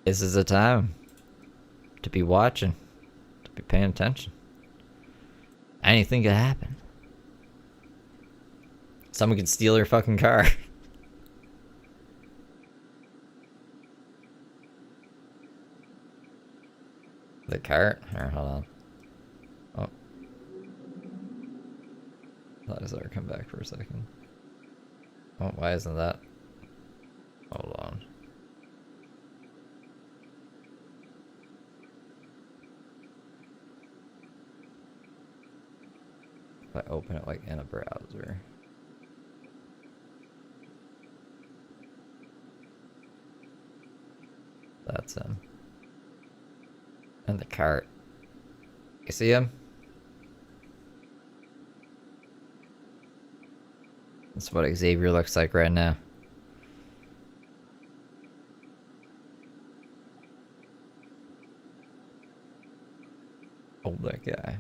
This is a time to be watching, to be paying attention. Anything could happen. Someone could steal her fucking car. The cart? Here, hold on. Oh. I thought I saw her come back for a second. Oh, why isn't that? Hold on. If I open it like in a browser. That's him. And the cart. You see him? That's what Xavier looks like right now. Oh, that guy.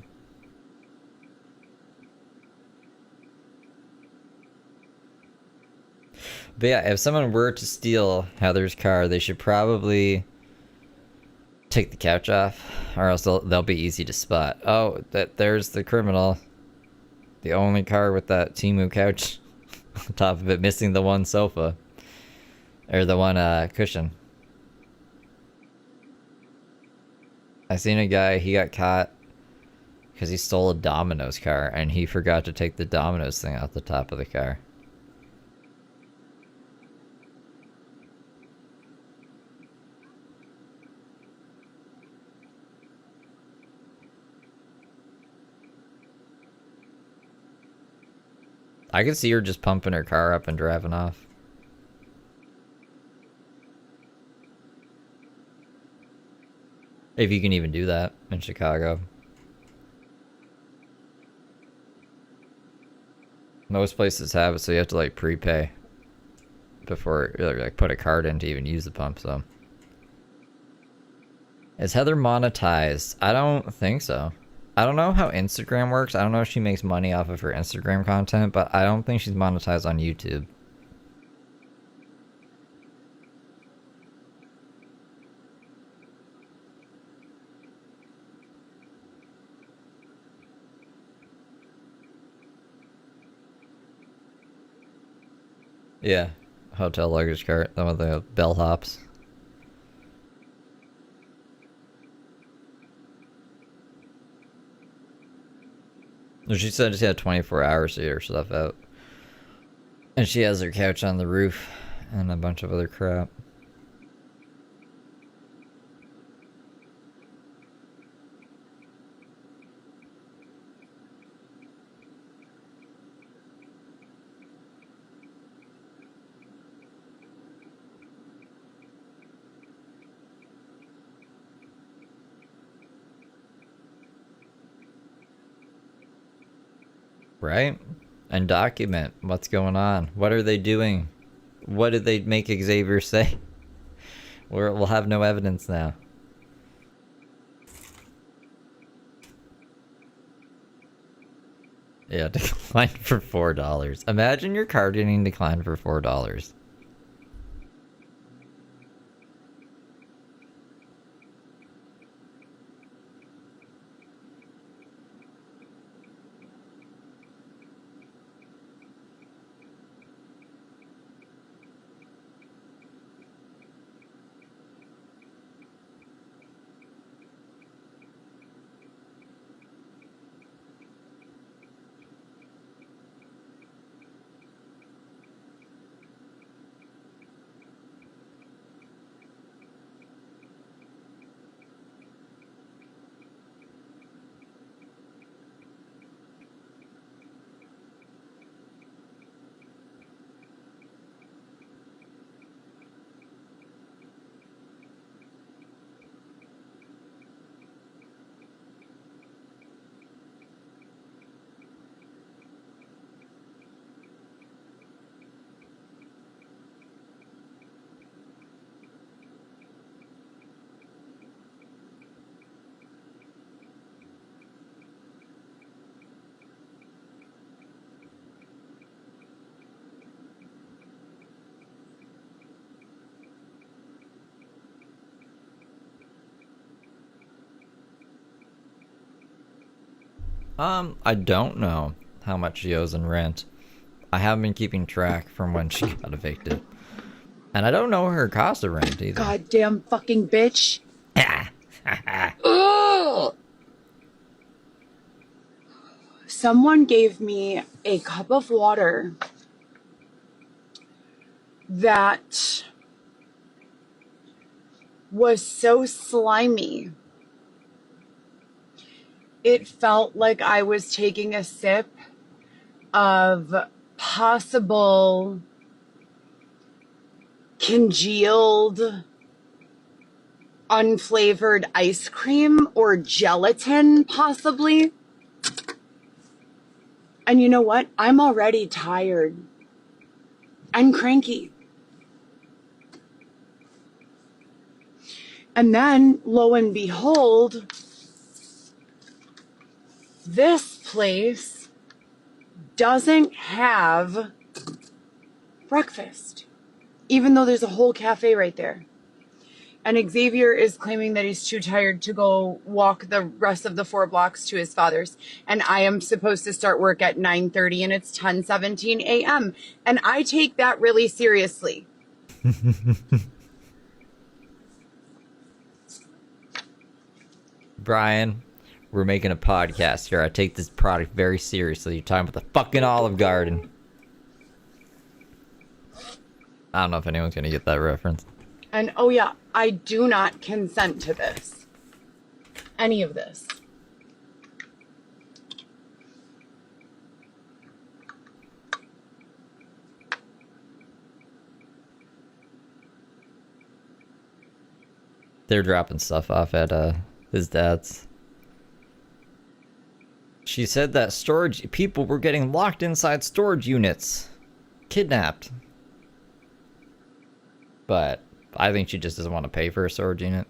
But yeah, if someone were to steal Heather's car, they should probably take the couch off, or else they'll be easy to spot. Oh, there's the criminal. The only car with that Temu couch on top of it, missing the one sofa. Or the one cushion. I seen a guy, he got caught because he stole a Domino's car, and he forgot to take the Domino's thing out the top of the car. I could see her just pumping her car up and driving off. If you can even do that in Chicago. Most places have it, so you have to like prepay before like put a card in to even use the pump. So is Heather monetized? I don't think so. I don't know how Instagram works. I don't know if she makes money off of her Instagram content, but I don't think she's monetized on YouTube. Yeah, hotel luggage cart, some of the bellhops. She said she had 24 hours to get her stuff out. And she has her couch on the roof and a bunch of other crap. Right? And document what's going on. What are they doing? What did they make Xavier say? We'll have no evidence now. Yeah, declined for $4. Imagine your card getting declined for $4. I don't know how much she owes in rent. I haven't been keeping track from when she got evicted. And I don't know her cost of rent either. Goddamn fucking bitch. Ugh! Someone gave me a cup of water that was so slimy. It felt like I was taking a sip of possible congealed, unflavored ice cream or gelatin, possibly. And you know what? I'm already tired and cranky. And then, lo and behold, this place doesn't have breakfast, even though there's a whole cafe right there. And Xavier is claiming that he's too tired to go walk the rest of the 4 blocks to his father's. And I am supposed to start work at 9:30 and it's 10:17 a.m. And I take that really seriously. Brian, we're making a podcast here. I take this product very seriously. You're talking about the fucking Olive Garden. I don't know if anyone's gonna get that reference. And oh yeah, I do not consent to this. Any of this. They're dropping stuff off at his dad's. She said that storage people were getting locked inside storage units, kidnapped. But I think she just doesn't want to pay for a storage unit.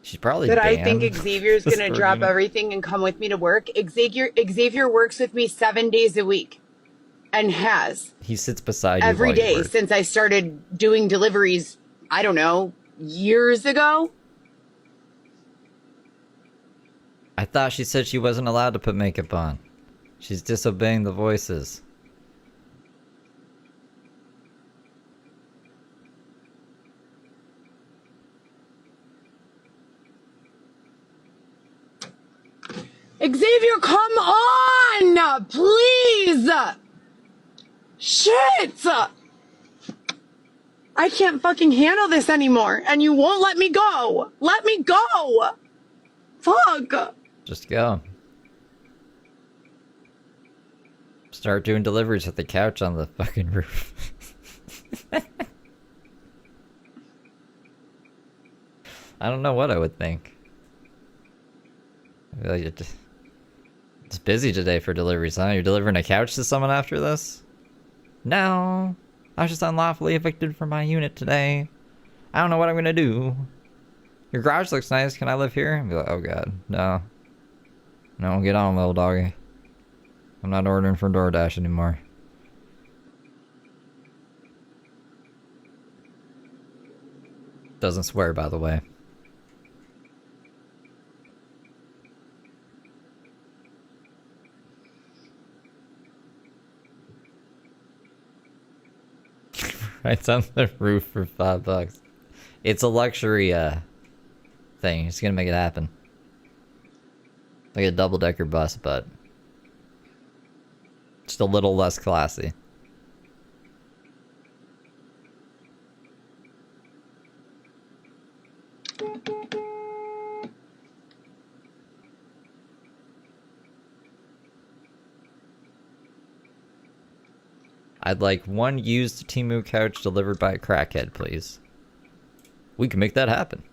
She's probably But I banned think Xavier's the going to storage drop unit. everything and come with me to work. Xavier works with me 7 days a week and has He sits beside you every while you day work. since I started doing deliveries, I don't know, years ago. I thought she said she wasn't allowed to put makeup on. She's disobeying the voices. Xavier, come on! Please! Shit! I can't fucking handle this anymore, and you won't let me go! Let me go! Fuck! Just go. Start doing deliveries with the couch on the fucking roof. I don't know what I would think. I feel like it's busy today for deliveries, huh? You're delivering a couch to someone after this? No. I was just unlawfully evicted from my unit today. I don't know what I'm gonna do. Your garage looks nice. Can I live here? And be like, oh god, no. No, get on, little doggy. I'm not ordering from DoorDash anymore. Doesn't swear, by the way. Right on the roof for $5. It's a luxury thing. It's gonna make it happen. Like a double-decker bus, but just a little less classy. I'd like one used Temu couch delivered by a crackhead, please. We can make that happen.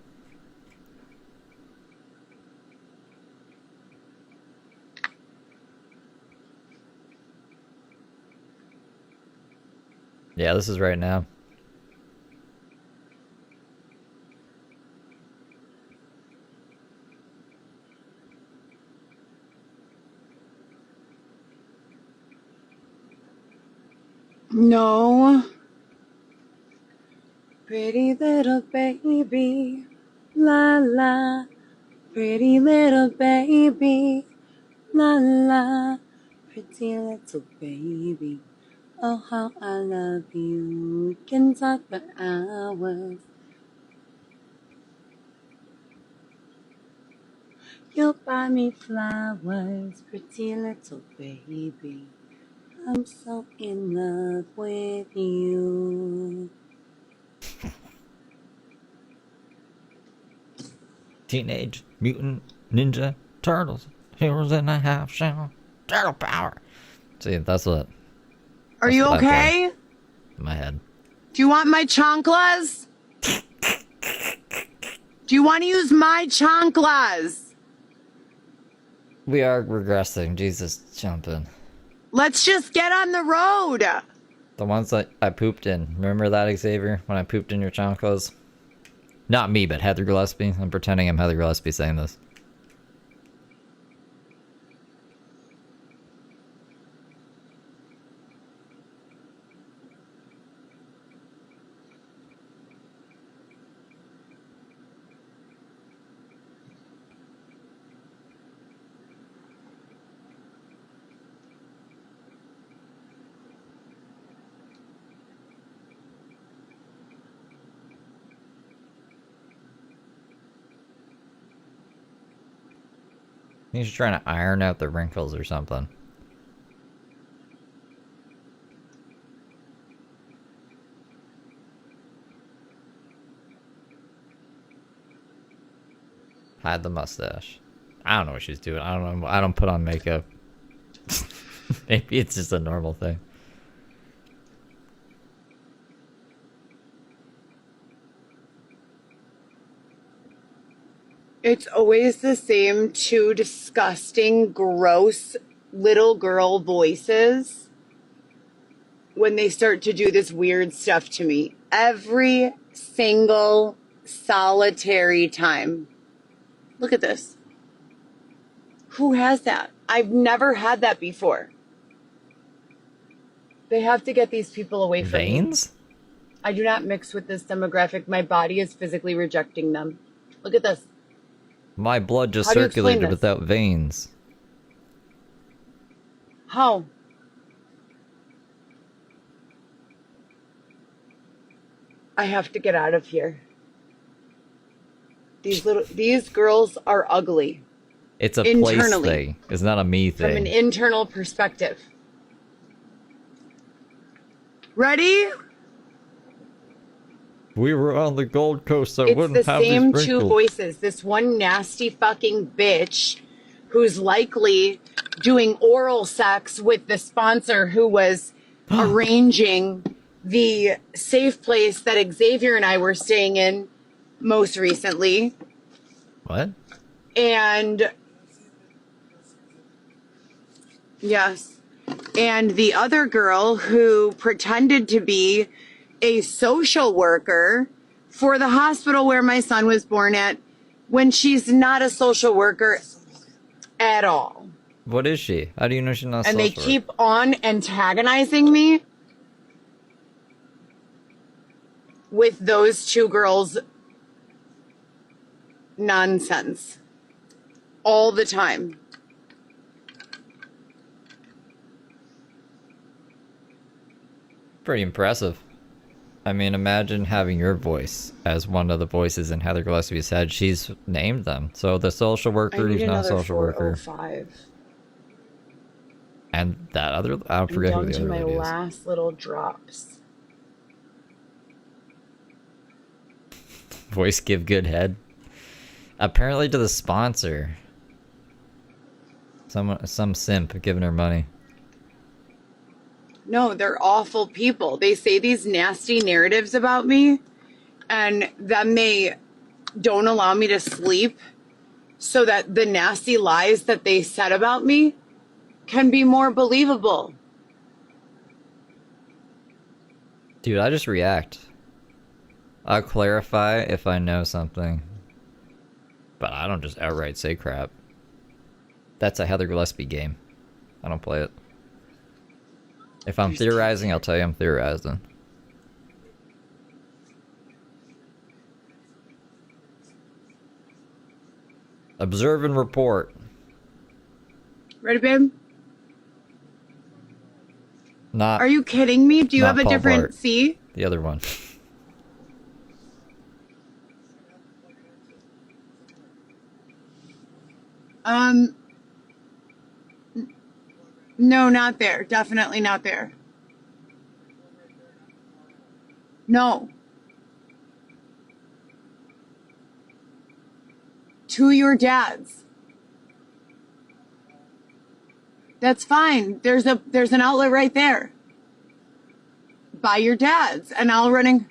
Yeah, this is right now. No. Pretty little baby, la la. Pretty little baby, la la. Pretty little baby, oh how I love you. We can talk for hours. You'll buy me flowers, pretty little baby, I'm so in love with you. Teenage Mutant Ninja Turtles. Heroes in a half shell. Turtle power. See, that's what. Are you what I play okay? in my head. Do you want my chanclas? Do you want to use my chanclas? We are regressing. Jesus, jump in. Let's just get on the road. The ones that I pooped in. Remember that, Xavier? When I pooped in your chanclas? Not me, but Heather Gillespie. I'm pretending I'm Heather Gillespie saying this. He's trying to iron out the wrinkles or something. Hide the mustache. I don't know what she's doing. I don't know. I don't put on makeup. Maybe it's just a normal thing. It's always the same two disgusting, gross little girl voices when they start to do this weird stuff to me. Every single solitary time. Look at this. Who has that? I've never had that before. They have to get these people away from me. Veins? I do not mix with this demographic. My body is physically rejecting them. Look at this. My blood just How do you explain circulated this? without veins. How? I have to get out of here. These girls are ugly. It's a place thing. It's not a me thing. From an internal perspective. Ready? We were on the Gold Coast, so It's wouldn't the have same these two wrinkles. voices. This one nasty fucking bitch who's likely doing oral sex with the sponsor who was arranging the safe place that Xavier and I were staying in most recently. What? And yes. And the other girl who pretended to be a social worker for the hospital where my son was born at when she's not a social worker at all. What is she? How do you know she's not a And they social keep on antagonizing me with those two girls' nonsense all the time. Pretty impressive. I mean, imagine having your voice as one of the voices in Heather Gillespie's head. She's named them. So the social worker who's not a social worker. 405. And that other, I forget who the other I'm down to lady my is. last little drops. Voice give good head. Apparently to the sponsor. Some simp giving her money. No, they're awful people. They say these nasty narratives about me, and then they don't allow me to sleep so that the nasty lies that they said about me can be more believable. Dude, I just react. I'll clarify if I know something. But I don't just outright say crap. That's a Heather Gillespie game. I don't play it. If I'm theorizing, I'll tell you I'm theorizing. Observe and report. Ready, babe? Not. Are you kidding me? Do you not have a Paul different Bart. C? The other one. No, not there. Definitely not there. No. To your dad's. That's fine. There's an outlet right there. By your dad's. And I'll running.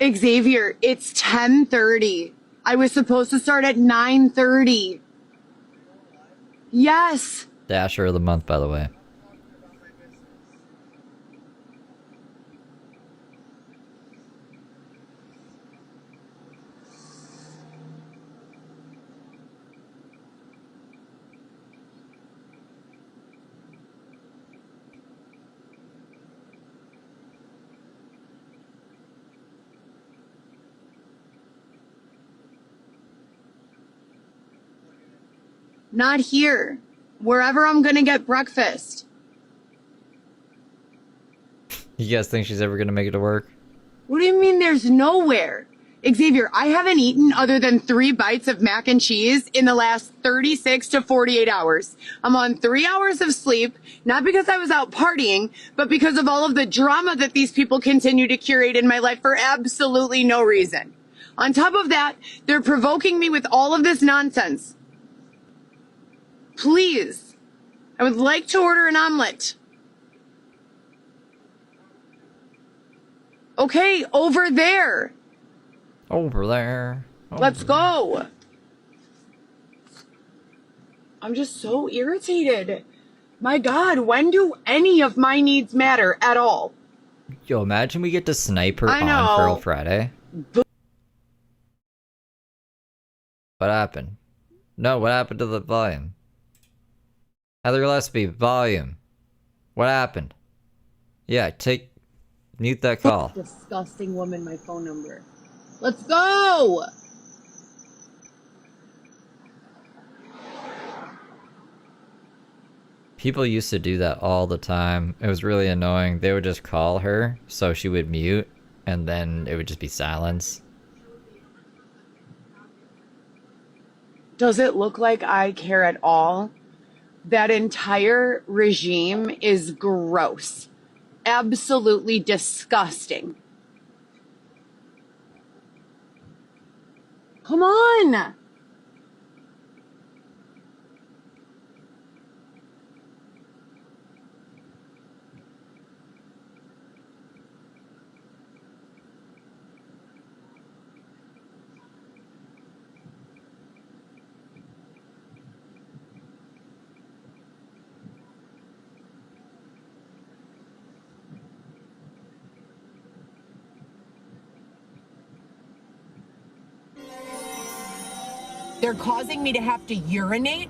Xavier, it's 10:30. I was supposed to start at 9:30. Yes. Dasher of the month, by the way. Not here. Wherever I'm gonna get breakfast. You guys think she's ever gonna make it to work? What do you mean there's nowhere? Xavier, I haven't eaten other than 3 bites of mac and cheese in the last 36 to 48 hours. I'm on 3 hours of sleep, not because I was out partying, but because of all of the drama that these people continue to curate in my life for absolutely no reason. On top of that, they're provoking me with all of this nonsense. Please, I would like to order an omelet. Okay, over there. Over there. Let's go. I'm just so irritated. My God, when do any of my needs matter at all? Yo, imagine we get to snipe her I on know. Feral Friday. What happened? No, what happened to the volume? Heather Gillespie, volume. What happened? Yeah, mute that call. Disgusting woman, my phone number. Let's go! People used to do that all the time. It was really annoying. They would just call her, so she would mute, and then it would just be silence. Does it look like I care at all? That entire regime is gross. Absolutely disgusting. Come on! They're causing me to have to urinate.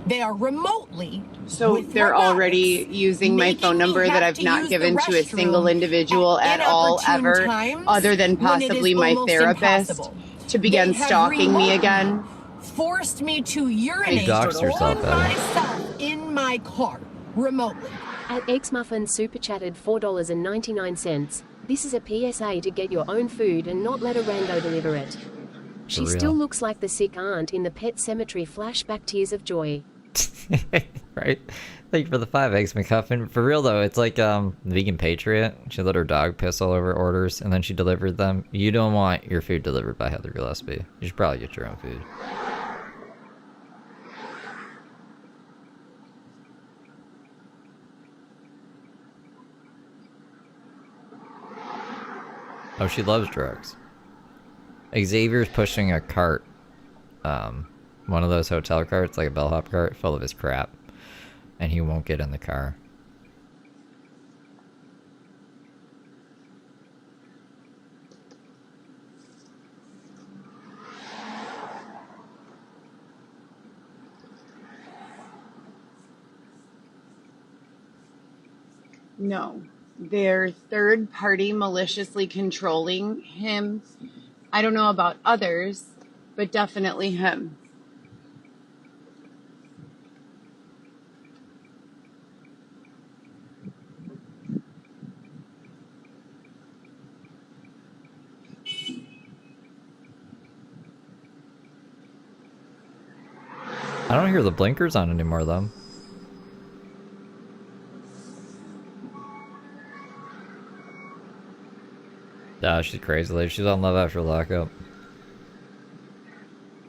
They are remotely. So they're already using my phone number that I've not given to a single individual at all ever, other than possibly my therapist, to begin stalking me again. Forced me to urinate on myself in my car remotely. At Xmuffin super chatted $4.99. This is a PSA to get your own food and not let a rando deliver it. She still looks like the sick aunt in the Pet Cemetery flashback tears of joy. Right? Thank you for the 5 eggs, McCuffin. For real though, it's like Vegan Patriot. She let her dog piss all over orders and then she delivered them. You don't want your food delivered by Heather Gillespie. You should probably get your own food. Oh, she loves drugs. Xavier's pushing a cart. One of those hotel carts, like a bellhop cart, full of his crap. And he won't get in the car. No. They're third party maliciously controlling him. I don't know about others, but definitely him. I don't hear the blinkers on anymore, though. Nah, she's crazy lady. She's on Love After Lockup.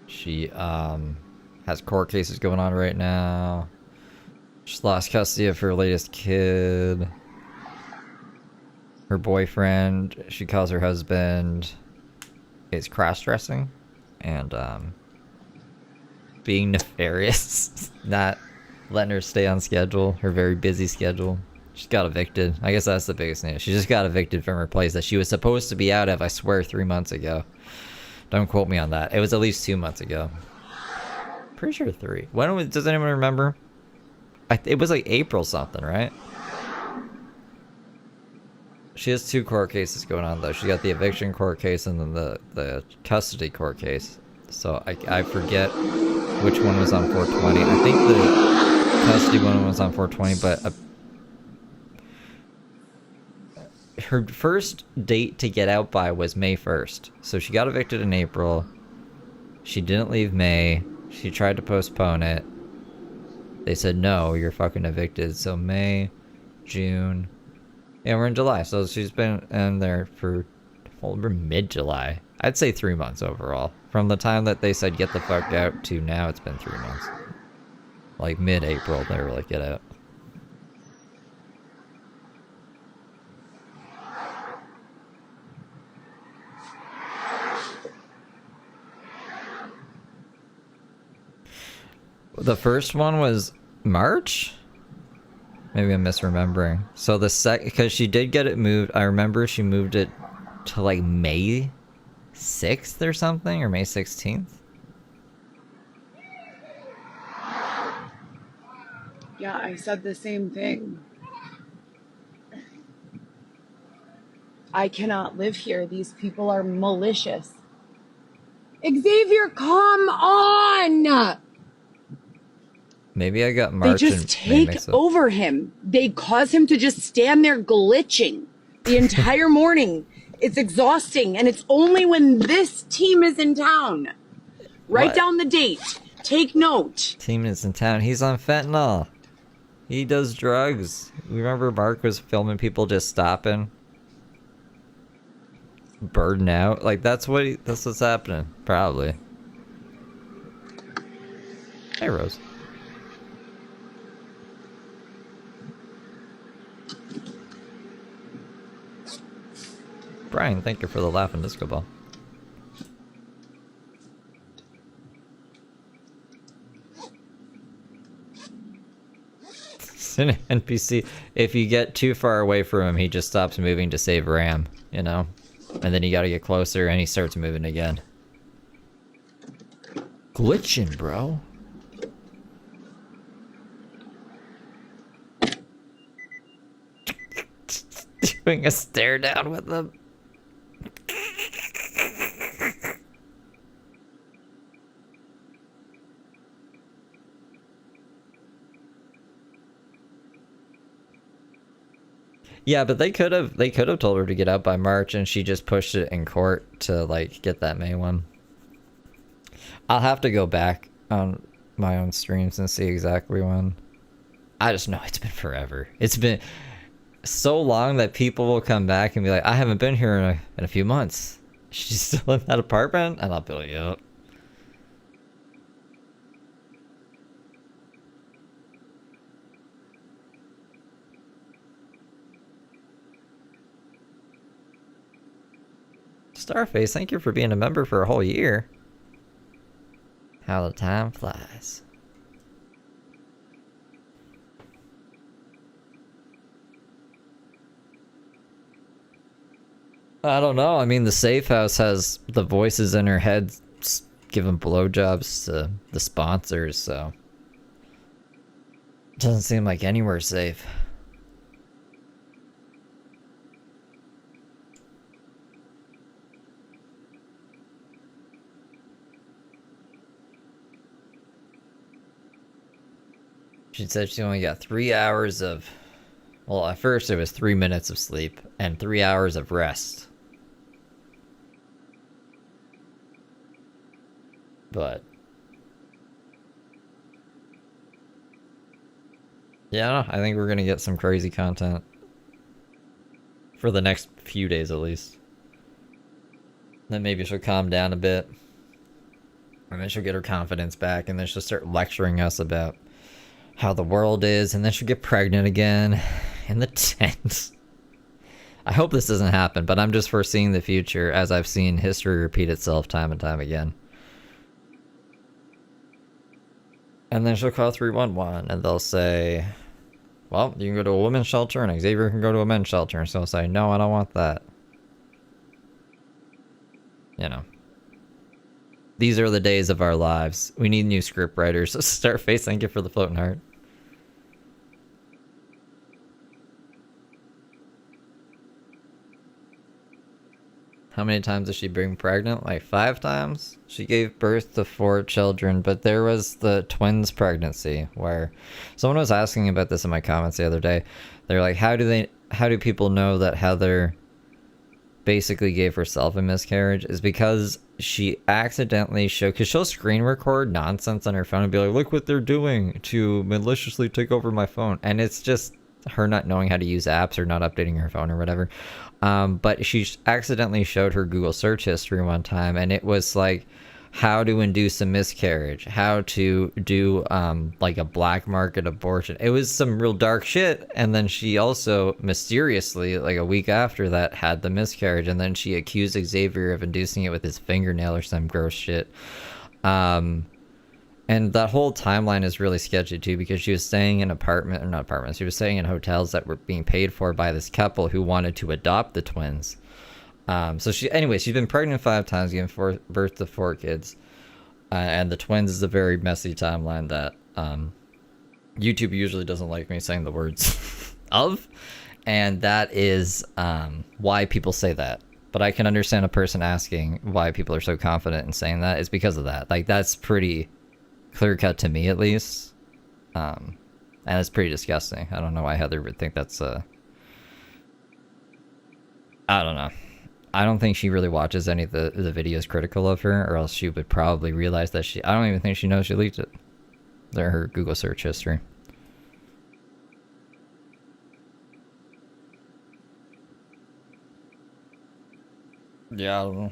She, has court cases going on right now. She's lost custody of her latest kid. Her boyfriend, she calls her husband, is cross-dressing. And, being nefarious. Not letting her stay on schedule. Her very busy schedule. She got evicted. I guess that's the biggest news. She just got evicted from her place that she was supposed to be out of, I swear, 3 months ago. Don't quote me on that. It was at least 2 months ago. Pretty sure 3. Does anyone remember? It was like April something, right? She has 2 court cases going on, though. She got the eviction court case and then the custody court case. So I forget which one was on 420. I think the custody one was on 420, but her first date to get out by was May 1st. So she got evicted in April. She didn't leave May. She tried to postpone it. They said, no, you're fucking evicted. So May, June. Yeah, we're in July. So she's been in there for, well, we're mid-July. I'd say 3 months overall. From the time that they said get the fuck out to now, it's been 3 months. Like mid-April, they were like, get out. The first one was March? Maybe I'm misremembering. So the because she did get it moved. I remember she moved it to like May 6th or something, or May 16th. Yeah, I said the same thing. I cannot live here. These people are malicious. Xavier, come on! Maybe I got March. They just take over him. They cause him to just stand there glitching the entire morning. It's exhausting, and it's only when this team is in town. Write down the date. Take note. Team is in town. He's on fentanyl. He does drugs. Remember Mark was filming people just stopping? Burden out? Like, that's what's happening. Probably. Hey, Rose. Brian, thank you for the laughing disco ball. It's an NPC. If you get too far away from him, he just stops moving to save RAM, you know? And then you gotta get closer and he starts moving again. Glitching, bro. Doing a stare down with them. Yeah, but they could have told her to get out by March, and she just pushed it in court to like get that May one. I'll have to go back on my own streams and see exactly when. I just know it's been forever. It's been so long that people will come back and be like, I haven't been here in a few months. She's still in that apartment? And I'll be like, yep. Starface, thank you for being a member for a whole year. How the time flies. I don't know. I mean, the safe house has the voices in her head giving blowjobs to the sponsors, so it doesn't seem like anywhere safe. She said she only got 3 hours of... Well, at first it was 3 minutes of sleep and 3 hours of rest. But Yeah, I think we're gonna get some crazy content for the next few days at least. Then maybe she'll calm down a bit, and then she'll get her confidence back, and then she'll start lecturing us about how the world is, and then she'll get pregnant again in the tent. I hope this doesn't happen, but I'm just foreseeing the future as I've seen history repeat itself time and time again. And then she'll call 311, and they'll say, well, you can go to a women's shelter, and Xavier can go to a men's shelter. And so I'll say, no, I don't want that. You know. These are the days of our lives. We need new script writers. Starface, thank you for the floating heart. How many times has she been pregnant? Like 5 times? She gave birth to 4 children, but there was the twins pregnancy where someone was asking about this in my comments the other day. They're like, how do people know that Heather basically gave herself a miscarriage? Is because she accidentally showed, because she'll screen record nonsense on her phone and be like, look what they're doing to maliciously take over my phone. And it's just her not knowing how to use apps or not updating her phone or whatever. But she accidentally showed her Google search history one time, and it was like how to induce a miscarriage, how to do like a black market abortion. It was some real dark shit. And then she also mysteriously, like a week after that, had the miscarriage, and then she accused Xavier of inducing it with his fingernail or some gross shit. And that whole timeline is really sketchy too, because she was staying in she was staying in hotels that were being paid for by this couple who wanted to adopt the twins. So she's been pregnant 5 times, giving birth to 4 kids. And the twins is a very messy timeline that YouTube usually doesn't like me saying the words of. And that is why people say that. But I can understand a person asking why people are so confident in saying that. It's because of that. Like, that's pretty clear cut to me, at least. And it's pretty disgusting. I don't know why Heather would think that's I don't know. I don't think she really watches any of the videos critical of her, or else she would probably realize that I don't even think she knows she leaked it. They're her Google search history. Yeah, I don't know.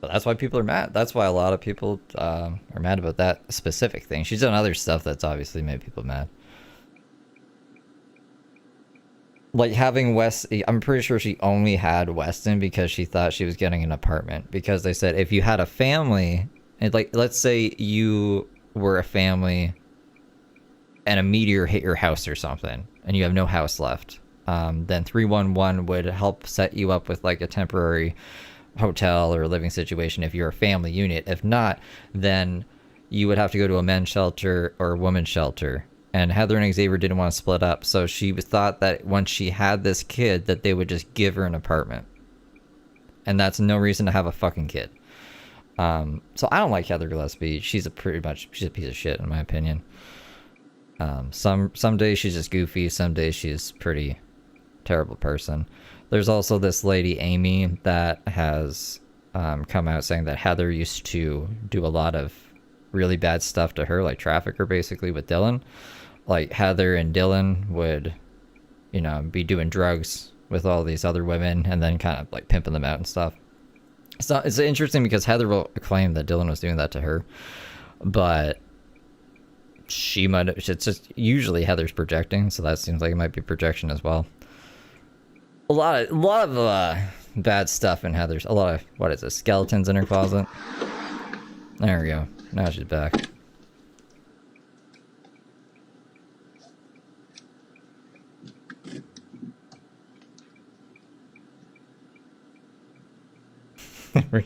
But that's why people are mad. That's why a lot of people are mad about that specific thing. She's done other stuff that's obviously made people mad. Like having I'm pretty sure she only had Weston because she thought she was getting an apartment. Because they said if you had a family, and like let's say you were a family and a meteor hit your house or something, and you have no house left, then 311 would help set you up with like a temporary hotel or living situation if you're a family unit. If not, then you would have to go to a men's shelter or a women's shelter. And Heather and Xavier didn't want to split up, so she thought that once she had this kid that they would just give her an apartment. And that's no reason to have a fucking kid. So I don't like Heather Gillespie. She's a piece of shit in my opinion. Some days she's just goofy, some days she's pretty terrible person. There's also this lady, Amy, that has come out saying that Heather used to do a lot of really bad stuff to her, like traffic her basically with Dylan. Like Heather and Dylan would, be doing drugs with all these other women and then kind of like pimping them out and stuff. So it's interesting because Heather will claim that Dylan was doing that to her, but it's just usually Heather's projecting, so that seems like it might be projection as well. A lot of bad stuff in Heather's. A lot of skeletons in her closet. There we go. Now she's back.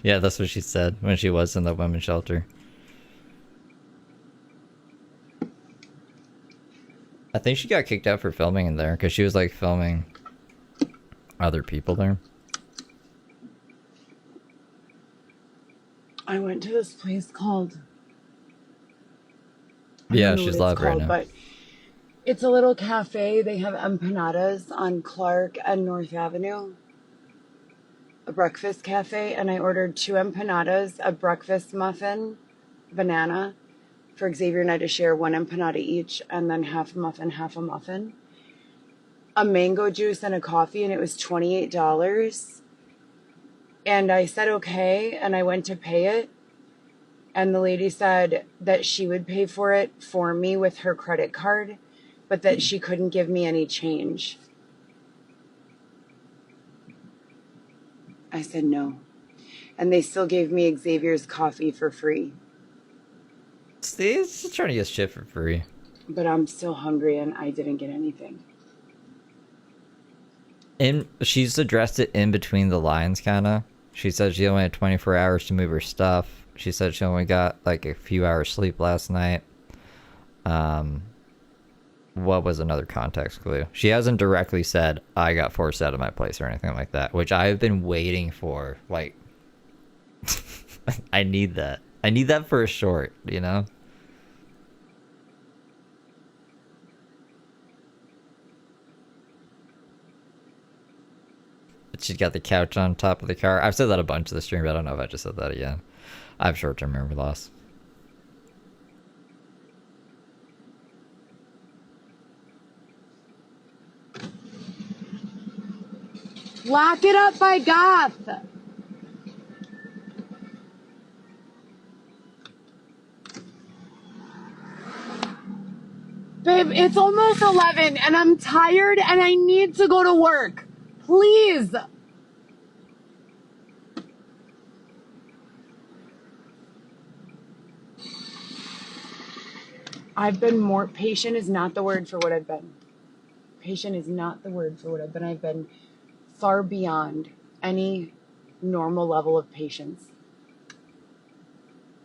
Yeah, that's what she said when she was in the women's shelter. I think she got kicked out for filming in there because she was like filming other people there. I went to this place called... Yeah, she's live right now. But it's a little cafe. They have empanadas on Clark and North Avenue. A breakfast cafe. And I ordered 2 empanadas, a breakfast muffin, banana, for Xavier and I to share 1 empanada each and then half a muffin, a mango juice and a coffee, and it was $28. And I said, okay. And I went to pay it. And the lady said that she would pay for it for me with her credit card, but that she couldn't give me any change. I said no. And they still gave me Xavier's coffee for free. See, it's just trying to get shit for free. But I'm still hungry and I didn't get anything. She's addressed it in between the lines, kind of. She said she only had 24 hours to move her stuff. She said she only got like a few hours sleep last night. What was another context clue? She hasn't directly said, I got forced out of my place or anything like that, which I've been waiting for. Like, I need that. I need that for a short, you know? She's got the couch on top of the car. I've said that a bunch of the stream, but I don't know if I just said that again. I have short-term memory loss. Lock it up by Goth. Babe, it's almost 11 and I'm tired and I need to go to work. Please. I've been more patient is not the word for what I've been. Patient is not the word for what I've been. I've been far beyond any normal level of patience.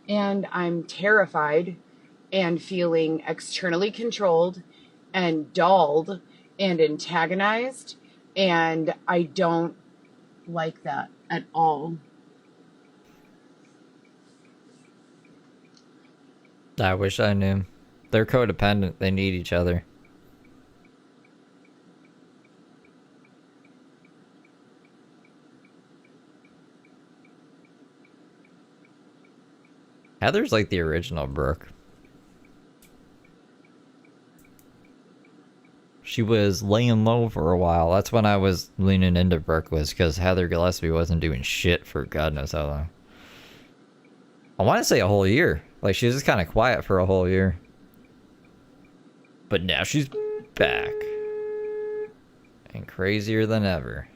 And I'm terrified and feeling externally controlled and dulled and antagonized. And I don't like that at all. I wish I knew. They're codependent. They need each other. Heather's like the original Brooke. She was laying low for a while. That's when I was leaning into Brooke, was because Heather Gillespie wasn't doing shit for God knows how long. I want to say a whole year. Like, she was just kind of quiet for a whole year. But now she's back. And crazier than ever.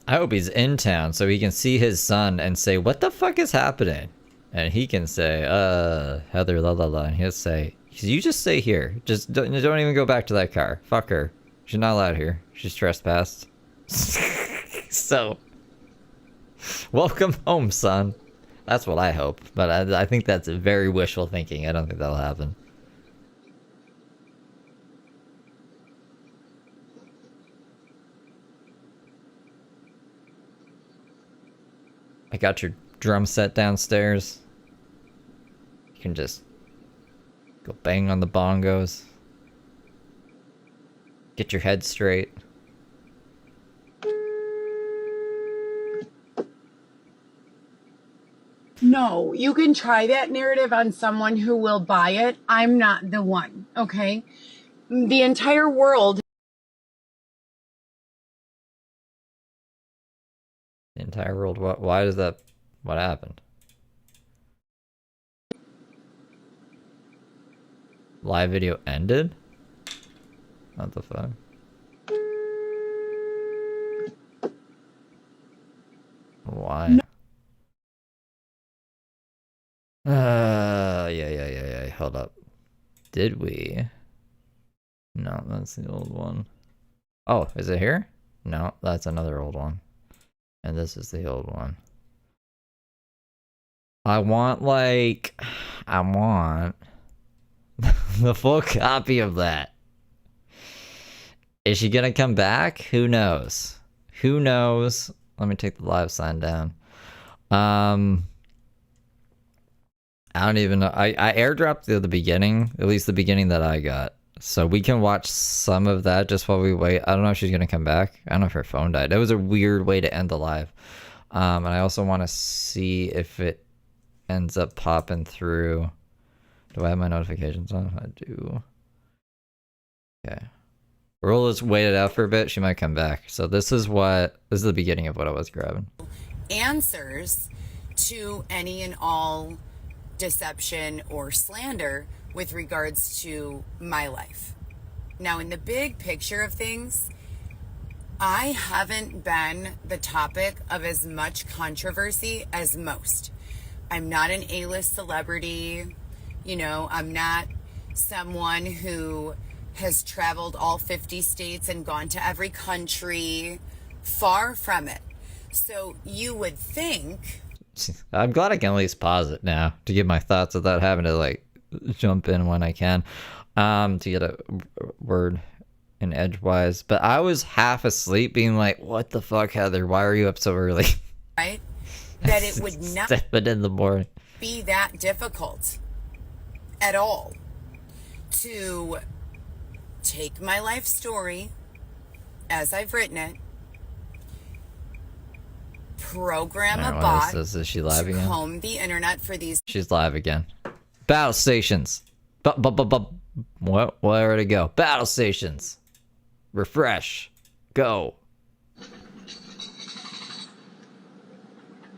I hope he's in town so he can see his son and say, what the fuck is happening? And he can say, Heather, la la la. And he'll say, you just stay here. Just don't even go back to that car. Fuck her. She's not allowed here. She's trespassed. So, welcome home, son. That's what I hope. But I think that's very wishful thinking. I don't think that'll happen. I got your drum set downstairs. You can just go bang on the bongos. Get your head straight. No, you can try that narrative on someone who will buy it. I'm not the one, okay? The entire world. The entire world, why does that, what happened? Live video ended? What the fuck? Why? No. Yeah. Hold up. Did we? No, that's the old one. Oh, is it here? No, that's another old one. And this is the old one. I want the full copy of that. Is she gonna come back? Who knows? Who knows? Let me take the live sign down. I don't even know. I airdropped the beginning, at least the beginning that I got. So we can watch some of that just while we wait. I don't know if she's gonna come back. I don't know if her phone died. That was a weird way to end the live. And I also want to see if it ends up popping through. Do I have my notifications on? I do. Okay. We'll just wait it out for a bit. She might come back. So this is the beginning of what I was grabbing. Answers to any and all deception or slander with regards to my life. Now, in the big picture of things, I haven't been the topic of as much controversy as most. I'm not an A-list celebrity. You know, I'm not someone who has traveled all 50 states and gone to every country. Far from it. So you would think... I'm glad I can at least pause it now to give my thoughts without having to, like, jump in when I can to get a word in edgewise. But I was half asleep being like, what the fuck, Heather? Why are you up so early? Right? That it would not 7 in the morning. Be that difficult at all to take my life story as I've written it, program a bot is she live to again? comb the internet for these. She's live again. Battle stations. What? Where to go? Battle stations. Refresh. Go.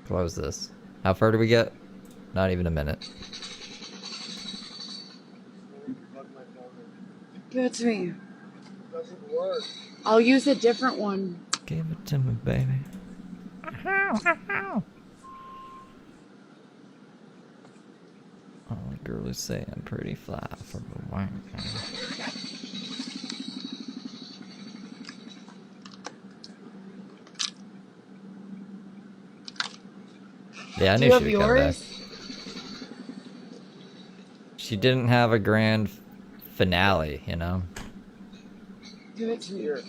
Close this. How far do we get? Not even a minute. Give it to me. I'll use a different one. Give it to me, baby. All the girls say I'm pretty fly for a wanker. Yeah, I knew she would come back. She didn't have a grand finale, you know? Give it to me. Here.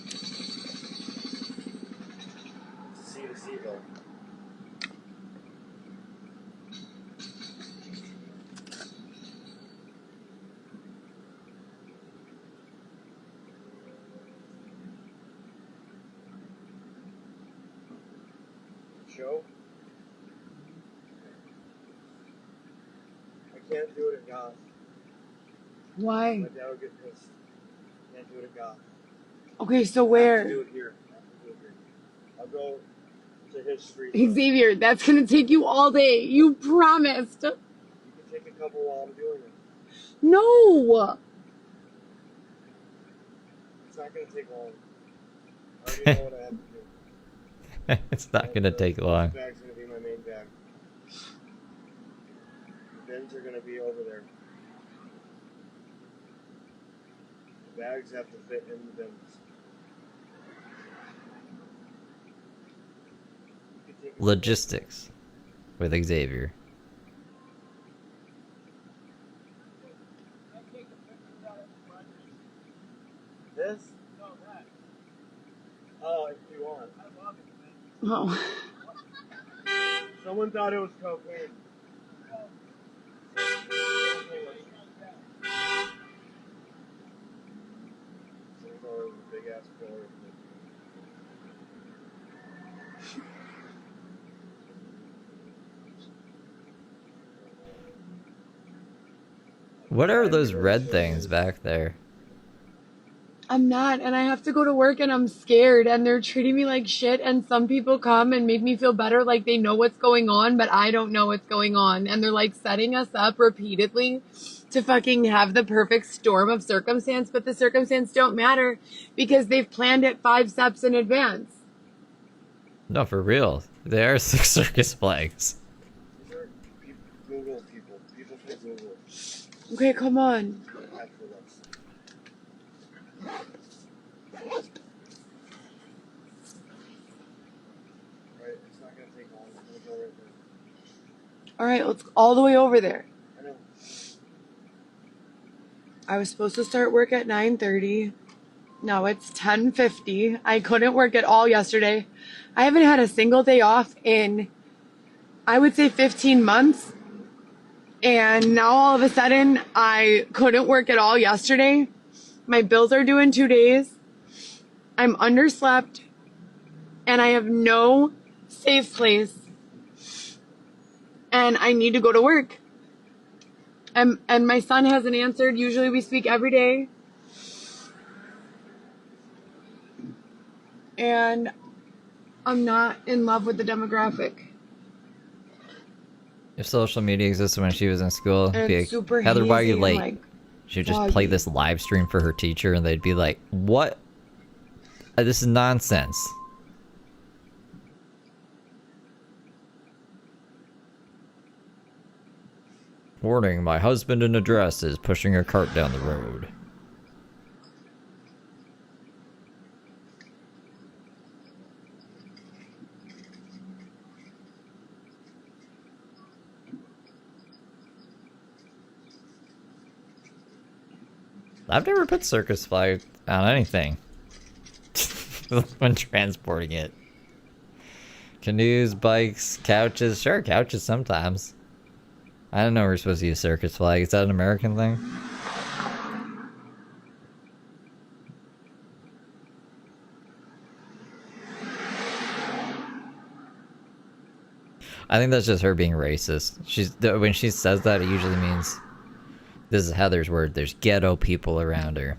Show? I can't do it at Goth. Why? My dad would get pissed. Can't do it at Goth. Okay, so where? I have to do it here. I'll go to his street. Xavier, that's gonna take you all day. You promised. You can take a couple while I'm doing it. No! It's not gonna take long. I already know what I have to do. It's not gonna take long. This bag's gonna be my main bag. The bins are gonna be over there. The bags have to fit in the bins. Logistics with Xavier. This? No, that. Oh, if you want. I love it, man. Oh. Someone thought it was cocaine. Big ass pillar. What are those red things back there? I'm not, and I have to go to work and I'm scared and they're treating me like shit, and some people come and make me feel better like they know what's going on, but I don't know what's going on, and they're like setting us up repeatedly to fucking have the perfect storm of circumstance, but the circumstance don't matter because they've planned it 5 steps in advance. No, for real. They are 6 circus flags. These are Google people. People from Google. Okay, come on. All right, let's all the way over there. I know. I was supposed to start work at 9:30. Now it's 10:50. I couldn't work at all yesterday. I haven't had a single day off in, I would say, 15 months. And now all of a sudden I couldn't work at all yesterday. My bills are due in 2 days. I'm underslept. And I have no safe place. And I need to go to work. And my son hasn't answered. Usually we speak every day. And I'm not in love with the demographic. If social media existed when she was in school, And be it's super like, Heather, why are you hazy and, late? like, She would just play this live stream for her teacher, and they'd be like, what? This is nonsense. Warning, my husband in a dress is pushing a cart down the road. I've never put circus flag on anything when transporting it. Canoes, bikes, couches. Sure, couches sometimes. I don't know we're supposed to use circus flag. Is that an American thing? I think that's just her being racist. When she says that, it usually means, this is Heather's word, there's ghetto people around her.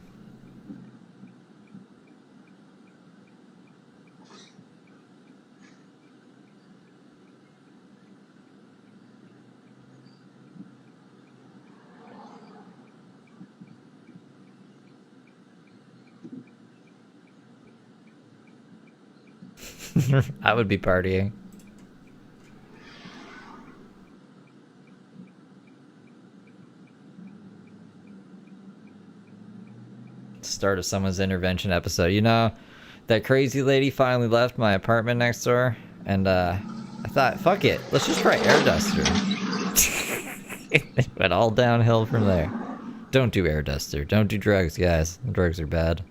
I would be partying. Start of someone's intervention episode. You know, that crazy lady finally left my apartment next door, and I thought, fuck it, let's just try air duster. It went all downhill from there. Don't do air duster. Don't do drugs, guys. Drugs are bad.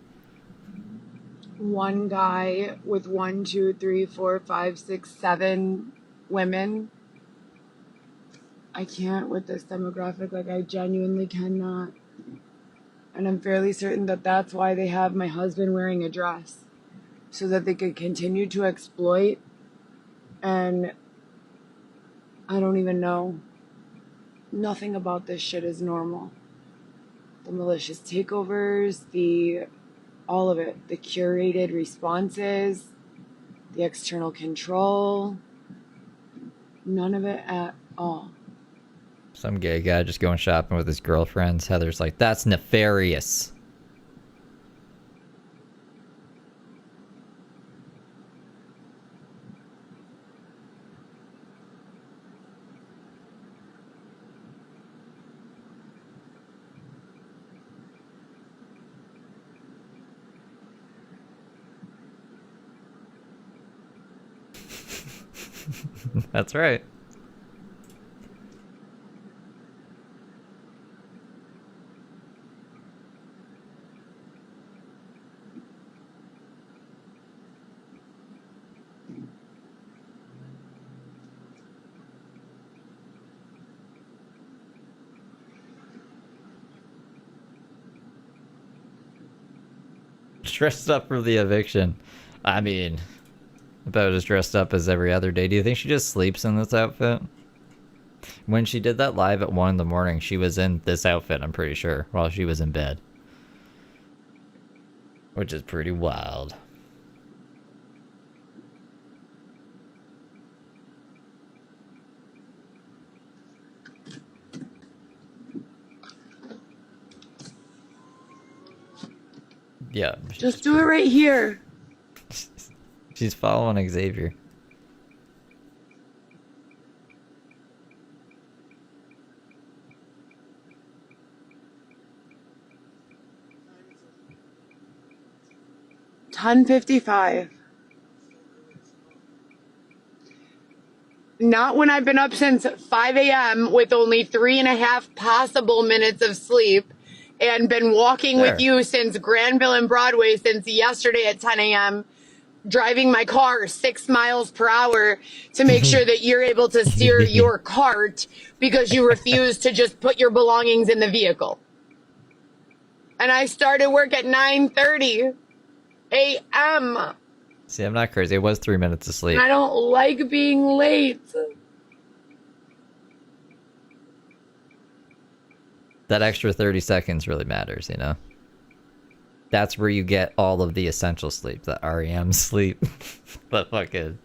One guy with 1, 2, 3, 4, 5, 6, 7 women. I can't with this demographic. Like, I genuinely cannot. And I'm fairly certain that that's why they have my husband wearing a dress. So that they could continue to exploit. And I don't even know. Nothing about this shit is normal. The malicious takeovers, all of it. The curated responses, the external control. None of it at all. Some gay guy just going shopping with his girlfriends. Heather's like, that's nefarious. That's right. Dressed up for the eviction. I mean, about as dressed up as every other day. Do you think she just sleeps in this outfit? When she did that live at 1 in the morning, she was in this outfit, I'm pretty sure, while she was in bed. Which is pretty wild. Yeah. Just do it right here. She's following Xavier. $10.55. Not when I've been up since 5 a.m. with only 3.5 possible minutes of sleep and been walking with you since Granville and Broadway since yesterday at 10 a.m. driving my car 6 miles per hour to make sure that you're able to steer your cart because you refuse to just put your belongings in the vehicle. And I started work at 9:30 a.m. See, I'm not crazy. It was 3 minutes of sleep. And I don't like being late. That extra 30 seconds really matters, you know? That's where you get all of the essential sleep, the REM sleep. But fucking...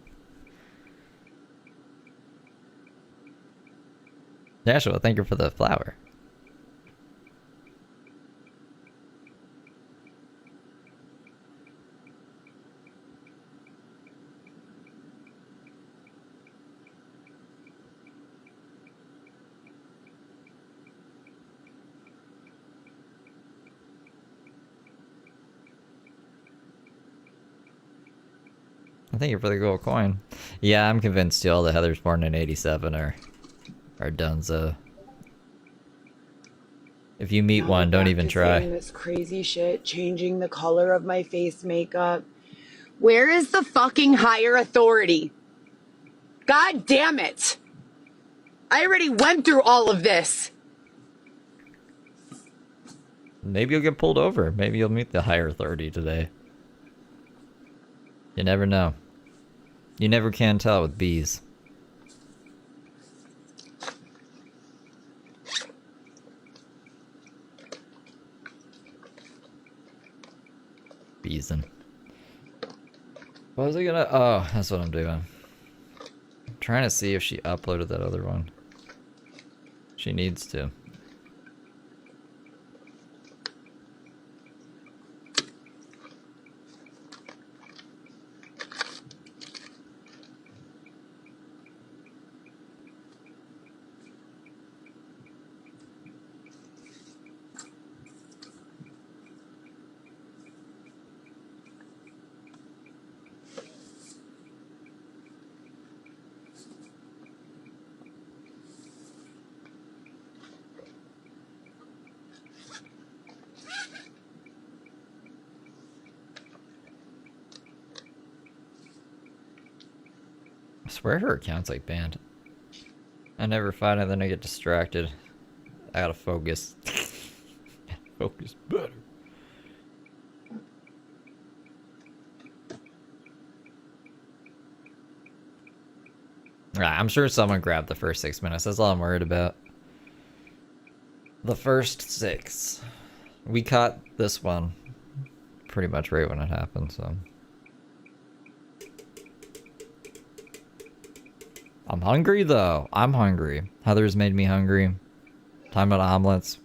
Nashua, thank you for the flower. Thank you for the gold coin. Yeah, I'm convinced all the Heathers born in 87 are donezo. If you meet one, don't even try. This crazy shit, changing the color of my face makeup. Where is the fucking higher authority? God damn it! I already went through all of this. Maybe you'll get pulled over. Maybe you'll meet the higher authority today. You never know. You never can tell with bees. Beesin'. What was I gonna... Oh, that's what I'm doing. I'm trying to see if she uploaded that other one. She needs to. I swear her account's like banned. I never find it, then I get distracted. I gotta focus. Focus better. I'm sure someone grabbed the first 6 minutes. That's all I'm worried about. The first 6. We caught this one pretty much right when it happened, so. I'm hungry though. I'm hungry. Heather's made me hungry. Talking about omelets.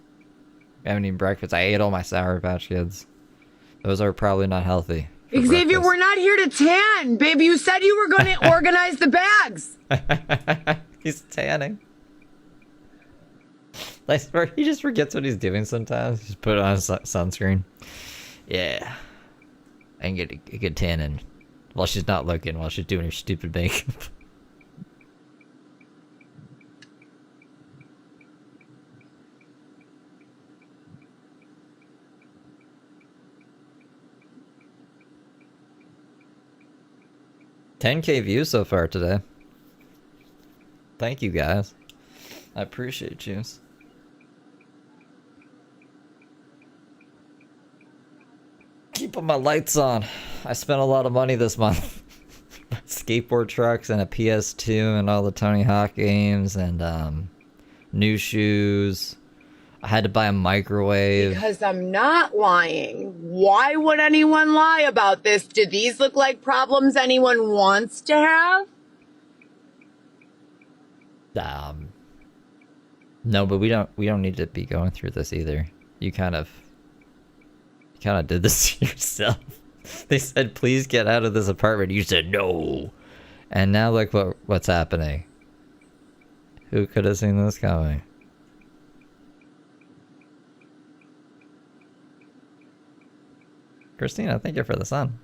I haven't eaten breakfast. I ate all my Sour Patch Kids. Those are probably not healthy. Xavier, we're not here to tan, babe. You said you were going to organize the bags. He's tanning. I swear, he just forgets what he's doing sometimes. Just put it on sunscreen. Yeah. I can get a good tan in while she's not looking, while she's doing her stupid makeup. $10K views so far today. Thank you guys. I appreciate you. Keeping my lights on. I spent a lot of money this month. Skateboard trucks and a PS2 and all the Tony Hawk games and new shoes. I had to buy a microwave. Because I'm not lying. Why would anyone lie about this? Do these look like problems anyone wants to have? No, but we don't need to be going through this either. You kind of did this yourself. They said, please get out of this apartment. You said no. And now look what's happening. Who could have seen this coming? Christina, thank you for the sun.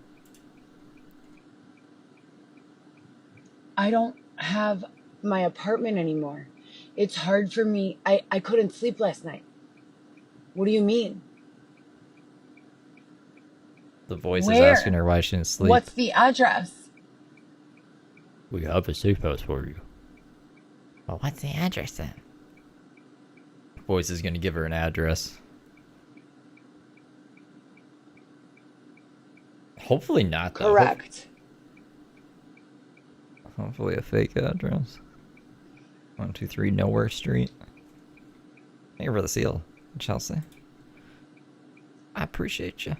I don't have my apartment anymore. It's hard for me. I couldn't sleep last night. What do you mean? The voice is asking her why she didn't sleep. What's the address? We have a safe house for you. Well, what's the address then? Voice is gonna give her an address. Hopefully not, though. Correct. Hopefully a fake address. 123 Nowhere Street. Thank you for the seal, Chelsea. I appreciate you.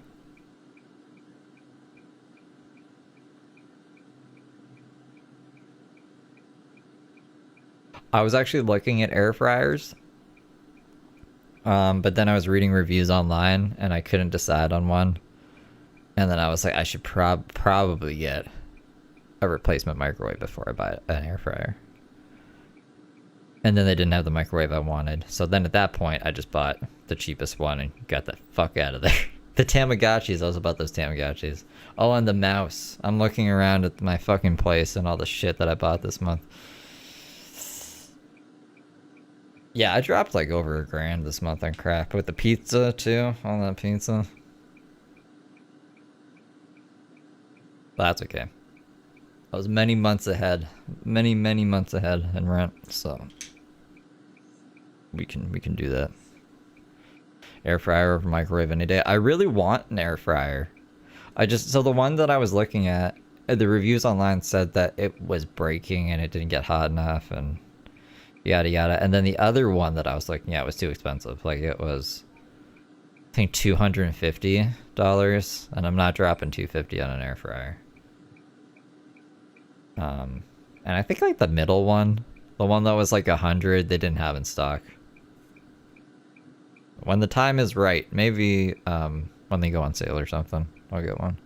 I was actually looking at air fryers. But then I was reading reviews online and I couldn't decide on one. And then I was like, I should probably get a replacement microwave before I buy an air fryer. And then they didn't have the microwave I wanted. So then at that point, I just bought the cheapest one and got the fuck out of there. The Tamagotchis, I was about those Tamagotchis. Oh, and the mouse. I'm looking around at my fucking place and all the shit that I bought this month. Yeah, I dropped like over $1,000 this month on crap. With the pizza too, all that pizza. But that's okay. I was many months ahead. Many months ahead in rent, so we can do that. Air fryer over microwave any day. I really want an air fryer. So the one that I was looking at, the reviews online said that it was breaking and it didn't get hot enough and yada yada. And then the other one that I was looking at was too expensive. Like it was, I think $250, and I'm not dropping $250 on an air fryer. And I think like the middle one, the one that was like $100, they didn't have in stock. When the time is right, maybe when they go on sale or something, I'll get one.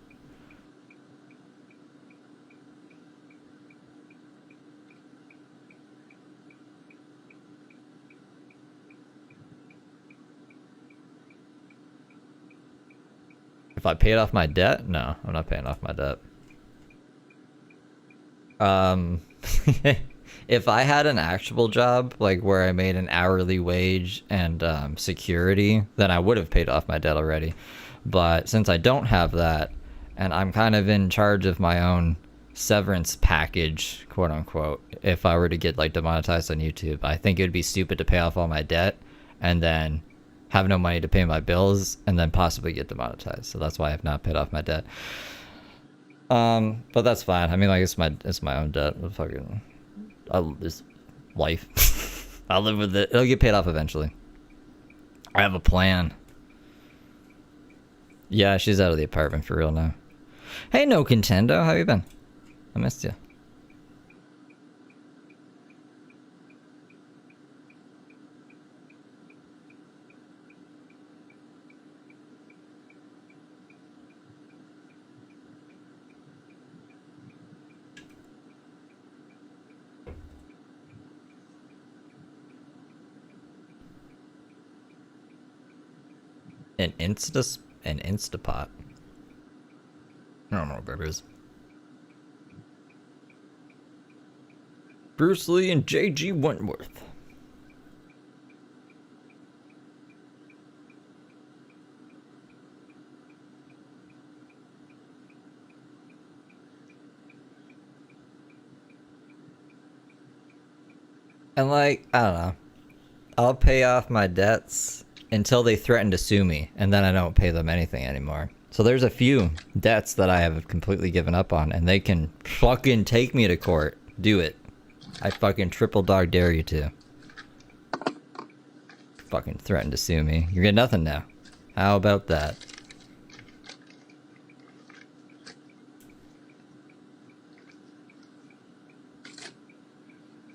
If I paid off my debt? No, I'm not paying off my debt. If I had an actual job, like where I made an hourly wage and security, then I would have paid off my debt already. But since I don't have that, and I'm kind of in charge of my own severance package, quote unquote, if I were to get like demonetized on YouTube, I think it would be stupid to pay off all my debt and then have no money to pay my bills and then possibly get demonetized. So that's why I have not paid off my debt. But that's fine. I mean, like it's my own debt. This life. I'll live with it. It'll get paid off eventually. I have a plan. Yeah, she's out of the apartment for real now. Hey, no Contendo, how you been? I missed you. An Instapot. I don't know what that is. Bruce Lee and J.G. Wentworth. And like, I don't know. I'll pay off my debts until they threaten to sue me, and then I don't pay them anything anymore. So there's a few debts that I have completely given up on, and they can fucking take me to court. Do it. I fucking triple dog dare you to. Fucking threaten to sue me. You're getting nothing now. How about that?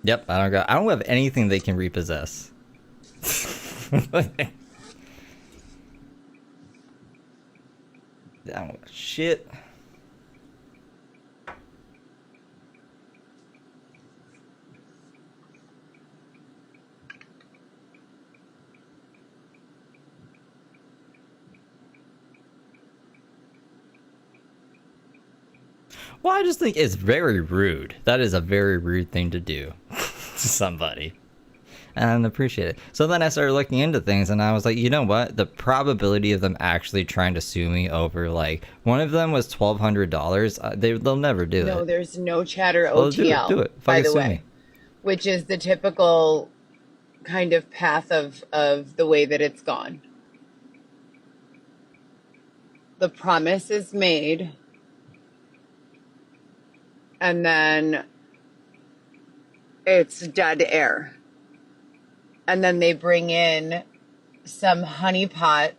Yep, I don't have anything they can repossess. Oh, shit. Well, I just think it's very rude. That is a very rude thing to do to somebody. And appreciate it. So then I started looking into things, and I was like, you know what? The probability of them actually trying to sue me over, like, one of them was $1,200. They'll never do it. No, there's no chatter Well, OTL, do it. by Fucking the sue way, me. which is the typical kind of path of the way that it's gone. The promise is made, and then it's dead air. And then they bring in some honey pot,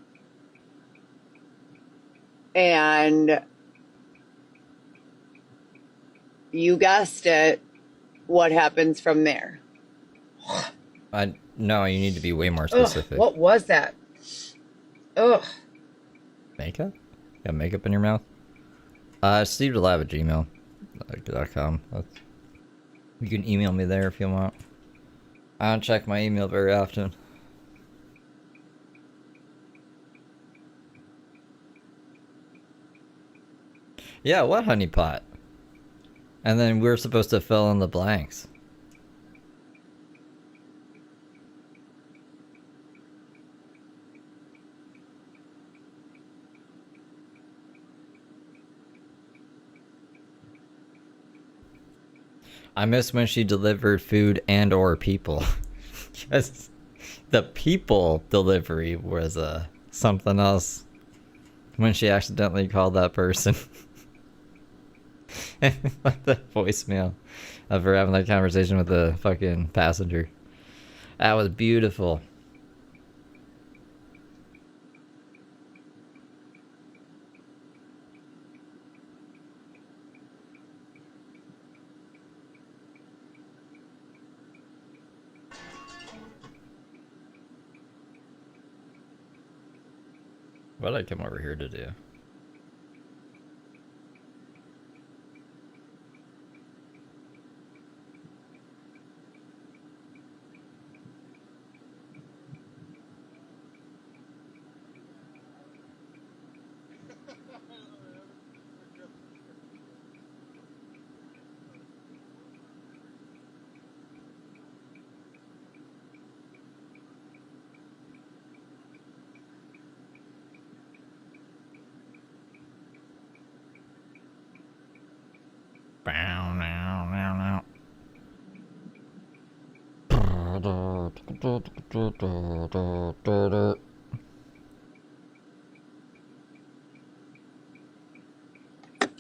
and you guessed it, what happens from there? No, you need to be way more specific. Ugh, what was that? Ugh. Makeup? You got makeup in your mouth? SteveDeLab@gmail.com. You can email me there if you want. I don't check my email very often. Yeah, what honeypot? And then we're supposed to fill in the blanks. I miss when she delivered food and or people. Yes, the people delivery was something else. When she accidentally called that person. Like the voicemail of her having that conversation with the fucking passenger. That was beautiful. What did I come over here to do?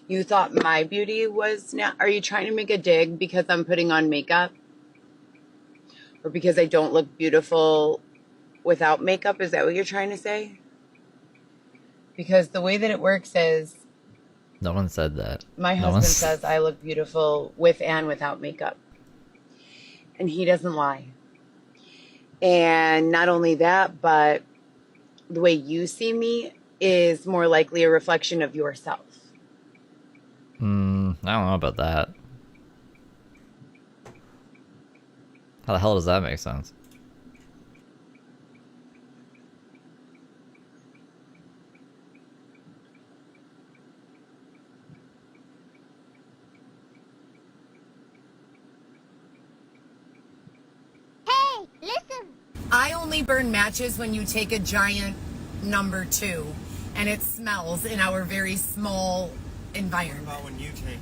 You thought my beauty was now? Are you trying to make a dig because I'm putting on makeup? Or because I don't look beautiful without makeup? Is that what you're trying to say? Because the way that it works is... No one said that. My husband says I look beautiful with and without makeup. And he doesn't lie. And not only that, but the way you see me is more likely a reflection of yourself. I don't know about that. How the hell does that make sense? Hey, listen! I only burn matches when you take a giant number 2 and it smells in our very small environment. How about when you take the number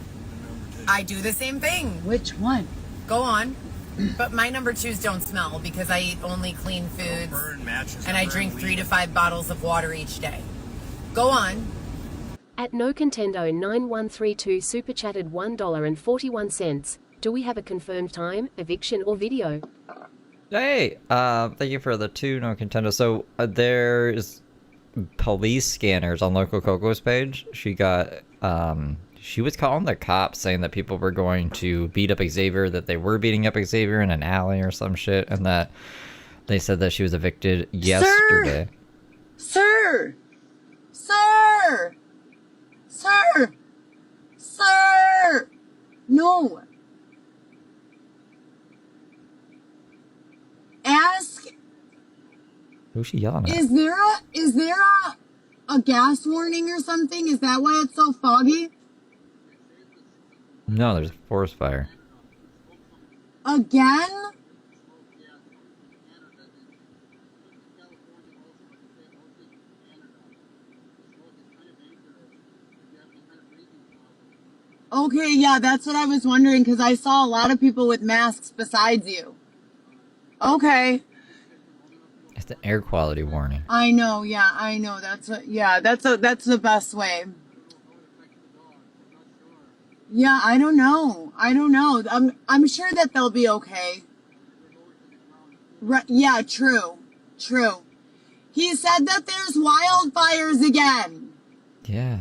2? I do the same thing. Which one? Go on. But my number 2s don't smell because I eat only clean foods. Burn matches and I drink 3 to 5 bottles of water each day. Go on. At No Contendo 9132 super chatted $1.41. Do we have a confirmed time, eviction, or video? Hey, thank you for the 2 no contender. So there's police scanners on Local Coco's page. She got she was calling the cops saying that people were going to beat up Xavier, that they were beating up Xavier in an alley or some shit, and that they said that she was evicted yesterday. Sir! Sir! Sir! Sir! No! Ask, Who's she yelling at? is there a gas warning or something? Is that why it's so foggy? No, there's a forest fire. Again? Okay, yeah, that's what I was wondering, because I saw a lot of people with masks besides you. Okay. It's an air quality warning. I know, yeah, I know. That's the best way. Yeah, I don't know. I'm sure that they'll be okay. Right, yeah, true. He said that there's wildfires again. Yeah.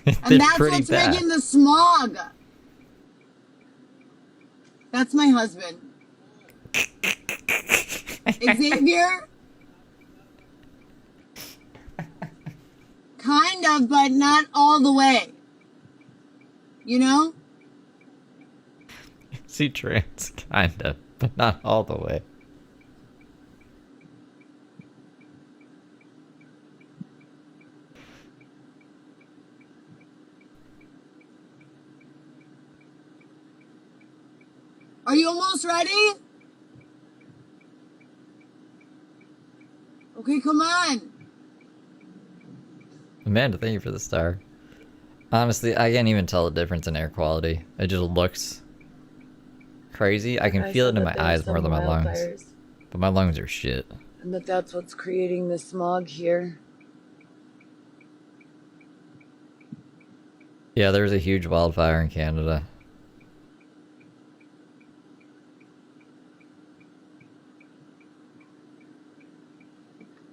And that's what's making the smog. That's my husband. Xavier? Kind of, but not all the way. You know? See, trans, kind of, but not all the way. Are you almost ready? Okay, come on. Amanda, thank you for the star. Honestly, I can't even tell the difference in air quality. It just looks crazy. I can feel it in my eyes more than my lungs. But my lungs are shit. And that's what's creating the smog here. Yeah, there's a huge wildfire in Canada.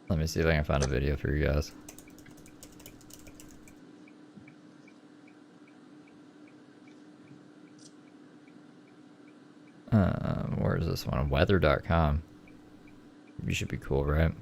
Let me see if I can find a video for you guys. Where is this one? Weather.com. You should be cool, right?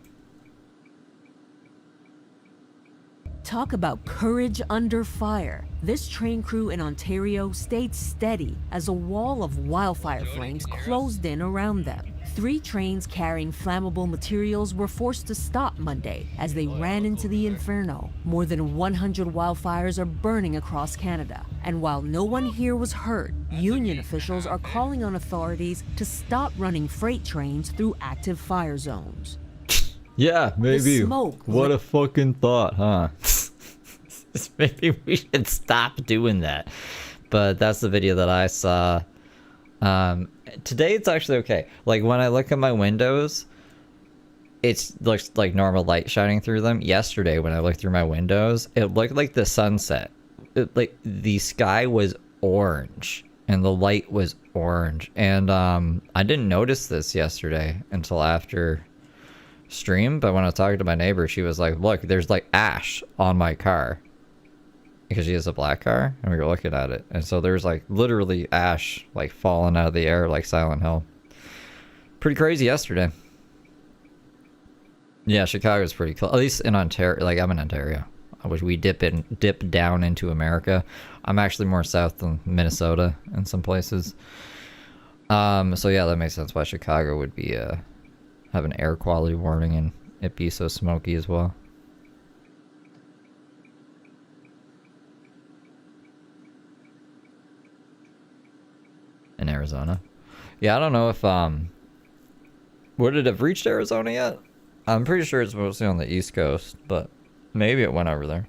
Talk about courage under fire. This train crew in Ontario stayed steady as a wall of wildfire flames closed in around them. 3 trains carrying flammable materials were forced to stop Monday as they ran into the inferno. More than 100 wildfires are burning across Canada. And while no one here was hurt, union officials are calling on authorities to stop running freight trains through active fire zones. Yeah, maybe. What a fucking thought, huh? Maybe we should stop doing that. But that's the video that I saw. Today it's actually okay. Like when I look at my windows, it looks like normal light shining through them. Yesterday when I looked through my windows, it looked like the sunset. Like the sky was orange and the light was orange. And I didn't notice this yesterday until after stream, but when I was talking to my neighbor, she was like, look, there's like ash on my car. Because she has a black car, and we were looking at it. And so there's like literally ash like falling out of the air like Silent Hill. Pretty crazy yesterday. Yeah, Chicago's pretty close. At least in Ontario. Like I'm in Ontario. I wish we dip down into America. I'm actually more south than Minnesota in some places. So yeah, that makes sense why Chicago would be have an air quality warning and it be so smoky as well. In Arizona. Yeah, I don't know if would it have reached Arizona yet? I'm pretty sure it's mostly on the East Coast, but maybe it went over there.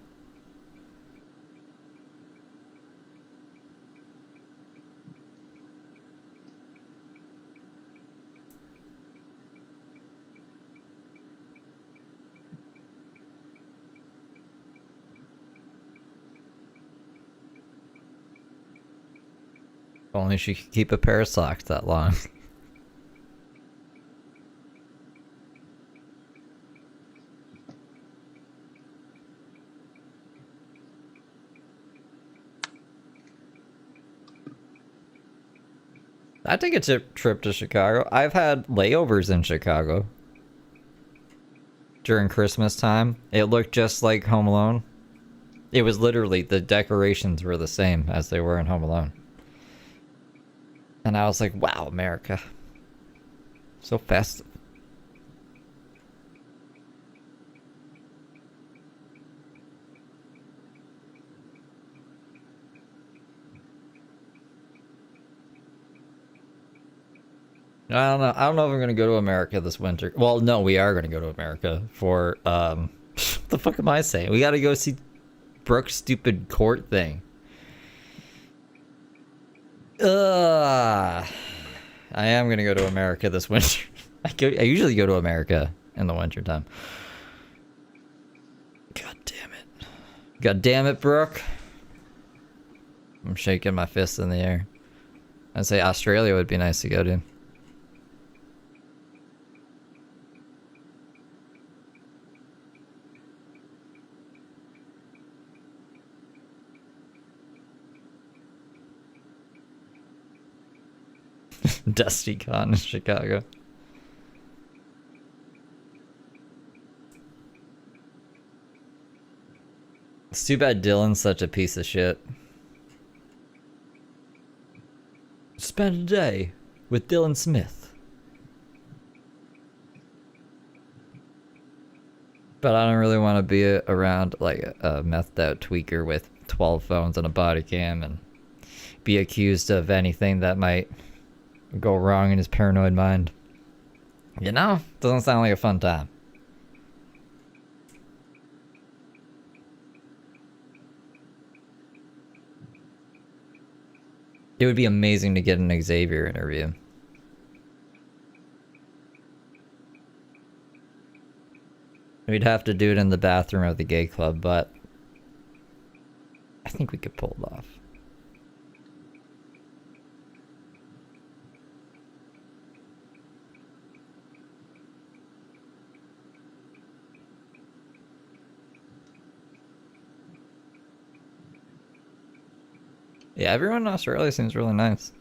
If only she could keep a pair of socks that long. I take a trip to Chicago. I've had layovers in Chicago. During Christmas time. It looked just like Home Alone. It was literally, the decorations were the same as they were in Home Alone. And I was like, wow, America. So festive. I don't know if I'm gonna go to America this winter. Well, no, we are gonna go to America for what the fuck am I saying? We gotta go see Brooke's stupid court thing. I am gonna go to America this winter. I usually go to America in the winter time. God damn it, Brooke. I'm shaking my fist in the air. I'd say Australia would be nice to go to. Dusty Con in Chicago. It's too bad Dylan's such a piece of shit. Spend a day with Dylan Smith. But I don't really want to be around like a methed out tweaker with 12 phones and a body cam and be accused of anything that might go wrong in his paranoid mind. You know? Doesn't sound like a fun time. It would be amazing to get an Xavier interview. We'd have to do it in the bathroom of the gay club, but I think we could pull it off. Yeah, everyone in Australia seems really nice.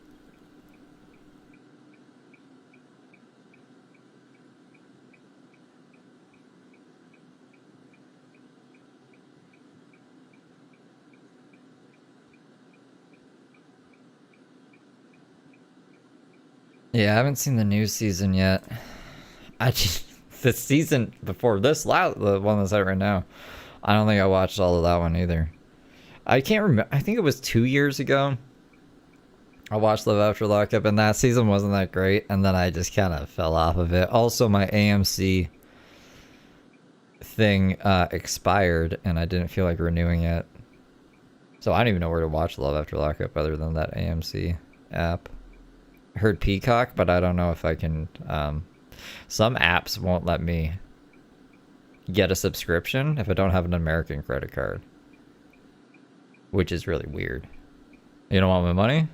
Yeah, I haven't seen the new season yet. The season before this, the one that's out right now, I don't think I watched all of that one either. I can't remember. I think it was 2 years ago. I watched Live After Lockup, and that season wasn't that great, and then I just kind of fell off of it. Also, my AMC thing expired, and I didn't feel like renewing it. So I don't even know where to watch Love After Lockup other than that AMC app. I heard Peacock, but I don't know if I can... some apps won't let me get a subscription if I don't have an American credit card. Which is really weird. You don't want my money?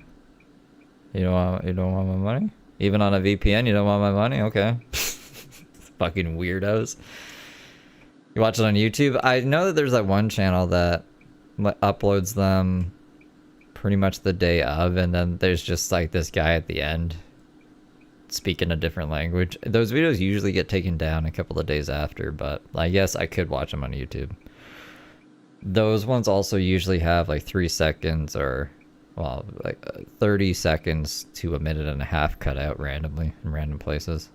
You don't want my money? Even on a VPN, you don't want my money? Okay. Fucking weirdos. You watch it on YouTube? I know that there's that one channel that uploads them pretty much the day of, and then there's just like this guy at the end speaking a different language. Those videos usually get taken down a couple of days after, but I guess I could watch them on YouTube. Those ones also usually have like 3 seconds or, well, like 30 seconds to a minute and a half cut out randomly in random places.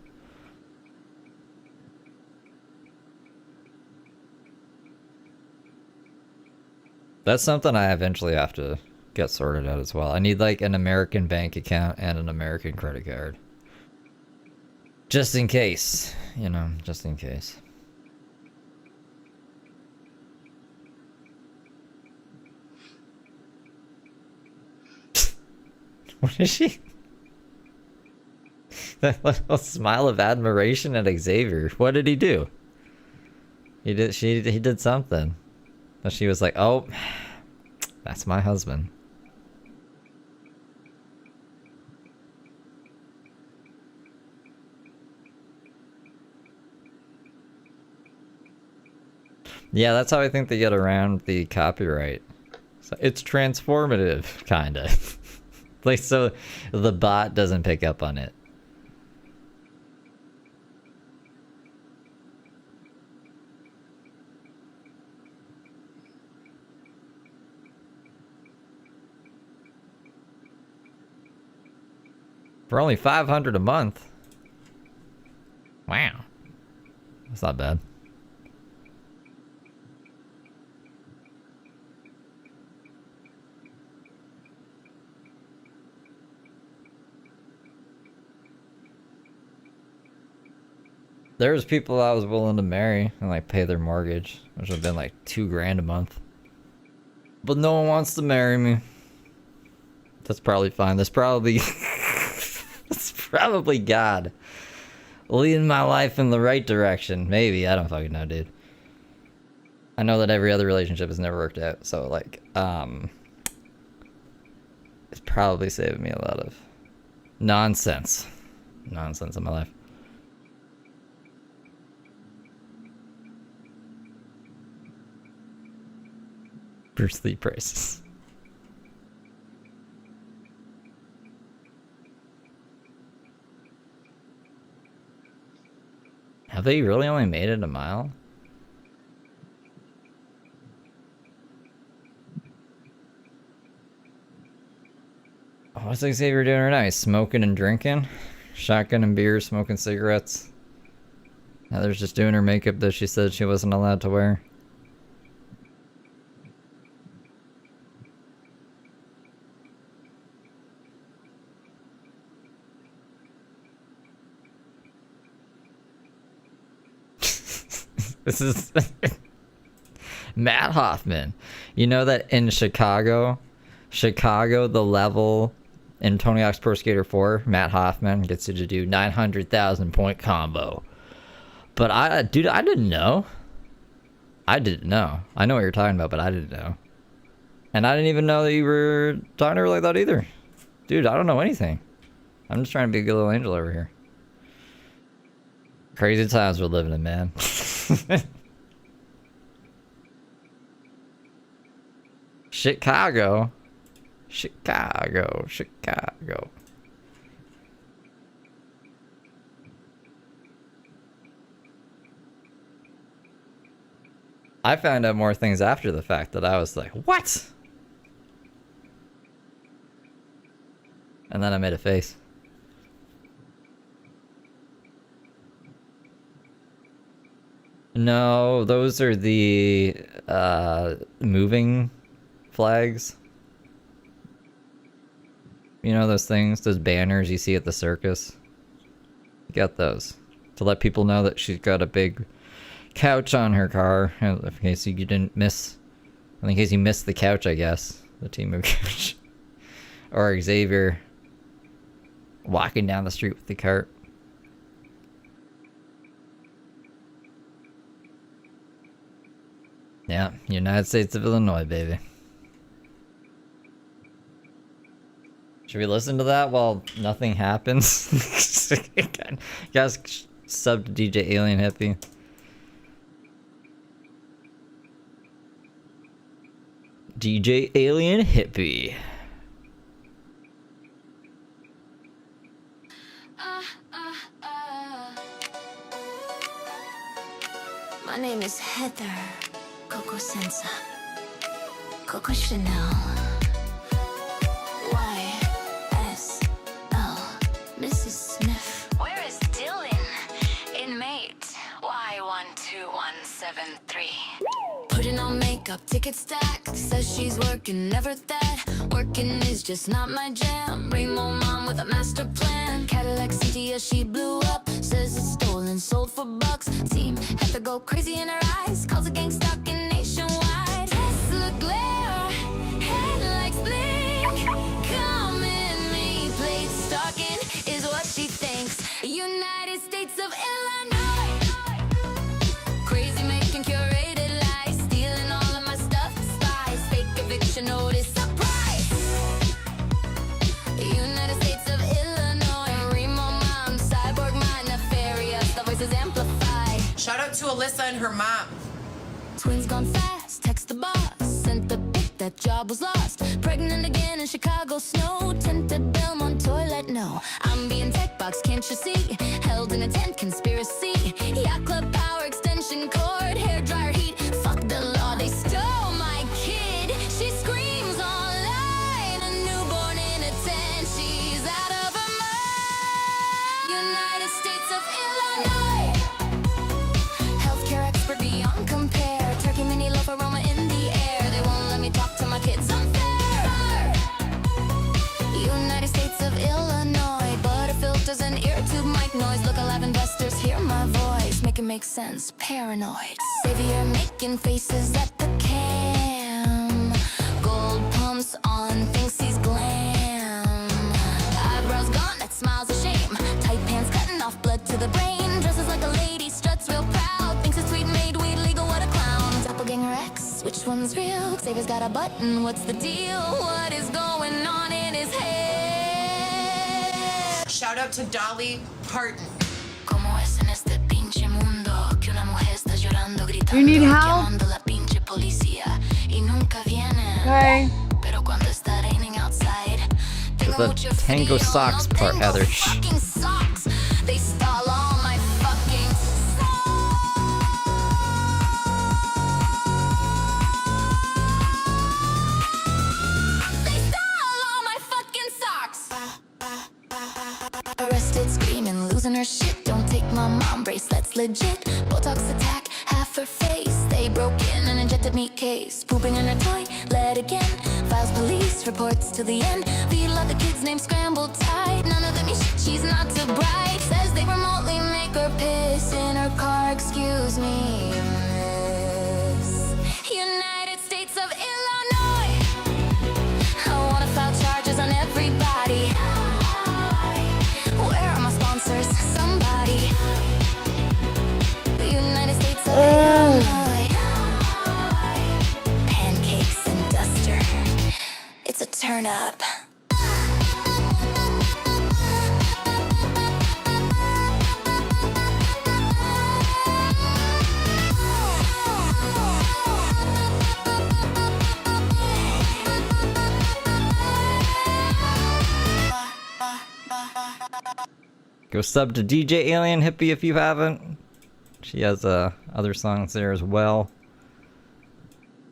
That's something I eventually have to get sorted out as well. I need like an American bank account and an American credit card. Just in case, you know, just in case. What is she? That little smile of admiration at Xavier. What did he do? He did something. And she was like, "Oh, that's my husband." Yeah, that's how I think they get around the copyright. So it's transformative, kinda. Like, so the bot doesn't pick up on it. For only $500 a month. Wow. That's not bad. There's people I was willing to marry and like pay their mortgage, which would have been like $2,000 a month. But no one wants to marry me. That's probably fine. That's probably that's probably God leading my life in the right direction. Maybe, I don't fucking know, dude. I know that every other relationship has never worked out, so like It's probably saving me a lot of nonsense in my life. Bruce Lee prices. Have they really only made it a mile? What's Xavier doing right now? He's smoking and drinking? Shotgun and beer, smoking cigarettes. Heather's just doing her makeup that she said she wasn't allowed to wear. This is Matt Hoffman. You know that in Chicago, the level in Tony Hawk's Pro Skater 4, Matt Hoffman gets you to do 900,000 point combo. But I didn't know. I didn't know. I know what you're talking about, but I didn't know. And I didn't even know that you were talking to her like that either. Dude, I don't know anything. I'm just trying to be a good little angel over here. Crazy times we're living in, man. Chicago. I found out more things after the fact that I was like, what? And then I made a face. No, those are the moving flags. You know those things, those banners you see at the circus? You got those to let people know that she's got a big couch on her car, in case you didn't miss, in case you missed the couch, I guess, the team move couch. Or Xavier walking down the street with the cart. Yeah, United States of Illinois, baby. Should we listen to that while nothing happens? Guys, sub to DJ Alien Hippie. DJ Alien Hippie. My name is Heather Coco Senza Coco Chanel YSL Mrs. Smith. Where is Dylan? Inmate Y12173. Putting on makeup, ticket stack. Says she's working, never that. Working is just not my jam. Rainbow mom with a master plan. Cadillac Cynthia, she blew up. Says it's stolen, sold for bucks. Team had to go crazy in her eyes. Calls a gang stalking nationwide. Tesla glare, headlights blink. Come in me, plate stalking is what she thinks. United States of Illinois. Crazy making curated lies. Stealing all of my stuff, spies. Fake eviction notice, surprise. United States of Illinois. Remo mom, cyborg mind, nefarious. The voices amplified. Shout out to Alyssa and her mom. Twins gone fast, text the boss. Sent the pic, that job was lost. Pregnant again in Chicago snow. Tinted Belmont toilet, no. I'm being tech box, can't you see? Held in a tent, conspiracy. Yacht club power extension cord. Hair dryer heat, fuck the law. They stole my kid. She screams online. A newborn in a tent. She's out of her mind. United States of Illinois. Healthcare expert beyond compare. Turkey mini loaf aroma in the air. They won't let me talk to my kids. Unfair. United States of Illinois. Butter filters and ear tube mic noise. Look alive, investors hear my voice. Make it make sense. Paranoid. Savior making faces at the cam. Gold pumps on, thinks he's glam. Eyebrows gone, that smile's a shame. Tight pants cutting off blood to the brain. Dresses like a lady, struts real proud. Thinks it's sweet made weed legal, what a clown. Doppelganger X, Which one's real? Xavier's got a button, what's the deal? What is going on in his head? Shout out to Dolly Parton. Como es en este pinche mundo que una mujer está llorando, gritando, You need help? llamando la pinche policía y nunca viene. Okay. Pero cuando está raining outside, There's the tango socks part, Heather. fucking socks. They stall all my fucking They stole all my fucking socks. Arrested, screaming, losing her shit. Don't take my mom bracelets, legit. Botox attack, half her face. They broke in and injected meat case. Pooping in her toilet again. Files police reports to the end. The lot the kids' names scrambled tight. None of them is shit, she's not too bright. Says they remotely make her piss in her car. Excuse me, miss. United States of Illinois. I wanna file charges on everybody. Where are my sponsors? Somebody. The United States of Illinois. Pancakes and duster. It's a turn up. Go sub to DJ Alien Hippie if you haven't. She has other songs there as well.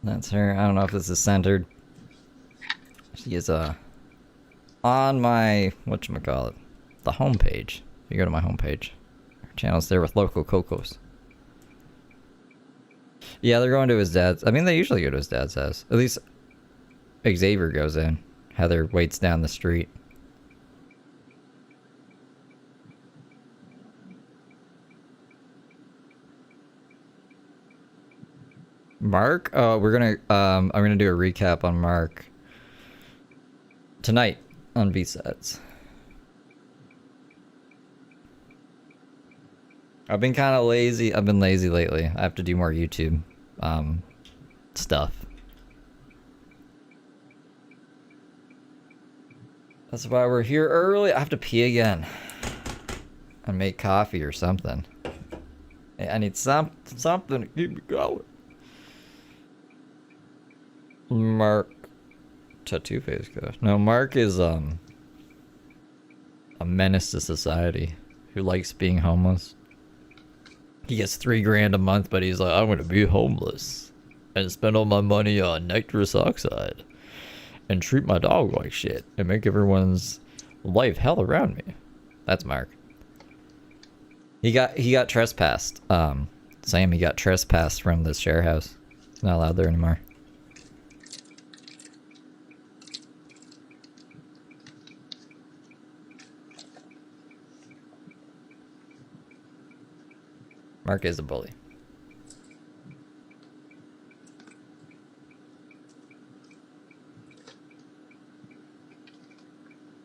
That's her. I don't know if this is centered. She is on my whatchamacallit, the homepage. If you go to my homepage, her channel's there with local Cocos. Yeah, they're going to his dad's. I mean, they usually go to his dad's house. At least Xavier goes in. Heather waits down the street. Mark? Oh, I'm gonna do a recap on Mark tonight on B-Sides. I've been kind of lazy. I've been lazy lately. I have to do more YouTube stuff. That's why we're here early. I have to pee again and make coffee or something. I need something to keep me going. Mark tattoo face guy. No, Mark is a menace to society who likes being homeless. He gets $3,000 a month, but he's like, I'm gonna be homeless and spend all my money on nitrous oxide and treat my dog like shit and make everyone's life hell around me. That's Mark. He got trespassed. Sam, he got trespassed from this share house. He's not allowed there anymore. Mark is a bully.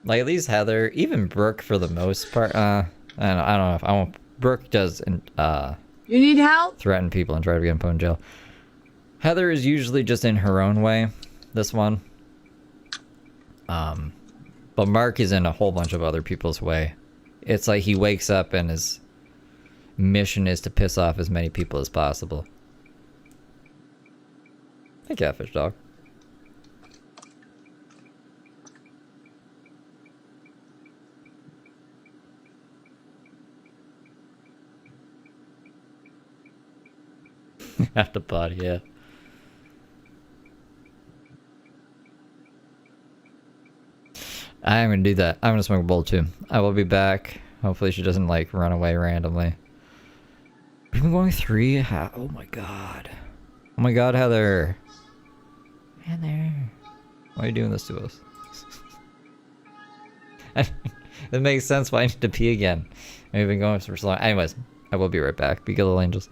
Like, at least Heather, even Brooke for the most part, I don't know if Brooke does, You need help? threaten people and try to get them put in jail. Heather is usually just in her own way, this one. But Mark is in a whole bunch of other people's way. It's like he wakes up and his mission is to piss off as many people as possible. Hey, Catfish Dog. Have to potty, yeah. I'm gonna do that. I'm gonna smoke a bowl too. I will be back. Hopefully she doesn't like run away randomly. We've been going 3. Oh my god. Oh my god, Heather. Heather. Why are you doing this to us? It makes sense why I need to pee again. We've been going for so long. Anyways, I will be right back. Be good, little angels.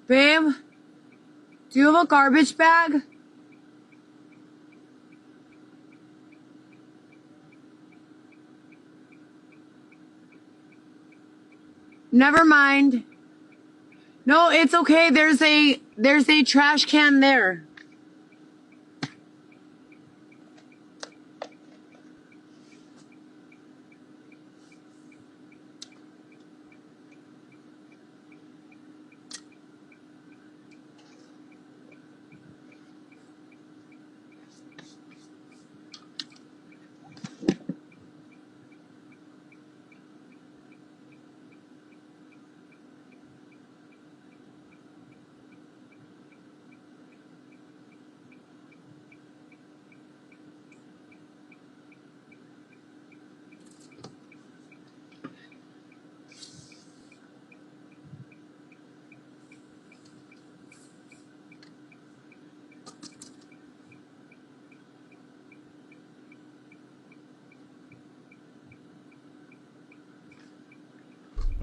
Babe, do you have a garbage bag? Never mind. No, it's okay. There's a trash can there.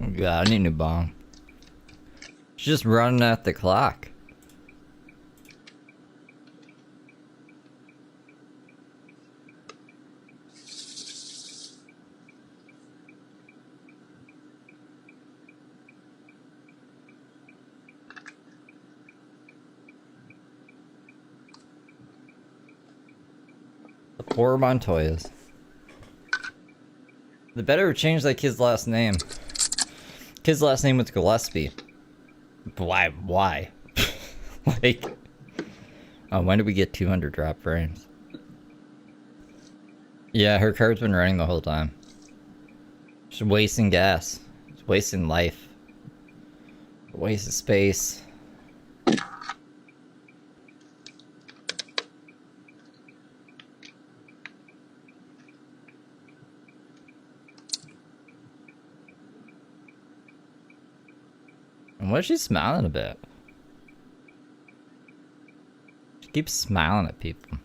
Oh god, I need a new bomb. She's just running at the clock. The poor Montoyas. They better change that kid's last name. Kid's last name was Gillespie. Why? Why? Like... when did we get 200 drop frames? Yeah, her card's been running the whole time. She's wasting gas. She's wasting life. Waste of space. And why is she smiling a bit? She keeps smiling at people.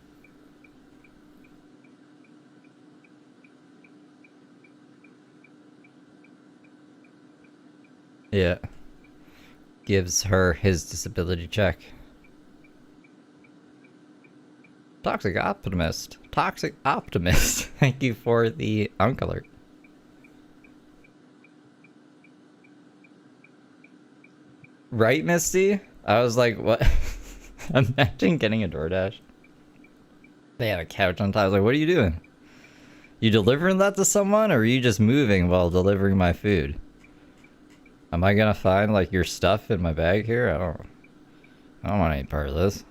Yeah. Gives her his disability check. Toxic Optimist. Toxic Optimist. Thank you for the alert. Right, Misty? I was like, what? Imagine getting a DoorDash. They had a couch on top. I was like, what are you doing? You delivering that to someone, or are you just moving while delivering my food? Am I gonna find, like, your stuff in my bag here? I don't want any part of this.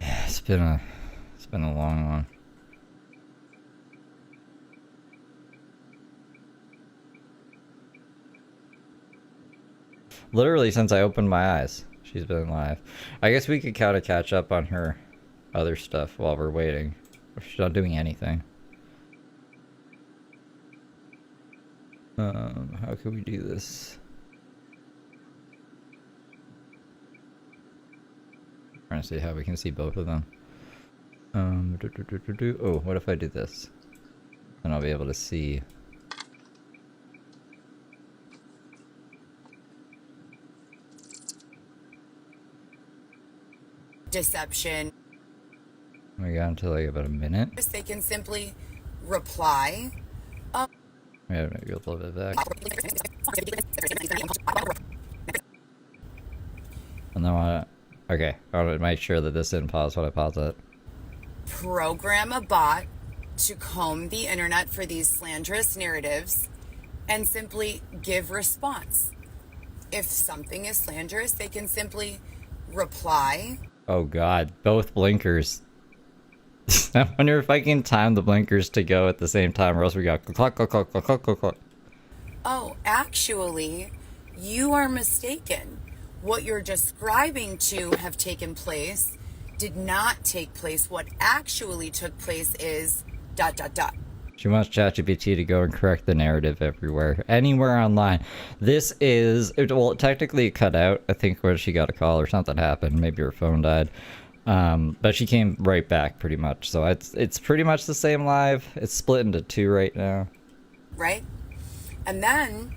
Yeah, it's been a long one. Literally since I opened my eyes, she's been live. I guess we could kind of catch up on her other stuff while we're waiting. If she's not doing anything. How can we do this? Trying to see how we can see both of them. Oh, what if I do this? Then I'll be able to see. Deception. We got until like about a minute. They can simply reply. Yeah, maybe a little bit back. And then okay, I want to make sure that this didn't pause when I pause it. Program a bot to comb the internet for these slanderous narratives and simply give response. If something is slanderous, they can simply reply. Oh god, both blinkers. I wonder if I can time the blinkers to go at the same time, or else we got clock, clock, clock, clock, clock, clock, clock. Oh, actually, you are mistaken. What you're describing to have taken place did not take place. What actually took place is ... She wants ChatGPT to go and correct the narrative everywhere, anywhere online. This is, well, technically it cut out, I think, when she got a call or something happened. Maybe her phone died. But she came right back pretty much. So it's pretty much the same live. It's split into two right now. right? And then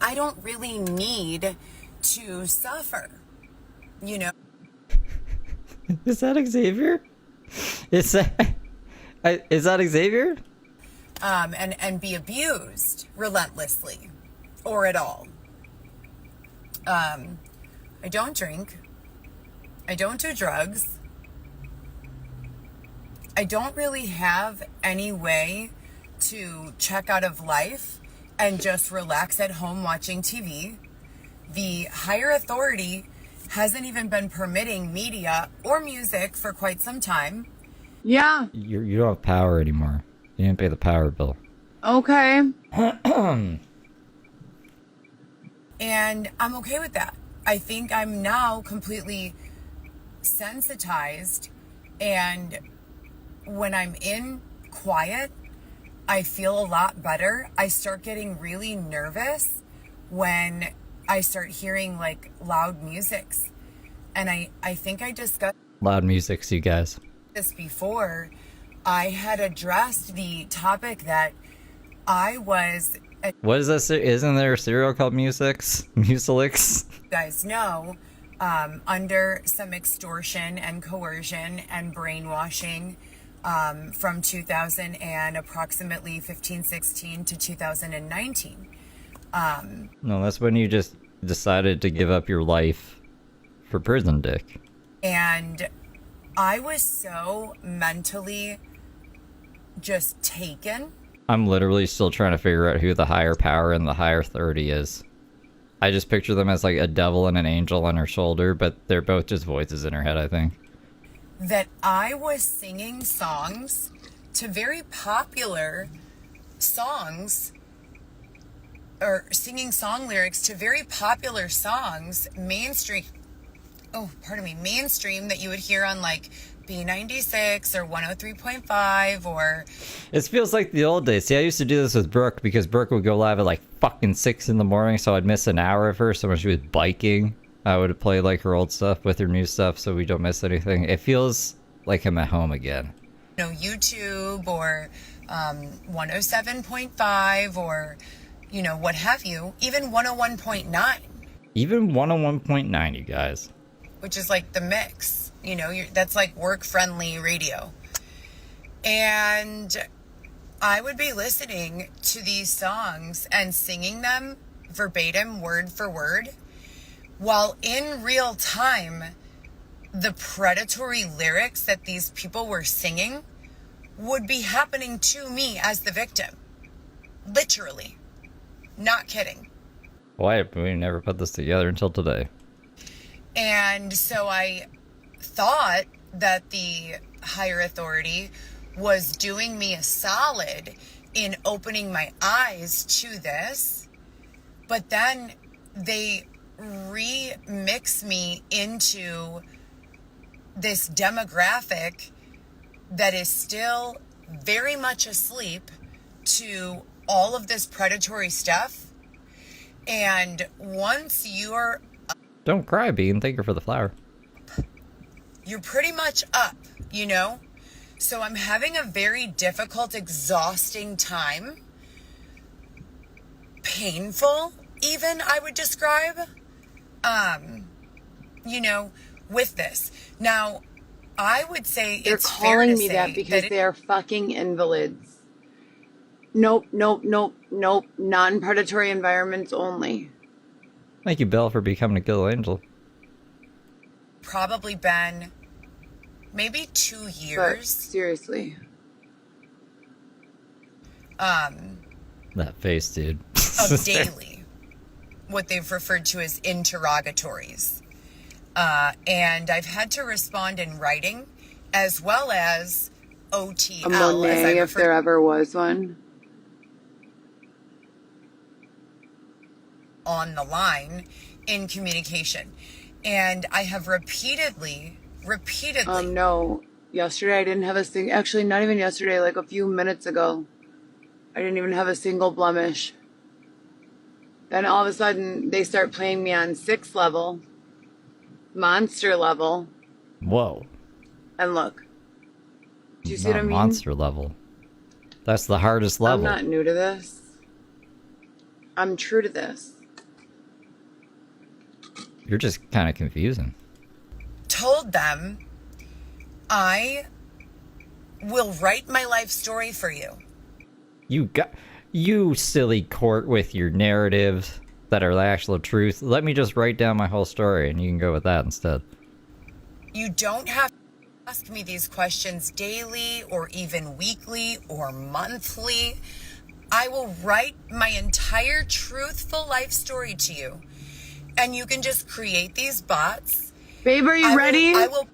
I don't really need to suffer, you know? Is that Xavier? Is that Xavier? And be abused relentlessly or at all. I don't drink. I don't do drugs. I don't really have any way to check out of life and just relax at home watching TV. The higher authority hasn't even been permitting media or music for quite some time. Yeah. You don't have power anymore. You didn't pay the power bill. Okay. And I'm okay with that. I think I'm now completely sensitized, and when I'm in quiet, I feel a lot better. I start getting really nervous when I start hearing like loud musics. And I think I discussed Loud musics, you guys. this before. I had addressed the topic that I was, What is this? Isn't there a cereal called Musix? Musilix? you guys know, under some extortion and coercion and brainwashing from 2000 and approximately 15-16 to 2019. No, that's when you just decided to give up your life for prison dick. And I was so mentally just taken. I'm literally still trying to figure out who the higher power and the higher authority is. I just picture them as like a devil and an angel on her shoulder, but they're both just voices in her head, I think. That I was singing songs to very popular songs, or singing song lyrics to very popular songs, mainstream that you would hear on like B96 or 103.5 or... It feels like the old days. See, I used to do this with Brooke because Brooke would go live at like fucking 6 in the morning, so I'd miss an hour of her. So when she was biking, I would play like her old stuff with her new stuff so we don't miss anything. It feels like I'm at home again. You know, YouTube or 107.5 or, you know, what have you. Even 101.9. Even 101.9, you guys. Which is like the mix. You know, that's like work-friendly radio. And I would be listening to these songs and singing them verbatim, word for word, while in real time, the predatory lyrics that these people were singing would be happening to me as the victim. Literally. Not kidding. Why? We never put this together until today. And so I thought that the higher authority was doing me a solid in opening my eyes to this, but then they remix me into this demographic that is still very much asleep to all of this predatory stuff. And once you're... Don't cry, Bean. Thank you for the flower. You're pretty much up, you know? So I'm having a very difficult, exhausting time. Painful, even, I would describe. You know, with this. Now, I would say they're it's fair calling to me say that because that they are fucking invalids. Nope. Non-predatory environments only. Thank you, Belle, for becoming a good angel. Probably been maybe 2 years. But seriously. That face, dude. Of daily. What they've referred to as interrogatories. And I've had to respond in writing as well as OTL. A Monet, if there ever was one. On the line in communication. And I have repeatedly. No. Yesterday I didn't have a single, actually not even yesterday, like a few minutes ago. I didn't even have a single blemish. Then all of a sudden they start playing me on 6th level, monster level. Whoa. And look. Do you see what I mean? Monster level. That's the hardest level. I'm not new to this. I'm true to this. You're just kind of confusing. Told them, I will write my life story for you. You silly court with your narratives that are the actual truth. Let me just write down my whole story and you can go with that instead. You don't have to ask me these questions daily or even weekly or monthly. I will write my entire truthful life story to you. And you can just create these bots. Babe, are you ready? I will.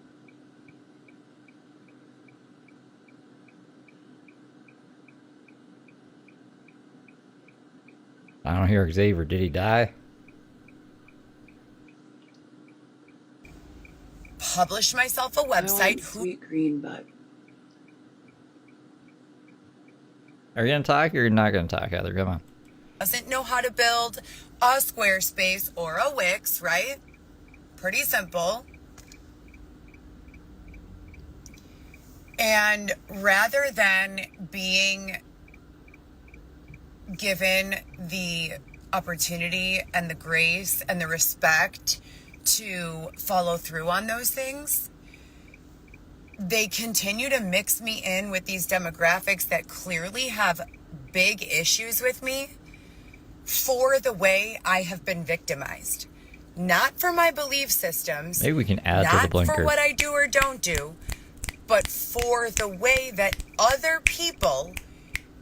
I don't hear Xavier. Did he die? Publish myself a website. Sweet green butt. Are you gonna talk or you're not gonna talk, Heather? Come on. Doesn't know how to build a Squarespace or a Wix, right? Pretty simple. And rather than being given the opportunity and the grace and the respect to follow through on those things, they continue to mix me in with these demographics that clearly have big issues with me for the way I have been victimized. Not for my belief systems. Maybe we can add to the blinker. Not for what I do or don't do, but for the way that other people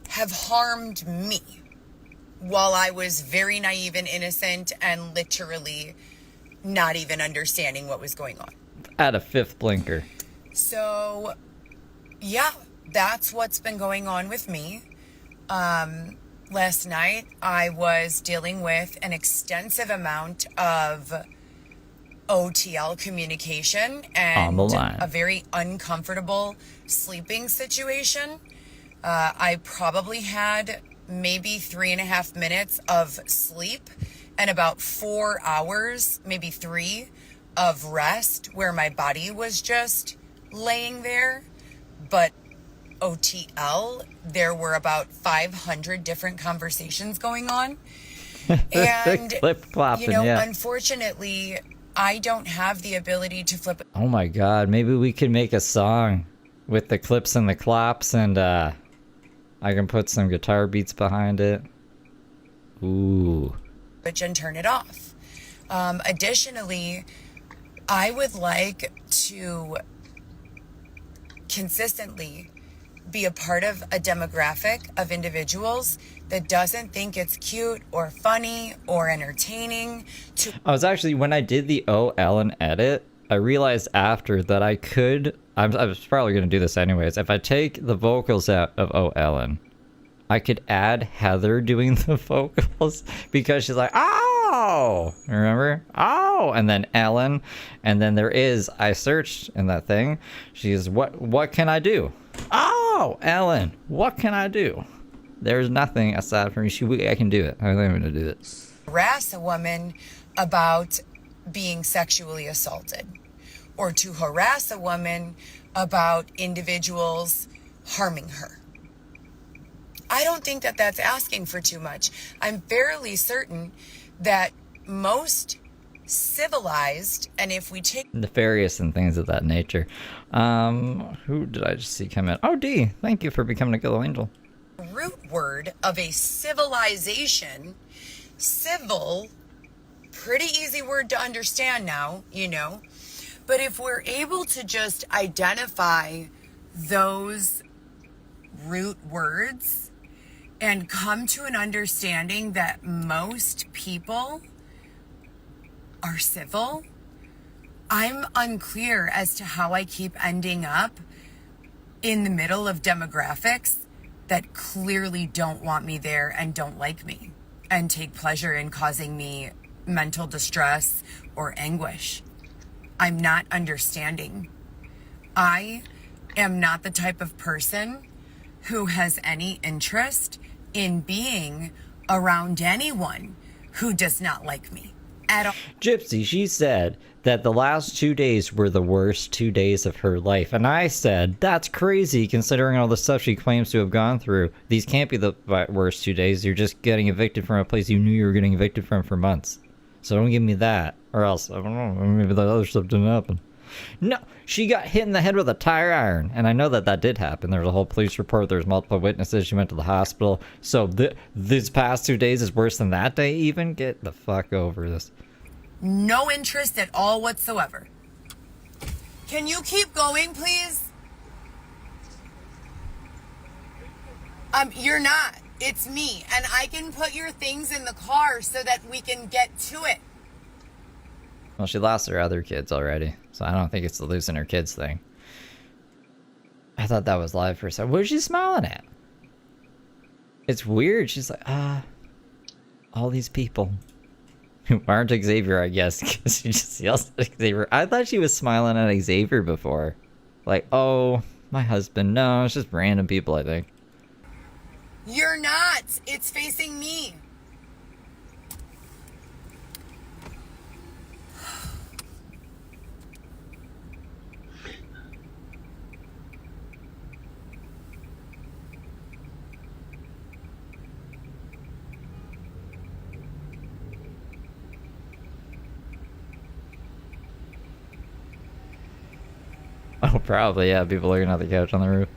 have harmed me while I was very naive and innocent and literally not even understanding what was going on. Add a fifth blinker. So, yeah, that's what's been going on with me. Last night, I was dealing with an extensive amount of OTL communication and a very uncomfortable sleeping situation. I probably had maybe 3.5 minutes of sleep and about 4 hours, maybe 3, of rest where my body was just laying there. But OTL, there were about 500 different conversations going on. And, Clip-clopping, unfortunately, I don't have the ability to flip. Oh my god, maybe we could make a song with the clips and the clops and I can put some guitar beats behind it. Ooh. And turn it off. Additionally, I would like to consistently be a part of a demographic of individuals that doesn't think it's cute or funny or entertaining. I was actually, when I did the O. Ellen edit, I realized after that I was probably going to do this anyways. If I take the vocals out of O. Ellen, I could add Heather doing the vocals because she's like, oh, remember? Oh, and then Ellen, and then I searched in that thing. She's, what can I do? Oh, Ellen, what can I do? There's nothing aside from I can do it. I'm going to do it. Harass a woman about being sexually assaulted, or to harass a woman about individuals harming her. I don't think that that's asking for too much. I'm fairly certain that most civilized, and if we take nefarious and things of that nature. Who did I just see come in? Oh, D, thank you for becoming a Gillow Angel. Root word of a civilization, civil, pretty easy word to understand now, but if we're able to just identify those root words and come to an understanding that most people are civil, I'm unclear as to how I keep ending up in the middle of demographics that clearly don't want me there and don't like me and take pleasure in causing me mental distress or anguish. I'm not understanding. I am not the type of person who has any interest in being around anyone who does not like me. at all. Gypsy, she said that the last 2 days were the worst 2 days of her life. And I said, that's crazy considering all the stuff she claims to have gone through. These can't be the worst 2 days. You're just getting evicted from a place you knew you were getting evicted from for months. So don't give me that. Or else, I don't know, maybe that other stuff didn't happen. No, she got hit in the head with a tire iron. And I know that that did happen. There's a whole police report. There's multiple witnesses. She went to the hospital. So these past 2 days is worse than that day even? Get the fuck over this. No interest at all whatsoever. Can you keep going, please? You're not. It's me. And I can put your things in the car so that we can get to it. Well, she lost her other kids already, so I don't think it's the losing her kids thing. I thought that was live for a second. What was she smiling at? It's weird. She's like, all these people who aren't Xavier, I guess, because she just yells at Xavier. I thought she was smiling at Xavier before. Like, oh, my husband. No, it's just random people, I think. You're not. It's facing me. Oh, probably, yeah. People looking at the couch on the roof.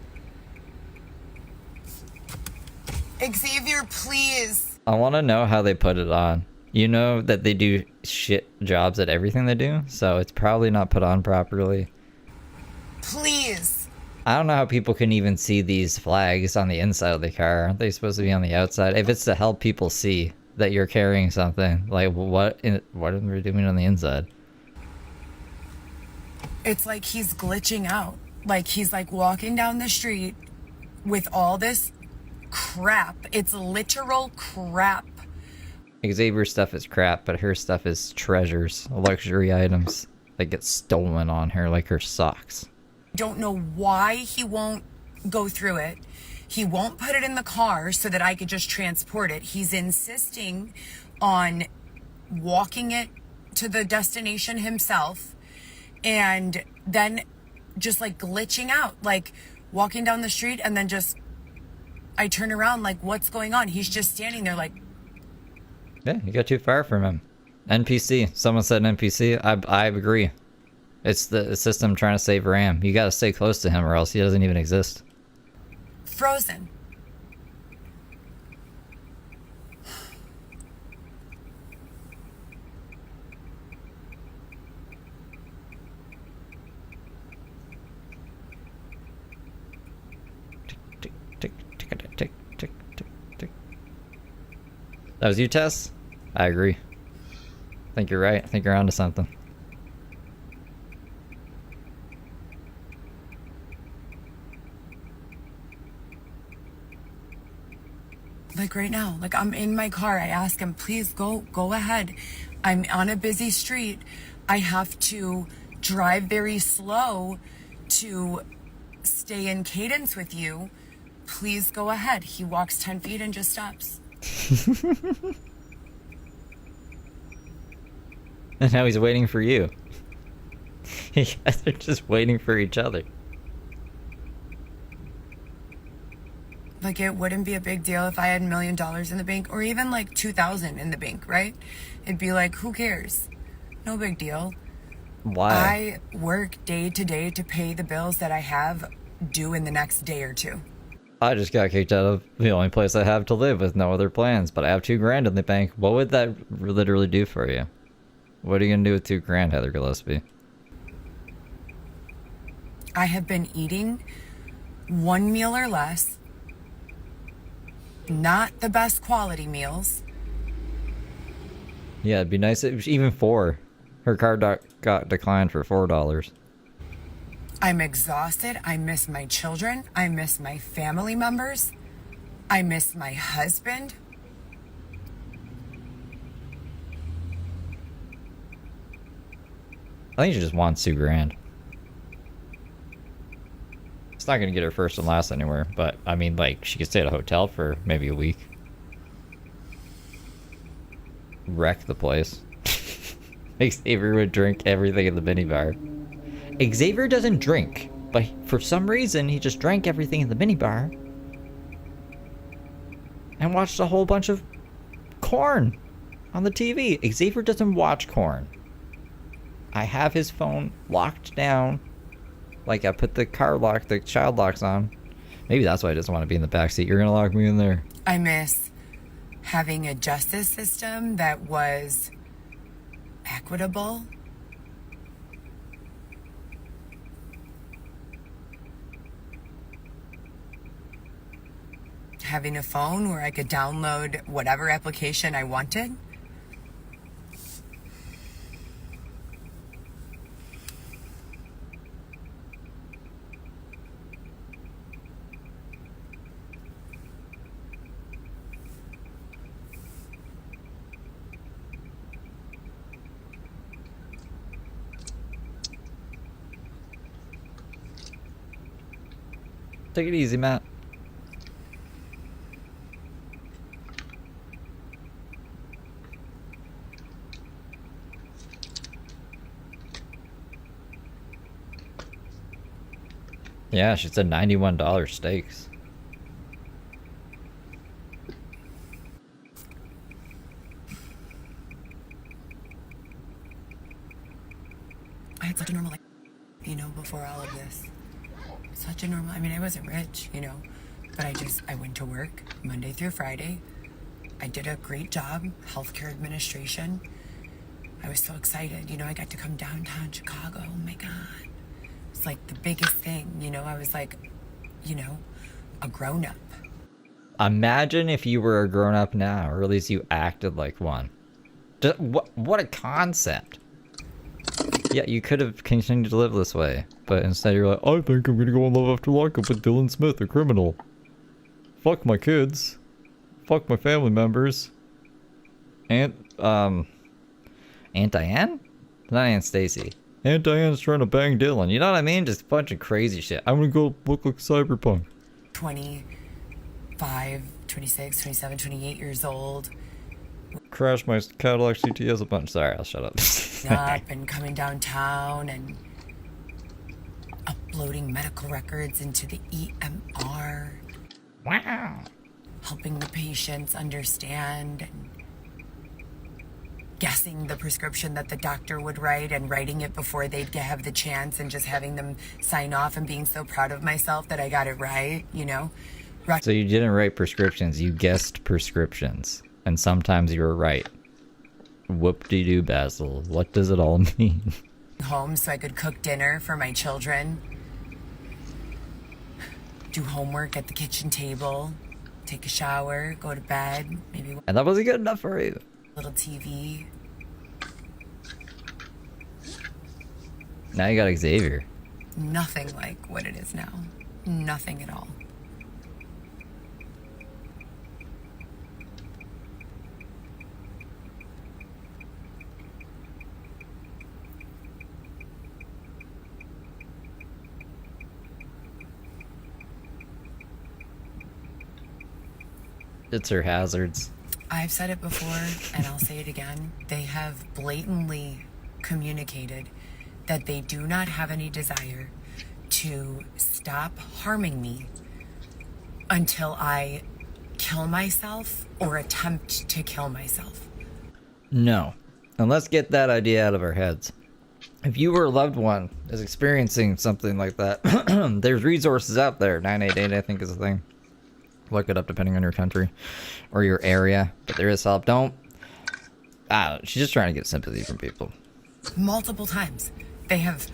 Xavier, please. I want to know how they put it on. You know that they do shit jobs at everything they do, so it's probably not put on properly. Please. I don't know how people can even see these flags on the inside of the car. Aren't they supposed to be on the outside? If it's to help people see that you're carrying something, like what are they doing on the inside? It's like he's glitching out. Like he's like walking down the street with all this crap. It's literal crap. Xavier's stuff is crap, but her stuff is treasures, luxury items that get stolen on her, like her socks. Don't know why he won't go through it. He won't put it in the car so that I could just transport it. He's insisting on walking it to the destination himself and then just like glitching out, like walking down the street and then just I turn around like, what's going on? He's just standing there like, yeah, you got too far from him. NPC. Someone said NPC. I agree. It's the system trying to save RAM. You gotta stay close to him or else he doesn't even exist. frozen. That was you, Tess? I agree. I think you're right. I think you're onto something. Like right now, like I'm in my car. I ask him, please go ahead. I'm on a busy street. I have to drive very slow to stay in cadence with you. Please go ahead. He walks 10 feet and just stops. And now he's waiting for you. You guys are just waiting for each other. Like, it wouldn't be a big deal if I had $1 million in the bank, or even like 2,000 in the bank, right? It'd be like, who cares? No big deal. Why? I work day to day to pay the bills that I have due in the next day or two. I just got kicked out of the only place I have to live with no other plans, but I have $2,000 in the bank. What would that literally do for you? What are you gonna do with $2,000, Heather Gillespie? I have been eating one meal or less, not the best quality meals. Yeah, it'd be nice if even 4. Her card got declined for $4. I'm exhausted. I miss my children. I miss my family members. I miss my husband. I think she just wants $2,000. It's not gonna get her first and last anywhere, but I mean, like, she could stay at a hotel for maybe a week. Wreck the place. Xavier would drink everything in the minibar. Xavier doesn't drink, but for some reason he just drank everything in the minibar and watched a whole bunch of corn on the TV. Xavier doesn't watch corn. I have his phone locked down. Like I put the child locks on. Maybe that's why he doesn't want to be in the backseat. You're gonna lock me in there. I miss having a justice system that was equitable. Having a phone where I could download whatever application I wanted. Take it easy, Matt. Yeah, she said $91 steaks. I had such a normal life, before all of this. Such a normal, I wasn't rich, but I went to work Monday through Friday. I did a great job, healthcare administration. I was so excited, I got to come downtown Chicago. Oh my God. It's like the biggest thing, I was like, a grown-up. Imagine if you were a grown-up now, or at least you acted like one. What a concept. Yeah, you could have continued to live this way, but instead you're like, I think I'm gonna go on Love After Lockup with Dylan Smith, a criminal. Fuck my kids. Fuck my family members. Aunt Diane? Not Aunt Stacy. Aunt Diane's trying to bang Dylan. You know what I mean? Just a bunch of crazy shit. I'm gonna go look like Cyberpunk. 25, 26, 27, 28 years old. Crashed my Cadillac CTS a bunch. Sorry, I'll shut up. Up and coming downtown and uploading medical records into the EMR. Wow. Helping the patients understand and guessing the prescription that the doctor would write and writing it before they'd have the chance and just having them sign off and being so proud of myself that I got it right, So you didn't write prescriptions, you guessed prescriptions. And sometimes you were right. Whoop-de-doo, Basil. What does it all mean? Home so I could cook dinner for my children. Do homework at the kitchen table. Take a shower, go to bed, maybe... And that wasn't good enough for you. Little TV. Now you got Xavier. Nothing like what it is now. Nothing at all. It's her hazards. I've said it before, and I'll say it again. They have blatantly communicated that they do not have any desire to stop harming me until I kill myself or attempt to kill myself. No. And let's get that idea out of our heads. If you or a loved one is experiencing something like that, there's resources out there. 988, I think, is a thing. Look it up depending on your country or your area. But there is help. She's just trying to get sympathy from people. Multiple times. They have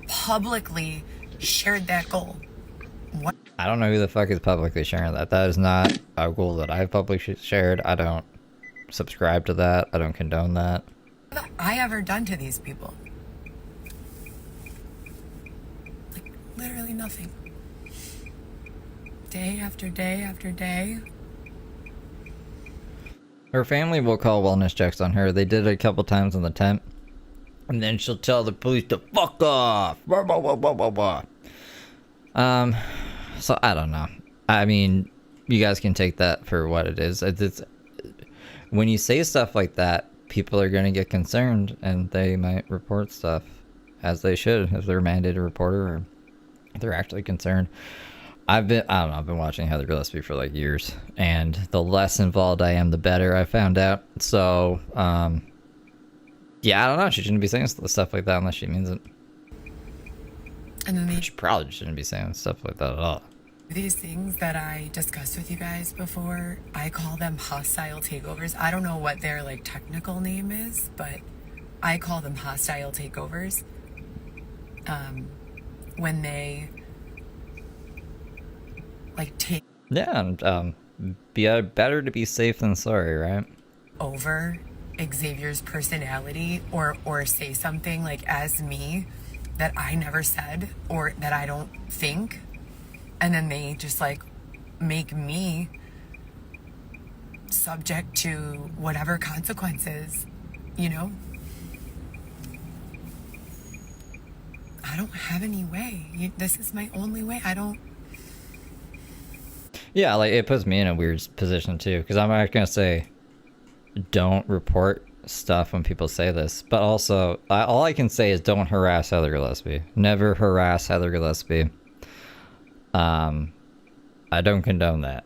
publicly shared that goal. What? I don't know who the fuck is publicly sharing that. That is not a goal that I've publicly shared. I don't subscribe to that. I don't condone that. What have I ever done to these people? Like, literally nothing. Day after day after day. Her family will call wellness checks on her. They did it a couple times in the tent. And then she'll tell the police to fuck off. Blah, blah, blah, blah, blah, blah. So I don't know. I mean, you guys can take that for what it is. It's when you say stuff like that, people are going to get concerned and they might report stuff, as they should if they're a mandated reporter or if they're actually concerned. I don't know, I've been watching Heather Gillespie for like years, and the less involved I am, the better, I found out. So, yeah, I don't know. She shouldn't be saying stuff like that unless she means it. And then she probably shouldn't be saying stuff like that at all. these things that I discussed with you guys before, I call them hostile takeovers. I don't know what their like technical name is, but I call them hostile takeovers. When they like take and better to be safe than sorry, right? over Xavier's personality or say something like as me that I never said or that I don't think, and then they just like make me subject to whatever consequences, you know? I don't have any way. This is my only way. I don't. Yeah, like it puts me in a weird position too, because I'm not gonna say don't report stuff when people say this, but also all I can say is don't harass Heather Gillespie. Never harass Heather Gillespie. I don't condone that,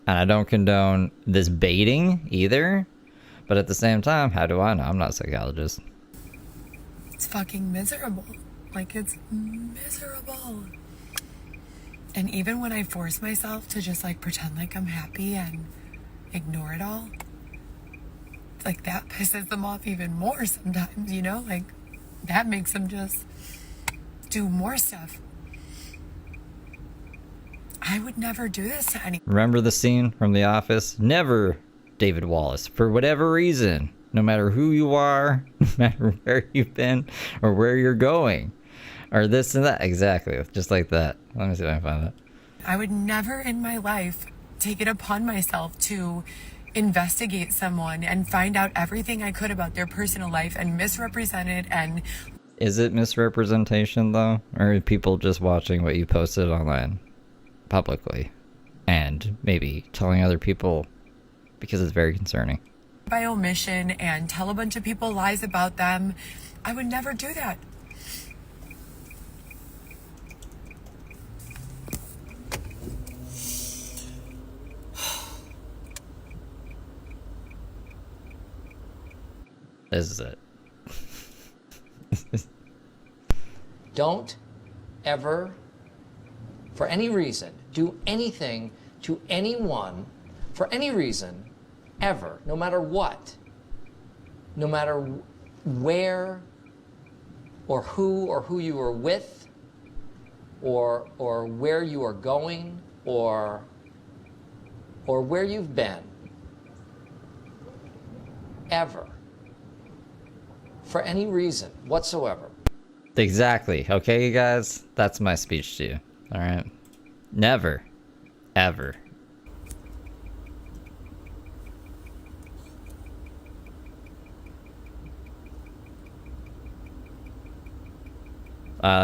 and I don't condone this baiting either. But at the same time, how do I know? I'm not a psychologist. It's fucking miserable. Like, it's miserable. And even when I force myself to just like pretend like I'm happy and ignore it all, like that pisses them off even more sometimes, you know? Like, that makes them just do more stuff. I would never do this to anyone. Remember the scene from The Office? Never David Wallace, for whatever reason. No matter who you are, no matter where you've been, or where you're going, or this and that. Exactly, just like that. Let me see if I can find that. I would never in my life take it upon myself to investigate someone and find out everything I could about their personal life and misrepresent it. And is it misrepresentation though, or are people just watching what you posted online publicly and maybe telling other people because it's very concerning? By omission and tell a bunch of people lies about them. I would never do that. This is it. Don't ever, for any reason, do anything to anyone for any reason ever, no matter what, no matter where or who you are with, or where you are going, or where you've been, ever, for any reason whatsoever. Exactly. Okay, you guys? That's my speech to you. All right? Never. Ever.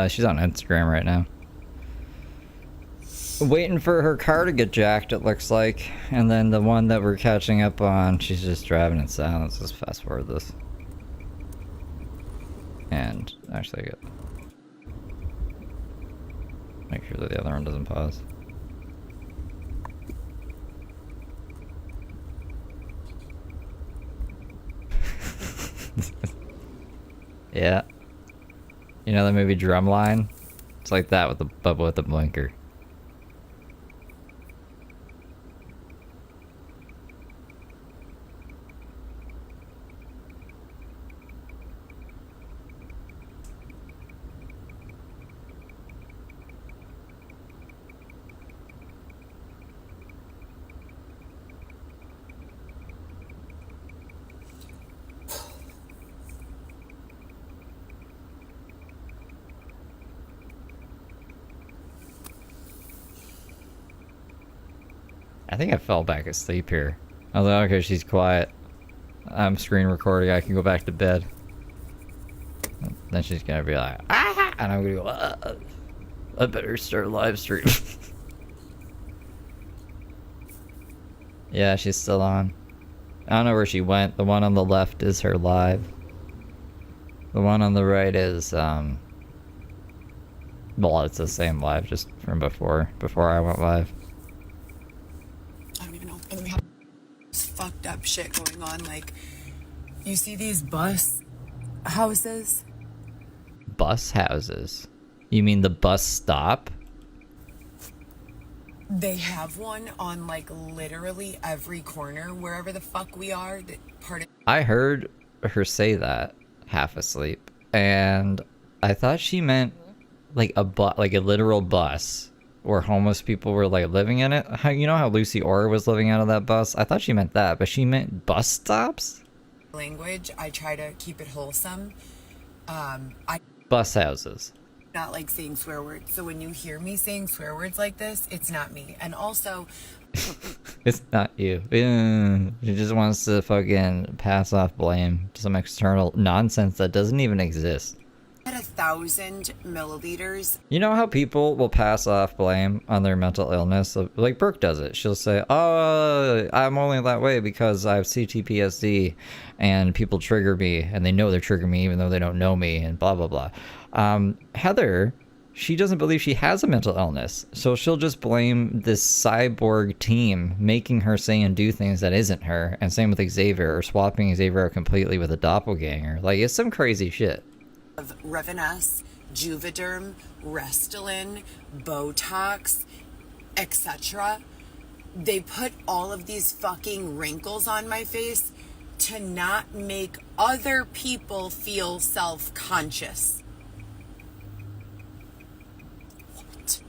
She's on Instagram right now. Waiting for her car to get jacked, it looks like. And then the one that we're catching up on, she's just driving in silence. Let's fast forward this. And actually, I get... make sure that the other one doesn't pause. Yeah. You know that movie Drumline? It's like that with the blinker. I think I fell back asleep here. I was like, okay, she's quiet. I'm screen recording, I can go back to bed. Then she's gonna be like, ah! And I'm gonna go, I better start live stream. Yeah, she's still on. I don't know where she went. The one on the left is her live. The one on the right is, well, it's the same live, just from before I went live. I don't even know. And we have this fucked up shit going on. Like, you see these bus houses? Bus houses? You mean the bus stop? They have one on, like, literally every corner, wherever the fuck we are. That part of I heard her say that, half asleep, and I thought she meant, like, like a literal bus, where homeless people were, like, living in it. You know how Lucy Orr was living out of that bus? I thought she meant that, but she meant bus stops? language, I try to keep it wholesome. Bus houses. Not like saying swear words. So when you hear me saying swear words like this, it's not me. And also, It's not you. She just wants to fucking pass off blame to some external nonsense that doesn't even exist. at 1,000 milliliters. You know how people will pass off blame on their mental illness? Like Brooke does it. She'll say, oh, I'm only that way because I have CTPSD and people trigger me and they know they're triggering me even though they don't know me and blah, blah, blah. Heather, she doesn't believe she has a mental illness. So she'll just blame this cyborg team making her say and do things that isn't her. And same with Xavier, or swapping Xavier out completely with a doppelganger. Like, it's some crazy shit. Of Revanesse, Juvederm, Restylane, Botox, etc. They put all of these fucking wrinkles on my face to not make other people feel self-conscious. What?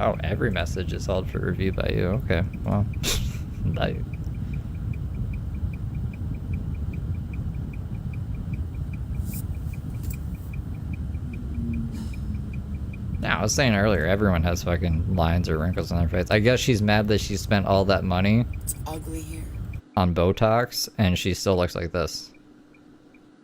Oh, every message is held for review by you. Okay, well, Now, I was saying earlier, everyone has fucking lines or wrinkles on their face. I guess she's mad that she spent all that money It's ugly here. on Botox, and she still looks like this.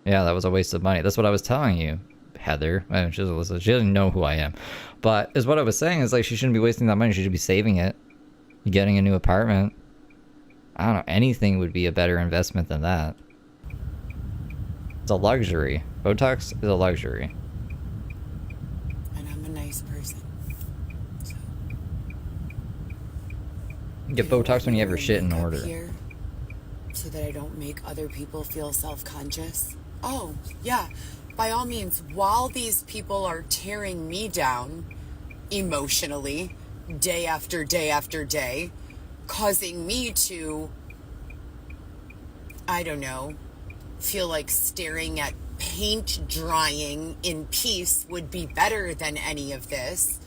Yeah, that was a waste of money. That's what I was telling you, Heather. I mean, she doesn't know who I am. But is what I was saying is, like, she shouldn't be wasting that money. She should be saving it. Getting a new apartment. I don't know. Anything would be a better investment than that. It's a luxury. Botox is a luxury. And I'm a nice person. So. You get Botox when you have your shit in order. Here, so that I don't make other people feel self-conscious. Oh, yeah. By all means, while these people are tearing me down emotionally, day after day after day, causing me to, I don't know, feel like staring at paint drying in peace would be better than any of this.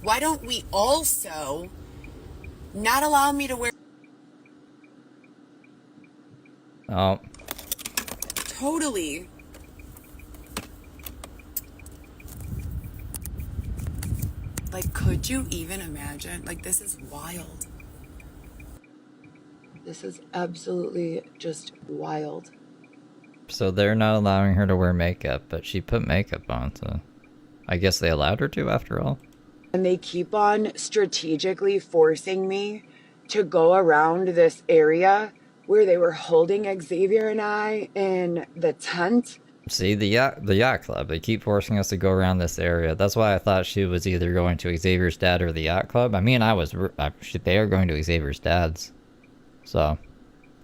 Why don't we also not allow me to wear... Oh. Totally. Like, could you even imagine? Like, this is wild. This is absolutely just wild. So they're not allowing her to wear makeup, but she put makeup on, so I guess they allowed her to after all. And they keep on strategically forcing me to go around this area where they were holding Xavier and I in the tent. See, the yacht club, they keep forcing us to go around this area. That's why I thought she was either going to Xavier's dad or the yacht club. I mean, they are going to Xavier's dad's. So,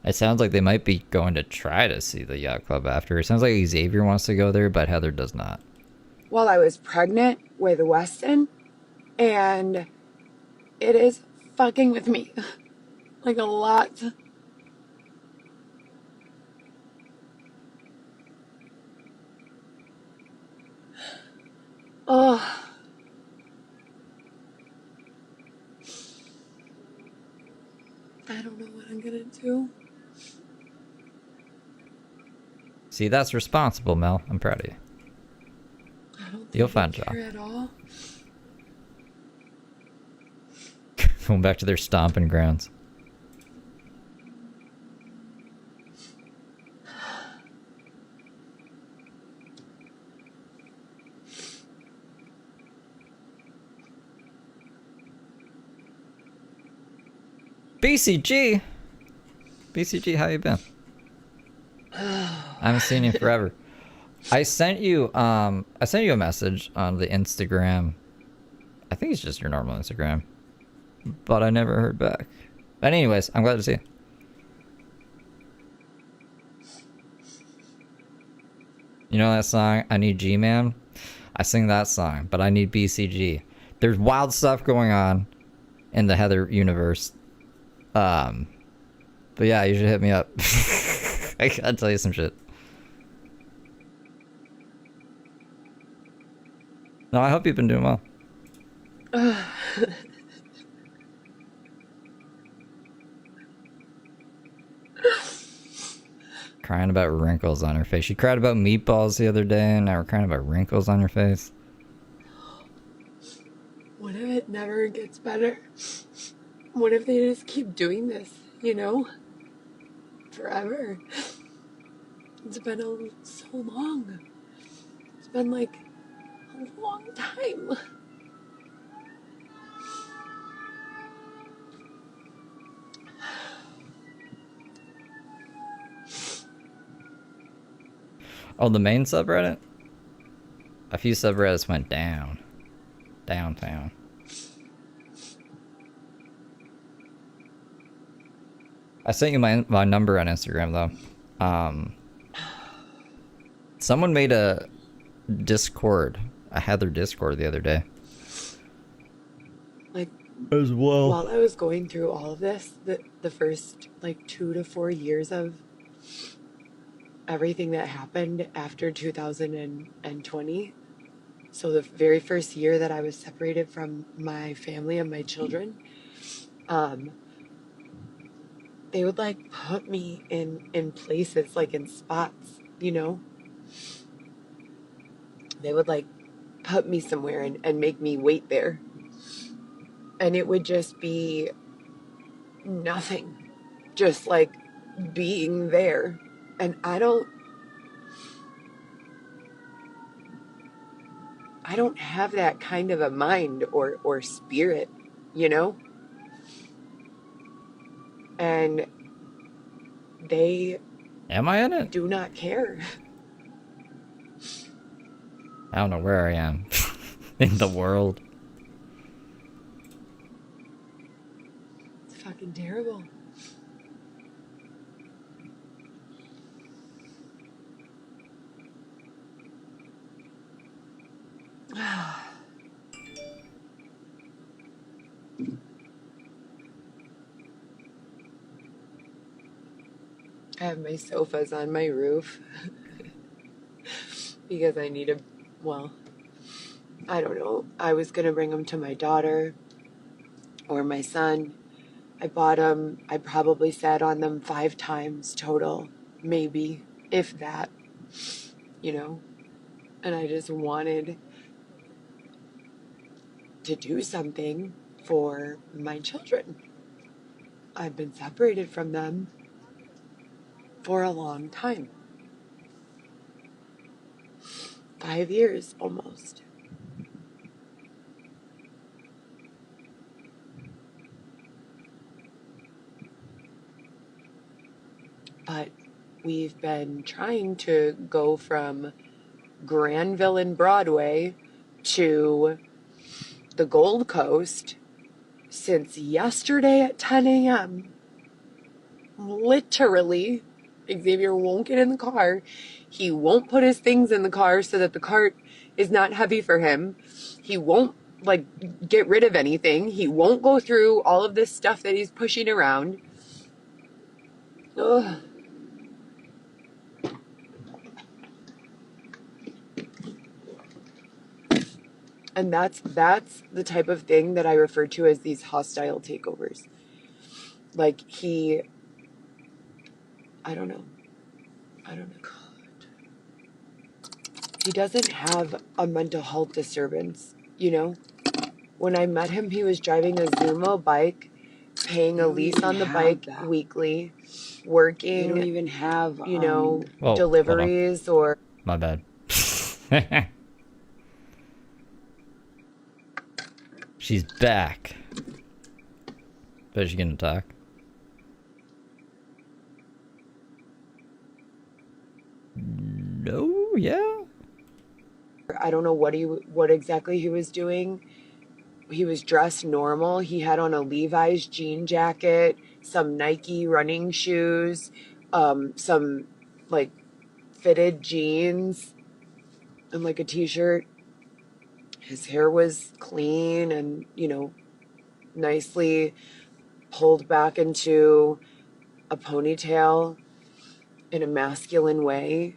it sounds like they might be going to try to see the yacht club after. It sounds like Xavier wants to go there, but Heather does not. While I was pregnant with Weston, and it is fucking with me. Like a lot. Oh. I don't know what I'm gonna do. See, that's responsible, Mel. I'm proud of you. I don't think You'll find a I job. care at all. Going back to their stomping grounds. BCG? BCG, how you been? I haven't seen you forever. I sent you a message on the Instagram. I think it's just your normal Instagram. But I never heard back. But anyways, I'm glad to see you. You know that song, I Need G-Man? I sing that song, but I need BCG. There's wild stuff going on in the Heather universe. But yeah, you should hit me up. I gotta tell you some shit. No, I hope you've been doing well. Crying about wrinkles on her face. She cried about meatballs the other day, and now we're crying about wrinkles on her face. What if it never gets better? What if they just keep doing this, you know? Forever. It's been so long. It's been like a long time. Oh, the main subreddit? A few subreddits went down. Downtown. I sent you my number on Instagram, though. Someone made a Discord, a Heather Discord the other day. Like, as well. While I was going through all of this, the first, like, 2 to 4 years of everything that happened after 2020, so the very first year that I was separated from my family and my children, they would like put me in places, like in spots, you know? They would like put me somewhere and make me wait there. And it would just be nothing, just like being there. And I don't have that kind of a mind or spirit, you know? And they Am I in it? do not care. I don't know where I am in the world. It's fucking terrible. I have my sofas on my roof because I need well, I don't know. I was going to bring them to my daughter or my son. I bought them. I probably sat on them 5 times total, maybe, if that, you know. And I just wanted to do something for my children. I've been separated from them for a long time. 5 years almost. But we've been trying to go from Granville and Broadway to the Gold Coast since yesterday at 10 a.m. Literally, Xavier won't get in the car. He won't put his things in the car so that the cart is not heavy for him. He won't, like, get rid of anything. He won't go through all of this stuff that he's pushing around. Ugh. And that's the type of thing that I refer to as these hostile takeovers. Like I don't know. He doesn't have a mental health disturbance, you know? When I met him, he was driving a Zumo bike, paying a lease on the bike weekly, working. You don't even have, you know, deliveries or... My bad. She's back. Bet she's gonna talk. No, yeah. I don't know what exactly he was doing. He was dressed normal. He had on a Levi's jean jacket, some Nike running shoes, some like fitted jeans, and like a t-shirt. His hair was clean and, nicely pulled back into a ponytail in a masculine way.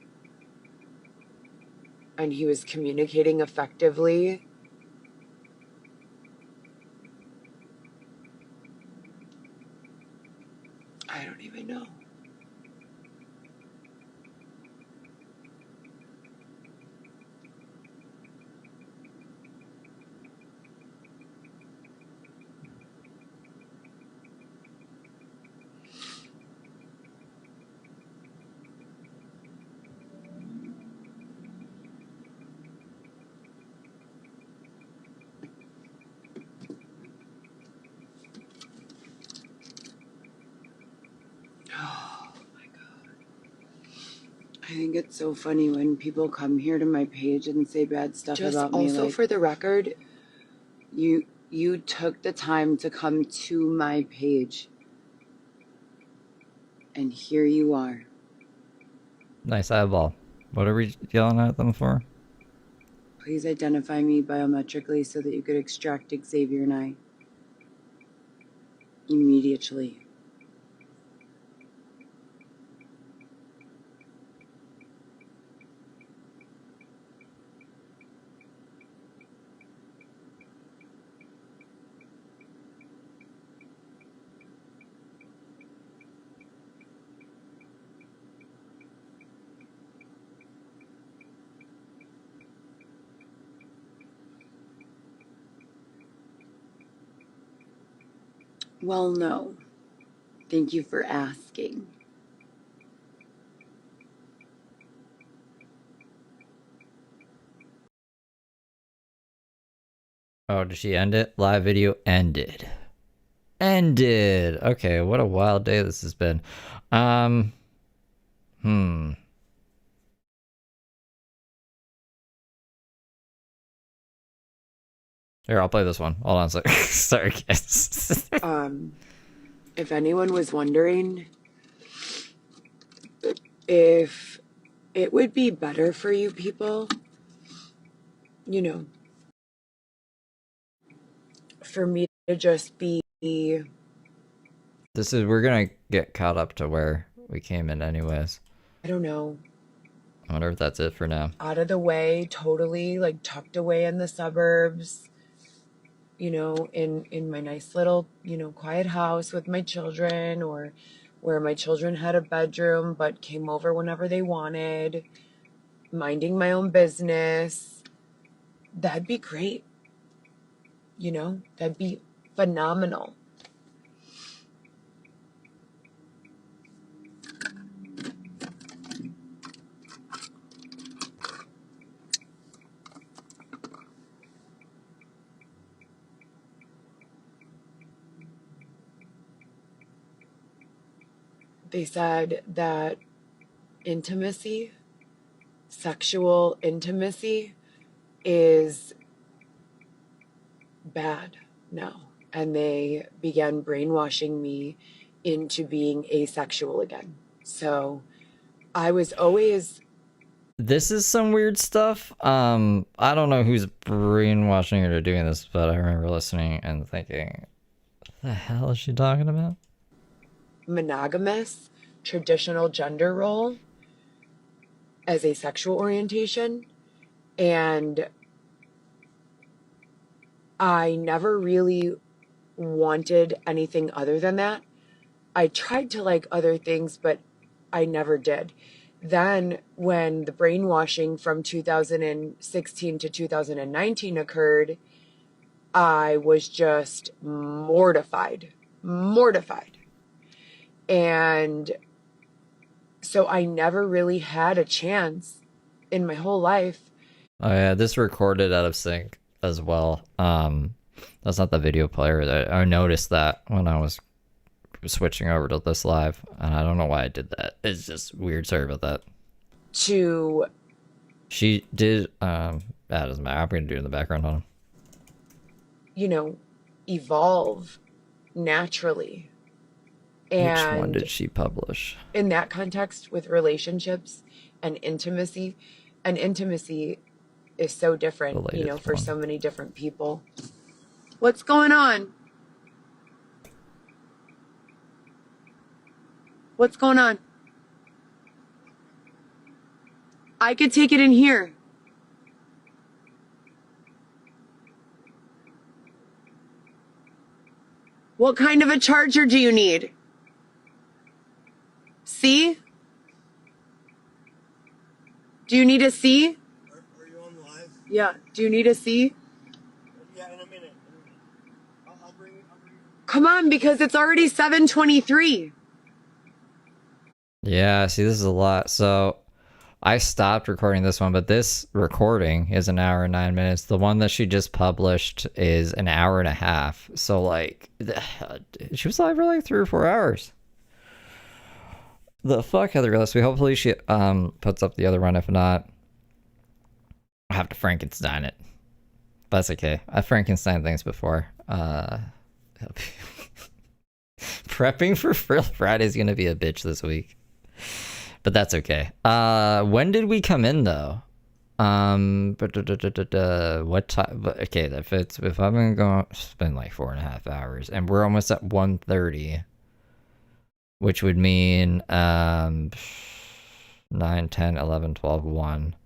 And he was communicating effectively. I don't even know. Oh my God. I think it's so funny when people come here to my page and say bad stuff about me. Also, like, for the record, you took the time to come to my page, and here you are. Nice eyeball. What are we yelling at them for? Please identify me biometrically so that you could extract Xavier and I immediately. Well, no. Thank you for asking. Oh, did she end it? Live video ended. Ended. Okay, what a wild day this has been. Here, I'll play this one. Hold on a sec. Sorry, guys. If anyone was wondering if it would be better for you people, for me to just be... We're gonna get caught up to where we came in anyways. I don't know. I wonder if that's it for now. Out of the way, totally, like, tucked away in the suburbs, in my nice little, quiet house with my children, or where my children had a bedroom but came over whenever they wanted, minding my own business. That'd be great. That'd be phenomenal. They said that intimacy, sexual intimacy, is bad now. And they began brainwashing me into being asexual again. So I was always... This is some weird stuff. I don't know who's brainwashing her to doing this, but I remember listening and thinking, what the hell is she talking about? Monogamous, traditional gender role as a sexual orientation, and I never really wanted anything other than that. I tried to like other things, but I never did. Then when the brainwashing from 2016 to 2019 occurred, I was just mortified. And so I never really had a chance in my whole life. Oh yeah, this recorded out of sync as well. That's not the video player. I noticed that when I was switching over to this live, and I don't know why I did that. It's just weird. Sorry about that. to... She did, that doesn't matter. I'm going to do it in the background on him. You know, evolve naturally. And which one did she publish? In that context, with relationships and intimacy is so different, you know, for so many different people. What's going on? What's going on? I could take it in here. What kind of a charger do you need? C? Do you need a C? Are you on live? Yeah. Do you need a C? Yeah, in a minute. I'll bring you. Come on, because it's already 7:23. Yeah, see, this is a lot. So I stopped recording this one, but this recording is an hour and 9 minutes. The one that she just published is an hour and a half. So, like, she was live for like 3 or 4 hours. The fuck, Heather Gillespie. Hopefully she puts up the other one. If not, I'll have to Frankenstein it. That's okay. I've Frankenstein things before. Prepping for Frill Friday is going to be a bitch this week. But that's okay. When did we come in though? What time? Okay, if I'm gonna go spend like 4.5 hours, and we're almost at 1:30, which would mean 9, 10, 11, 12, 1.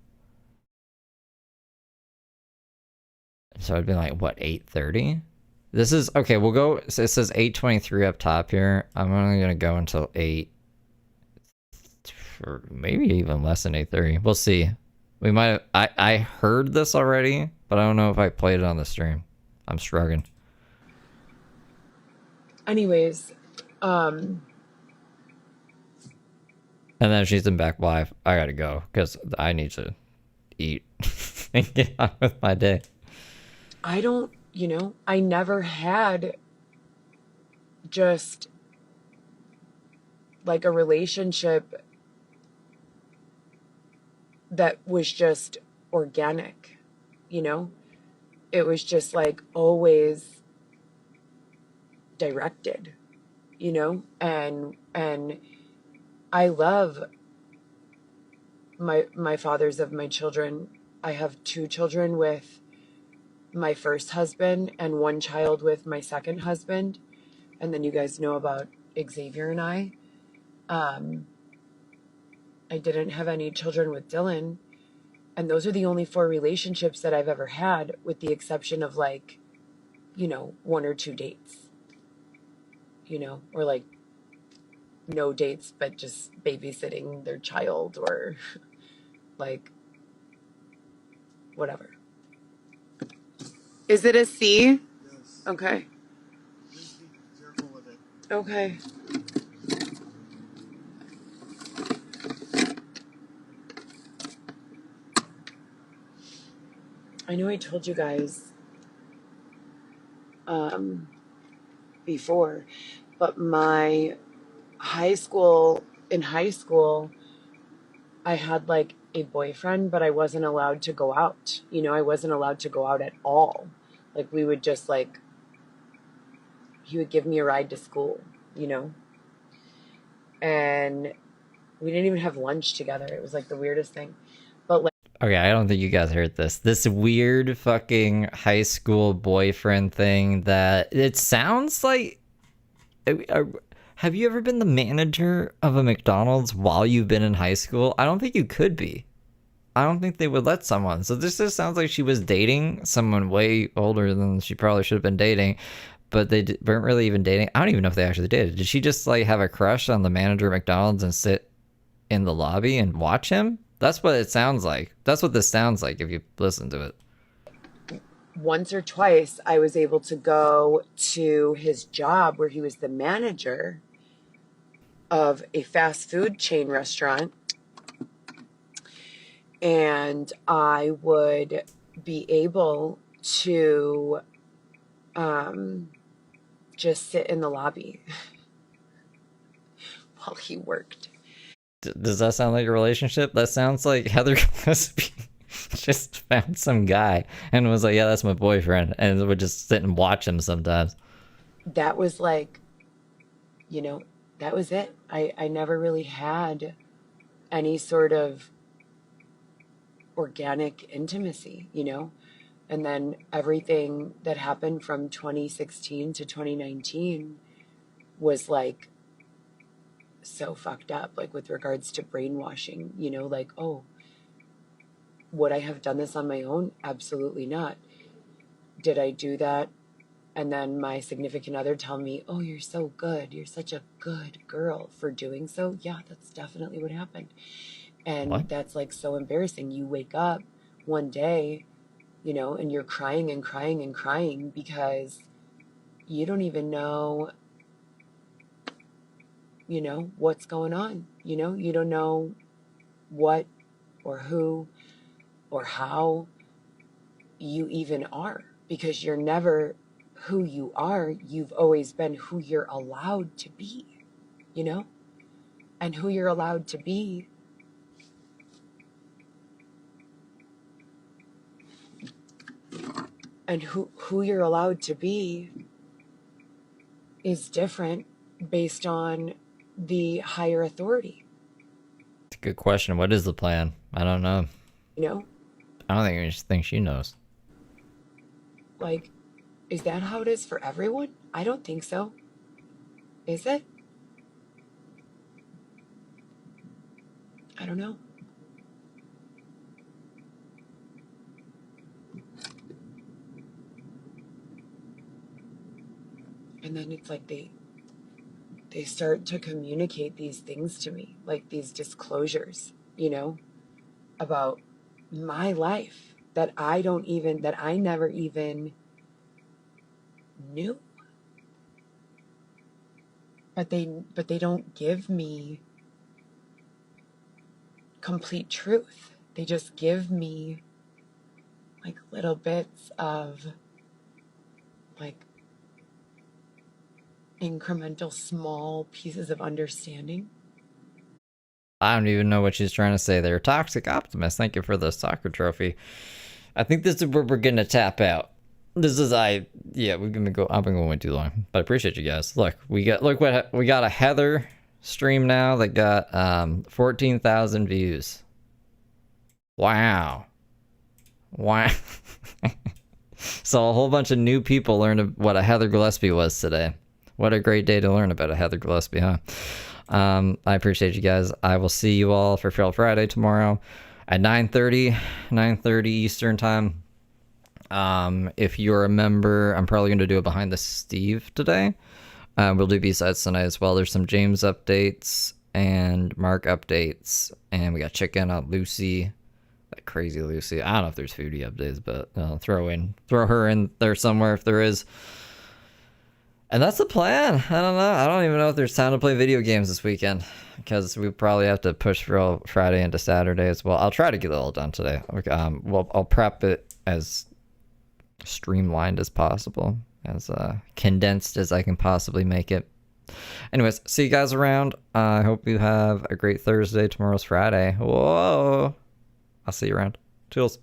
So it'd be like what, 8:30? This is okay. We'll go. It says 8:23 up top here. I'm only gonna go until 8. Or maybe even less than 8:30. We'll see. We might have, I heard this already, but I don't know if I played it on the stream. I'm struggling. Anyways, and then she's in back live. I gotta go because I need to eat and get on with my day. I don't, you know, I never had just like a relationship that was just organic, you know? It was just like always directed, you know? And I love my fathers of my children. I have 2 children with my first husband and 1 child with my second husband. And then you guys know about Xavier and I. I didn't have any children with Dylan. And those are the only 4 relationships that I've ever had, with the exception of like, you know, 1 or 2 dates, you know, or like no dates, but just babysitting their child or like whatever. Is it a C? Yes. Okay. Just be careful with it. Okay. I know I told you guys before, but in high school, I had like a boyfriend, but I wasn't allowed to go out. You know, I wasn't allowed to go out at all. Like we would just like, he would give me a ride to school, you know? And we didn't even have lunch together. It was like the weirdest thing. But like, okay, I don't think you guys heard this. This weird fucking high school boyfriend thing that it sounds like... Have you ever been the manager of a McDonald's while you've been in high school? I don't think you could be. I don't think they would let someone. So this just sounds like she was dating someone way older than she probably should have been dating, but they weren't really even dating. I don't even know if they actually did. Did she just like have a crush on the manager of McDonald's and sit in the lobby and watch him? That's what it sounds like. That's what this sounds like if you listen to it. Once or twice, I was able to go to his job where he was the manager of a fast food chain restaurant. And I would be able to just sit in the lobby while he worked. Does that sound like a relationship? That sounds like Heather Gillespie just found some guy and was like, yeah, that's my boyfriend, and would just sit and watch him sometimes. That was like, that was it. I never really had any sort of organic intimacy, And then everything that happened from 2016 to 2019 was like so fucked up, like with regards to brainwashing, like, oh, would I have done this on my own? Absolutely not. Did I do that? And then my significant other tell me, oh, you're so good. You're such a good girl for doing so. Yeah, that's definitely what happened. And that's like so embarrassing. You wake up one day, and you're crying and crying and crying because you don't even know, what's going on. You don't know what or who or how you even are, because you're never who you are. You've always been who you're allowed to be, and who you're allowed to be and who you're allowed to be is different based on the higher authority. It's a good question. What is the plan? I don't know. I don't think she knows. Like, is that how it is for everyone? I don't think so. Is it? I don't know. And then it's like they start to communicate these things to me, like these disclosures, about my life that I never even knew. But they don't give me complete truth. They just give me like little bits of like incremental small pieces of understanding. I don't even know what she's trying to say there. Toxic Optimist, thank you for the soccer trophy. I think this is where we're gonna tap out. We've been going way too long, but I appreciate you guys. Look we got a Heather stream now that got 14,000 views. Wow. So a whole bunch of new people learned what a Heather Gillespie was today. What a great day to learn about a Heather Gillespie, huh? I appreciate you guys. I will see you all for Fail Friday tomorrow at 9:30 Eastern time. If you're a member, I'm probably going to do a Behind the Steve today. We'll do B-sides tonight as well. There's some James updates and Mark updates, and we got chicken on Lucy, that crazy Lucy. I don't know if there's foodie updates, but I'll throw her in there somewhere if there is. And that's the plan. I don't know. I don't even know if there's time to play video games this weekend, because we probably have to push Friday into Saturday as well. I'll try to get it all done today. I'll prep it as streamlined as possible, as condensed as I can possibly make it. Anyways, see you guys around. I hope you have a great Thursday. Tomorrow's Friday. Whoa. I'll see you around. Toodles.